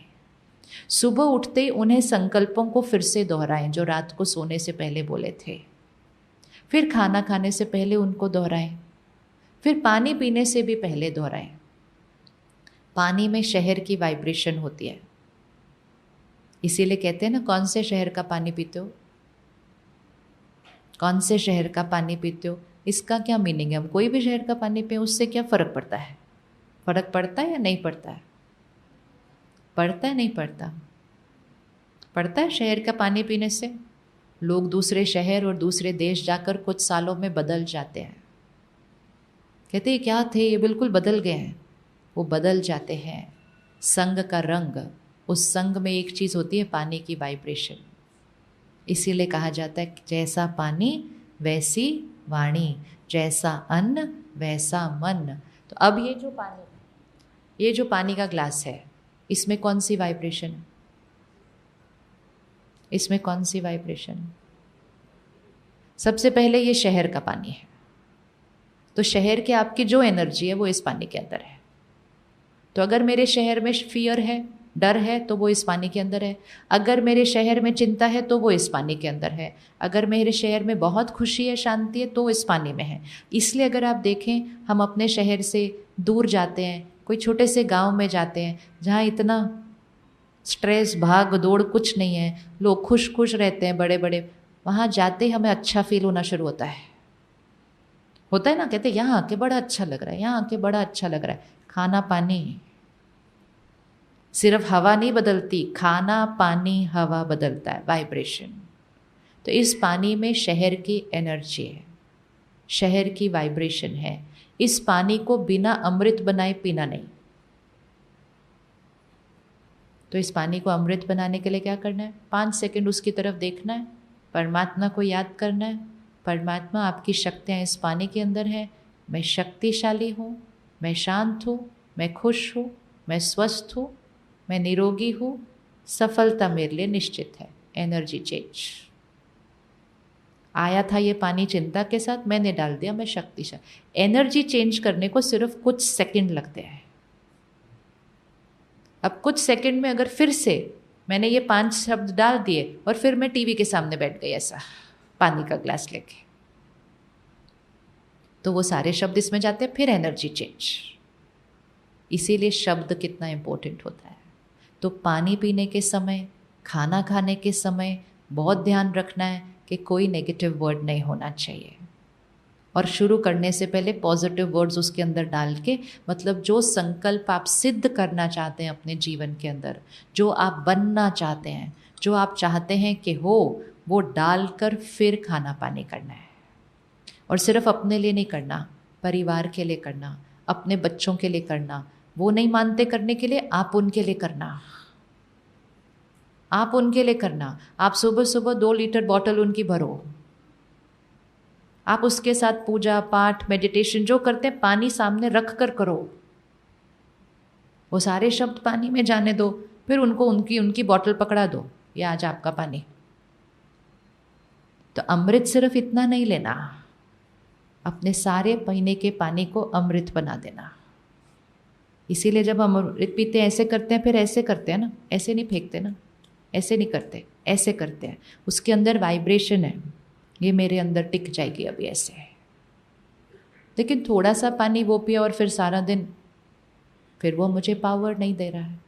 सुबह उठते ही उन्हें संकल्पों को फिर से दोहराएं जो रात को सोने से पहले बोले थे। फिर खाना खाने से पहले उनको दोहराएं, फिर पानी पीने से भी पहले दोहराएं। पानी में शहर की वाइब्रेशन होती है, इसीलिए कहते हैं ना, कौन से शहर का पानी पीते हो, कौन से शहर का पानी पीते हो। इसका क्या मीनिंग है? हम कोई भी शहर का पानी पिए, उससे क्या फ़र्क पड़ता है? फ़र्क पड़ता है या नहीं पड़ता है? पड़ता है, नहीं पड़ता? पड़ता है। शहर का पानी पीने से लोग दूसरे शहर और दूसरे देश जाकर कुछ सालों में बदल जाते हैं। कहते हैं क्या थे, ये बिल्कुल बदल गए हैं। वो बदल जाते हैं। संग का रंग, उस संग में एक चीज़ होती है, पानी की वाइब्रेशन। इसीलिए कहा जाता है जैसा पानी वैसी वाणी, जैसा अन्न वैसा मन। तो अब ये जो पानी, ये जो पानी का ग्लास है, इसमें कौन सी वाइब्रेशन है? इसमें कौन सी वाइब्रेशन? सबसे पहले ये शहर का पानी है, तो शहर के आपकी जो एनर्जी है वो इस पानी के अंदर है। तो अगर मेरे शहर में फियर है, डर है, तो वो इस पानी के अंदर है। अगर मेरे शहर में चिंता है तो वो इस पानी के अंदर है। अगर मेरे शहर में बहुत खुशी है, शांति है, तो इस पानी में है। इसलिए अगर आप देखें, हम अपने शहर से दूर जाते हैं, कोई छोटे से गांव में जाते हैं जहाँ इतना स्ट्रेस, भाग दौड़ कुछ नहीं है, लोग खुश खुश रहते हैं बड़े बड़े, वहाँ जाते ही हमें अच्छा फील होना शुरू होता है ना। कहते हैं यहाँ आके बड़ा अच्छा लग रहा है, यहाँ आके बड़ा अच्छा लग रहा है। खाना पानी, सिर्फ हवा नहीं बदलती, खाना पानी हवा बदलता है, वाइब्रेशन। तो इस पानी में शहर की एनर्जी है, शहर की वाइब्रेशन है। इस पानी को बिना अमृत बनाए पीना नहीं। तो इस पानी को अमृत बनाने के लिए क्या करना है? 5 सेकंड उसकी तरफ देखना है, परमात्मा को याद करना है। परमात्मा, आपकी शक्तियाँ इस पानी के अंदर हैं, मैं शक्तिशाली हूँ, मैं शांत हूँ, मैं खुश हूँ, मैं स्वस्थ हूँ, मैं निरोगी हूँ, सफलता मेरे लिए निश्चित है। Energy change. आया था ये पानी चिंता के साथ, मैंने डाल दिया, मैं शक्तिशाली। एनर्जी चेंज करने को सिर्फ कुछ सेकंड लगते हैं। अब कुछ सेकंड में अगर फिर से मैंने ये 5 शब्द डाल दिए और फिर मैं टीवी के सामने बैठ गई ऐसा पानी का ग्लास लेके, तो वो सारे शब्द इसमें जाते हैं, फिर एनर्जी चेंज। इसीलिए शब्द कितना इम्पोर्टेंट होता है। तो पानी पीने के समय, खाना खाने के समय बहुत ध्यान रखना है कि कोई नेगेटिव वर्ड नहीं होना चाहिए। और शुरू करने से पहले पॉजिटिव वर्ड्स उसके अंदर डाल के, मतलब जो संकल्प आप सिद्ध करना चाहते हैं अपने जीवन के अंदर, जो आप बनना चाहते हैं, जो आप चाहते हैं कि हो, वो डालकर फिर खाना पानी करना है। और सिर्फ अपने लिए नहीं करना, परिवार के लिए करना, अपने बच्चों के लिए करना। वो नहीं मानते करने के लिए, आप उनके लिए करना, आप उनके लिए करना। आप सुबह सुबह 2 लीटर बॉटल उनकी भरो। आप उसके साथ पूजा पाठ, मेडिटेशन जो करते हैं, पानी सामने रख कर करो। वो सारे शब्द पानी में जाने दो, फिर उनको उनकी बॉटल पकड़ा दो, ये आज आपका पानी। तो अमृत सिर्फ इतना नहीं लेना, अपने सारे पीने के पानी को अमृत बना देना। इसीलिए जब हम अमृत पीते हैं ऐसे करते हैं, फिर ऐसे करते हैं ना, ऐसे नहीं फेंकते ना, ऐसे नहीं करते, ऐसे करते हैं। उसके अंदर वाइब्रेशन है, ये मेरे अंदर टिक जाएगी अभी ऐसे। लेकिन थोड़ा सा पानी वो पिया और फिर सारा दिन, फिर वो मुझे पावर नहीं दे रहा है,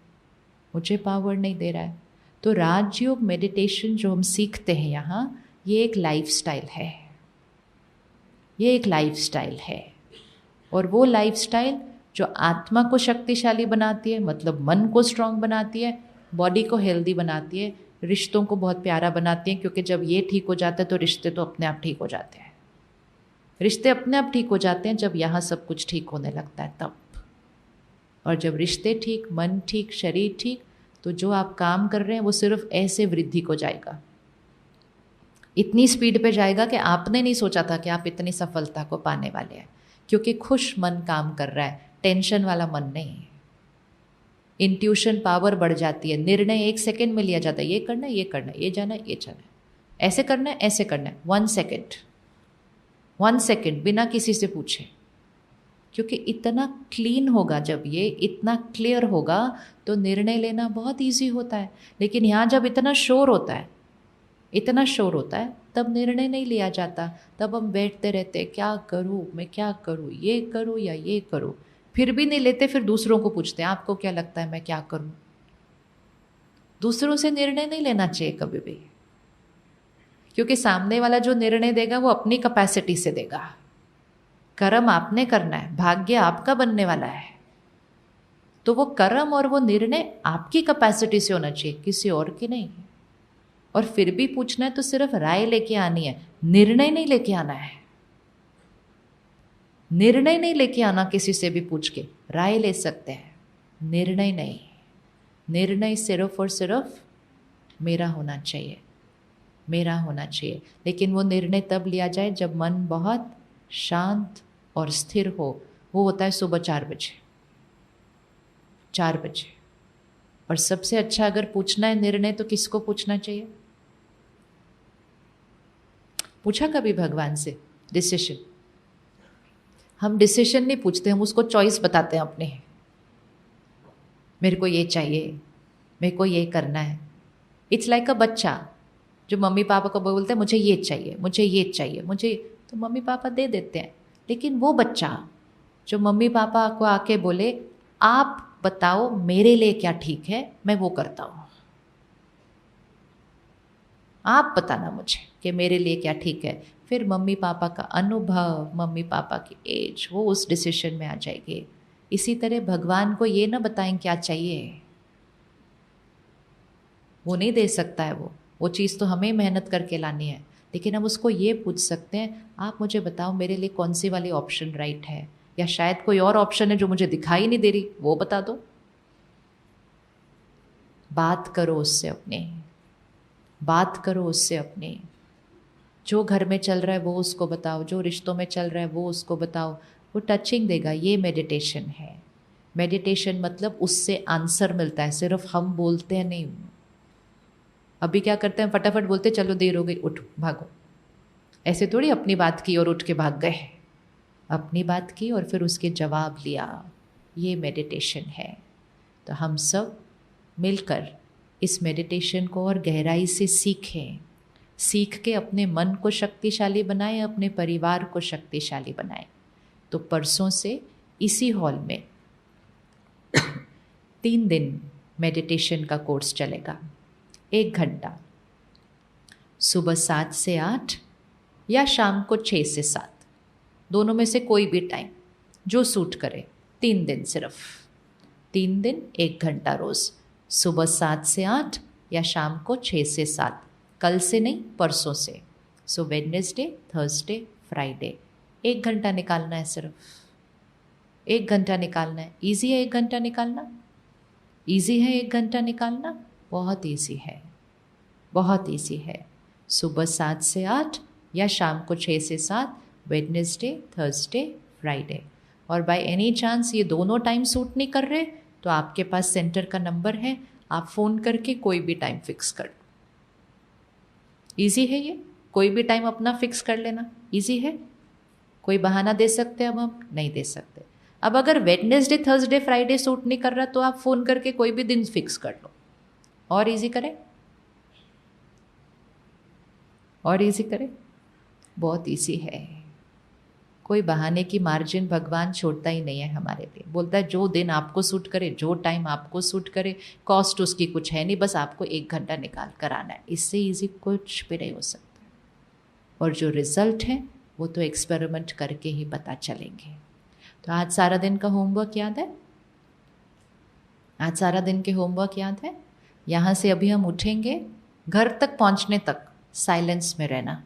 मुझे पावर नहीं दे रहा है। तो राजयोग मेडिटेशन जो हम सीखते हैं यहाँ, ये एक लाइफस्टाइल है, ये एक लाइफस्टाइल है। और वो लाइफस्टाइल जो आत्मा को शक्तिशाली बनाती है, मतलब मन को स्ट्रांग बनाती है, बॉडी को हेल्दी बनाती है, रिश्तों को बहुत प्यारा बनाती है। क्योंकि जब ये ठीक हो जाता है तो रिश्ते तो अपने आप ठीक हो जाते हैं। रिश्ते अपने आप ठीक हो जाते हैं जब यहाँ सब कुछ ठीक होने लगता है तब। और जब रिश्ते ठीक, मन ठीक, शरीर ठीक, तो जो आप काम कर रहे हैं वो सिर्फ ऐसे वृद्धि को जाएगा, इतनी स्पीड पे जाएगा कि आपने नहीं सोचा था कि आप इतनी सफलता को पाने वाले हैं। क्योंकि खुश मन काम कर रहा है, टेंशन वाला मन नहीं। इंट्यूशन पावर बढ़ जाती है, निर्णय 1 सेकेंड में लिया जाता है, ये करना है, ये करना है, ये जाना है, ये जाना है, ऐसे करना है, ऐसे करना है। 1 सेकेंड, 1 सेकेंड बिना किसी से पूछे। क्योंकि इतना क्लीन होगा, जब ये इतना क्लियर होगा तो निर्णय लेना बहुत ईजी होता है। लेकिन यहाँ जब इतना शोर होता है, इतना शोर होता है, तब निर्णय नहीं लिया जाता। तब हम बैठते रहते हैं, क्या करूँ मैं, क्या करूँ, ये करूँ या ये करूँ, फिर भी नहीं लेते। फिर दूसरों को पूछते हैं, आपको क्या लगता है मैं क्या करूँ। दूसरों से निर्णय नहीं लेना चाहिए कभी भी, क्योंकि सामने वाला जो निर्णय देगा वो अपनी कैपेसिटी से देगा। कर्म आपने करना है, भाग्य आपका बनने वाला है, तो वो कर्म और वो निर्णय आपकी कैपेसिटी से होना चाहिए, किसी और की नहीं। और फिर भी पूछना है तो सिर्फ राय लेके आनी है, निर्णय नहीं लेके आना है। निर्णय नहीं लेके आना, किसी से भी पूछ के राय ले सकते हैं, निर्णय नहीं। निर्णय सिर्फ और सिर्फ मेरा होना चाहिए, मेरा होना चाहिए। लेकिन वो निर्णय तब लिया जाए जब मन बहुत शांत और स्थिर हो। वो होता है सुबह 4 बजे, 4 बजे। और सबसे अच्छा अगर पूछना है निर्णय तो किसको पूछना चाहिए? पूछा कभी भगवान से डिसीजन? हम डिसीजन नहीं पूछते, हम उसको चॉइस बताते हैं अपने। मेरे को ये चाहिए, मेरे को ये करना है। इट्स लाइक अ बच्चा जो मम्मी पापा को बोलते हैं मुझे ये चाहिए, मुझे ये चाहिए, मुझे, तो मम्मी पापा दे देते हैं। लेकिन वो बच्चा जो मम्मी पापा को आके बोले आप बताओ मेरे लिए क्या ठीक है, मैं वो करता हूँ, आप बताना मुझे कि मेरे लिए क्या ठीक है। फिर मम्मी पापा का अनुभव, मम्मी पापा की एज, वो उस डिसीजन में आ जाएगी। इसी तरह भगवान को ये ना बताएं क्या चाहिए, वो नहीं दे सकता है। वो चीज़ तो हमें मेहनत करके लानी है। लेकिन हम उसको ये पूछ सकते हैं, आप मुझे बताओ मेरे लिए कौन सी वाली ऑप्शन राइट है, या शायद कोई और ऑप्शन है जो मुझे दिखाई नहीं दे रही, वो बता दो। बात करो उससे अपने, बात करो उससे अपने। जो घर में चल रहा है वो उसको बताओ, जो रिश्तों में चल रहा है वो उसको बताओ, वो टचिंग देगा। ये मेडिटेशन है। मेडिटेशन मतलब उससे आंसर मिलता है, सिर्फ हम बोलते हैं नहीं। अभी क्या करते हैं, फटाफट बोलते चलो देर हो गई उठ भागो। ऐसे थोड़ी अपनी बात की और उठ के भाग गए। अपनी बात की और फिर उसके जवाब लिया, ये मेडिटेशन है। तो हम सब मिलकर इस मेडिटेशन को और गहराई से सीखें, सीख के अपने मन को शक्तिशाली बनाएं, अपने परिवार को शक्तिशाली बनाएं। तो परसों से इसी हॉल में 3 दिन मेडिटेशन का कोर्स चलेगा। 1 घंटा, सुबह 7 से 8 या शाम को 6 से 7, दोनों में से कोई भी टाइम जो सूट करे। 3 दिन, सिर्फ 3 दिन 1 घंटा रोज़, सुबह 7 से 8 या शाम को 6 से 7। कल से नहीं, परसों से। सो वेडनेसडे, थर्सडे, फ्राइडे 1 घंटा निकालना है, सिर्फ 1 घंटा निकालना है। ईजी है 1 घंटा निकालना? ईजी है 1 घंटा निकालना? बहुत ईजी है, बहुत ईजी है। सुबह 7 से 8 या शाम को 6 से 7, वेडनेसडे, थर्सडे, फ्राइडे। और बाय एनी चांस ये दोनों टाइम सूट नहीं कर रहे तो आपके पास सेंटर का नंबर है, आप फ़ोन करके कोई भी टाइम फिक्स कर लो। ईजी है ये, कोई भी टाइम अपना फिक्स कर लेना, ईजी है। कोई बहाना दे सकते हैं अब हम? नहीं दे सकते। अब अगर वेडनेसडे थर्सडे फ्राइडे सूट नहीं कर रहा तो आप फ़ोन करके कोई भी दिन फिक्स कर लो, और इजी करें, और इजी करें, बहुत इजी है। कोई बहाने की मार्जिन भगवान छोड़ता ही नहीं है हमारे लिए, बोलता है जो दिन आपको सूट करे, जो टाइम आपको सूट करे, कॉस्ट उसकी कुछ है नहीं, बस आपको 1 घंटा निकाल कर आना है, इससे इजी कुछ भी नहीं हो सकता। और जो रिजल्ट है वो तो एक्सपेरिमेंट करके ही पता चलेंगे। तो आज सारा दिन का होमवर्क याद है? आज सारा दिन के होमवर्क याद है? यहाँ से अभी हम उठेंगे, घर तक पहुँचने तक साइलेंस में रहना,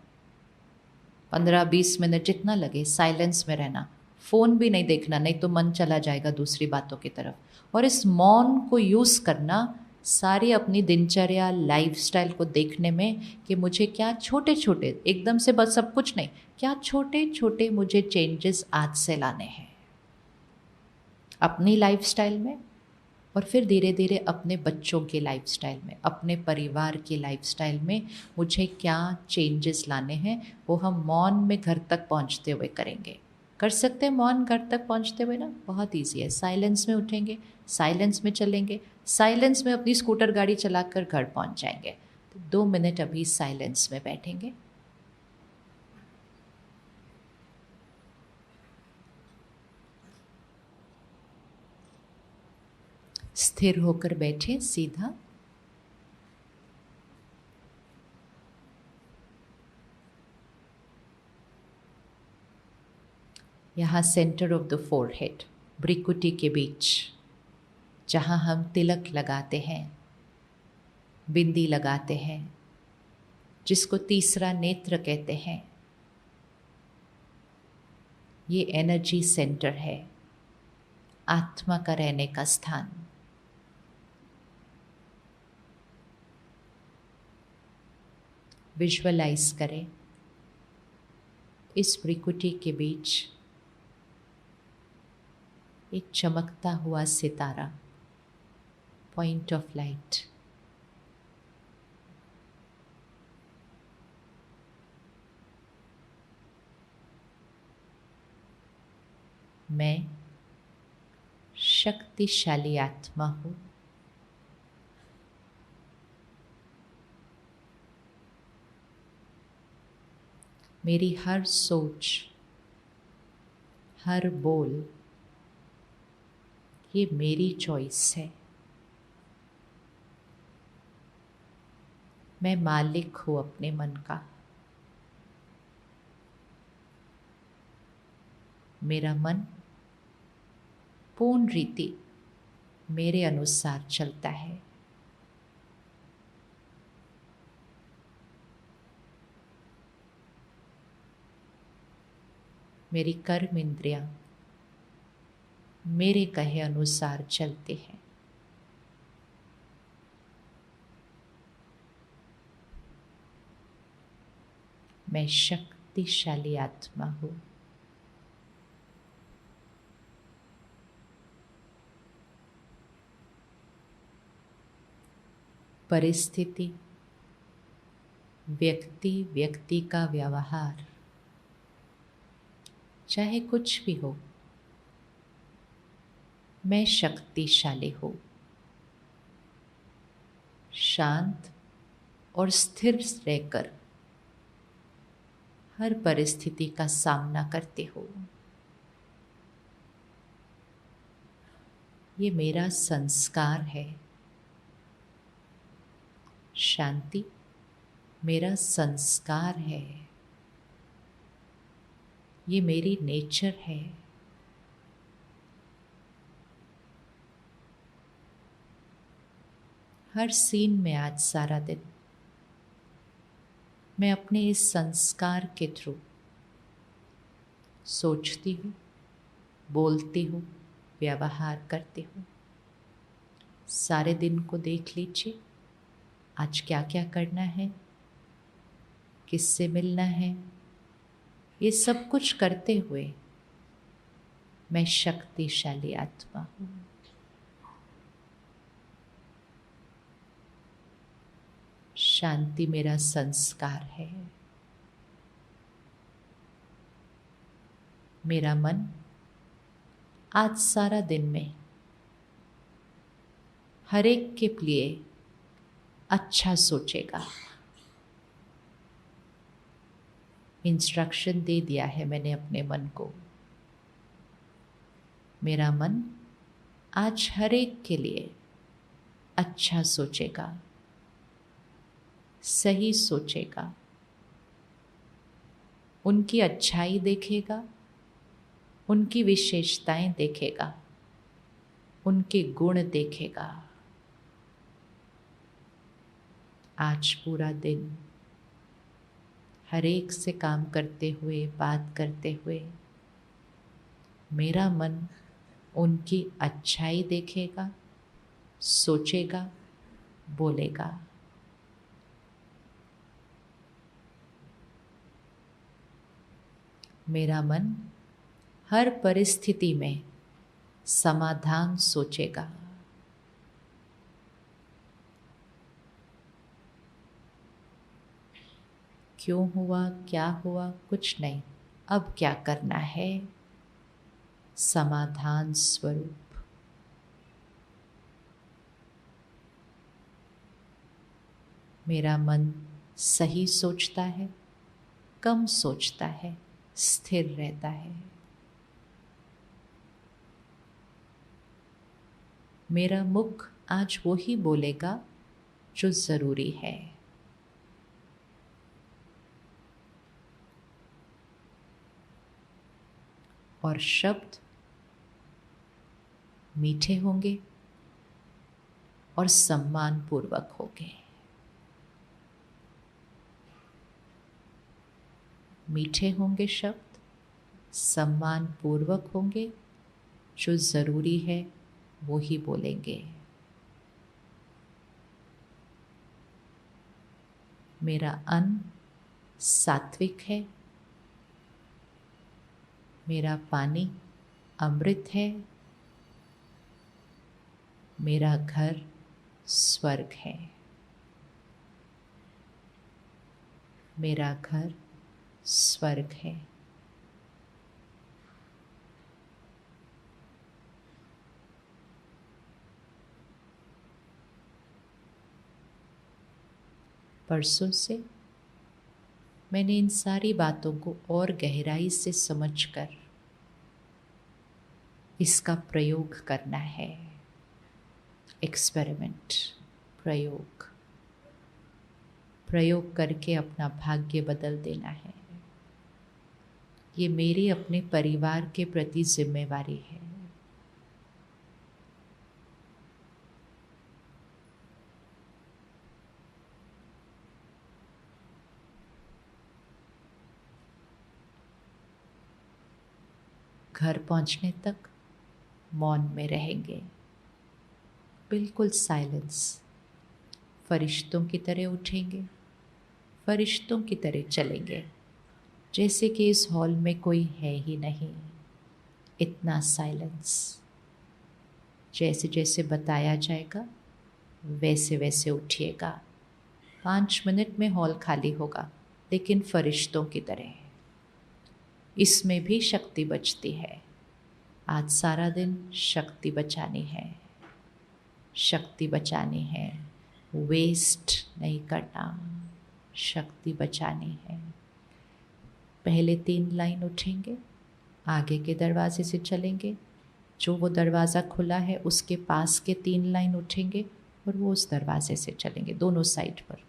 15-20 मिनट जितना लगे साइलेंस में रहना, फ़ोन भी नहीं देखना, नहीं तो मन चला जाएगा दूसरी बातों की तरफ। और इस मौन को यूज़ करना सारी अपनी दिनचर्या लाइफस्टाइल को देखने में कि मुझे क्या छोटे छोटे, एकदम से बस सब कुछ नहीं, क्या छोटे छोटे मुझे चेंजेस आज से लाने हैं अपनी लाइफस्टाइल में, और फिर धीरे धीरे अपने बच्चों के लाइफस्टाइल में, अपने परिवार की लाइफस्टाइल में मुझे क्या चेंजेस लाने हैं, वो हम मौन में घर तक पहुंचते हुए करेंगे। कर सकते हैं मौन घर तक पहुंचते हुए ना, बहुत इजी है। साइलेंस में उठेंगे, साइलेंस में चलेंगे, साइलेंस में अपनी स्कूटर गाड़ी चलाकर घर पहुंच जाएंगे। तो 2 मिनट अभी साइलेंस में बैठेंगे। स्थिर होकर बैठे सीधा, यहाँ सेंटर ऑफ द फोरहेड, भ्रिकुटी के बीच, जहाँ हम तिलक लगाते हैं, बिंदी लगाते हैं, जिसको तीसरा नेत्र कहते हैं, ये एनर्जी सेंटर है, आत्मा का रहने का स्थान। विजुअलाइज करें इस भ्रिकुटी के बीच एक चमकता हुआ सितारा, पॉइंट ऑफ लाइट। मैं शक्तिशाली आत्मा हूँ, मेरी हर सोच, हर बोल, ये मेरी चॉइस है। मैं मालिक हूँ अपने मन का। मेरा मन पूर्ण रीति मेरे अनुसार चलता है। मेरी कर्म इंद्रियां मेरे कहे अनुसार चलते हैं। मैं शक्तिशाली आत्मा हूँ। परिस्थिति, व्यक्ति व्यक्ति का व्यवहार, चाहे कुछ भी हो, मैं शक्तिशाली हूँ। शांत और स्थिर रहकर हर परिस्थिति का सामना करते हो। ये मेरा संस्कार है। शांति मेरा संस्कार है, ये मेरी नेचर है। हर सीन में आज सारा दिन मैं अपने इस संस्कार के थ्रू सोचती हूँ, बोलती हूँ, व्यवहार करती हूँ। सारे दिन को देख लीजिए, आज क्या क्या करना है, किससे मिलना है, ये सब कुछ करते हुए मैं शक्तिशाली आत्मा हूँ। शांति मेरा संस्कार है। मेरा मन आज सारा दिन में हर एक के लिए अच्छा सोचेगा। इंस्ट्रक्शन दे दिया है मैंने अपने मन को, मेरा मन आज हर एक के लिए अच्छा सोचेगा, सही सोचेगा, उनकी अच्छाई देखेगा, उनकी विशेषताएं देखेगा, उनके गुण देखेगा। आज पूरा दिन हर एक से काम करते हुए, बात करते हुए मेरा मन उनकी अच्छाई देखेगा, सोचेगा, बोलेगा। मेरा मन हर परिस्थिति में समाधान सोचेगा। क्यों हुआ, क्या हुआ, कुछ नहीं, अब क्या करना है, समाधान स्वरूप। मेरा मन सही सोचता है, कम सोचता है, स्थिर रहता है। मेरा मुख आज वो ही बोलेगा जो ज़रूरी है। और शब्द मीठे होंगे और सम्मानपूर्वक होंगे। मीठे होंगे शब्द, सम्मानपूर्वक होंगे, जो ज़रूरी है वो ही बोलेंगे। मेरा अन्न सात्विक है, मेरा पानी अमृत है, मेरा घर स्वर्ग है। मेरा घर स्वर्ग है। परसों से मैंने इन सारी बातों को और गहराई से समझकर इसका प्रयोग करना है। एक्सपेरिमेंट, प्रयोग करके अपना भाग्य बदल देना है। ये मेरी अपने परिवार के प्रति जिम्मेवारी है। घर पहुंचने तक मौन में रहेंगे, बिल्कुल साइलेंस। फरिश्तों की तरह उठेंगे, फरिश्तों की तरह चलेंगे, जैसे कि इस हॉल में कोई है ही नहीं। इतना साइलेंस। जैसे जैसे बताया जाएगा वैसे वैसे उठिएगा। 5 मिनट में हॉल खाली होगा, लेकिन फरिश्तों की तरह। इसमें भी शक्ति बचती है। आज सारा दिन शक्ति बचानी है, शक्ति बचानी है। वेस्ट नहीं करना, शक्ति बचानी है। पहले 3 लाइन उठेंगे, आगे के दरवाजे से चलेंगे, जो वो दरवाज़ा खुला है उसके पास के 3 लाइन उठेंगे और वो उस दरवाजे से चलेंगे, दोनों साइड पर।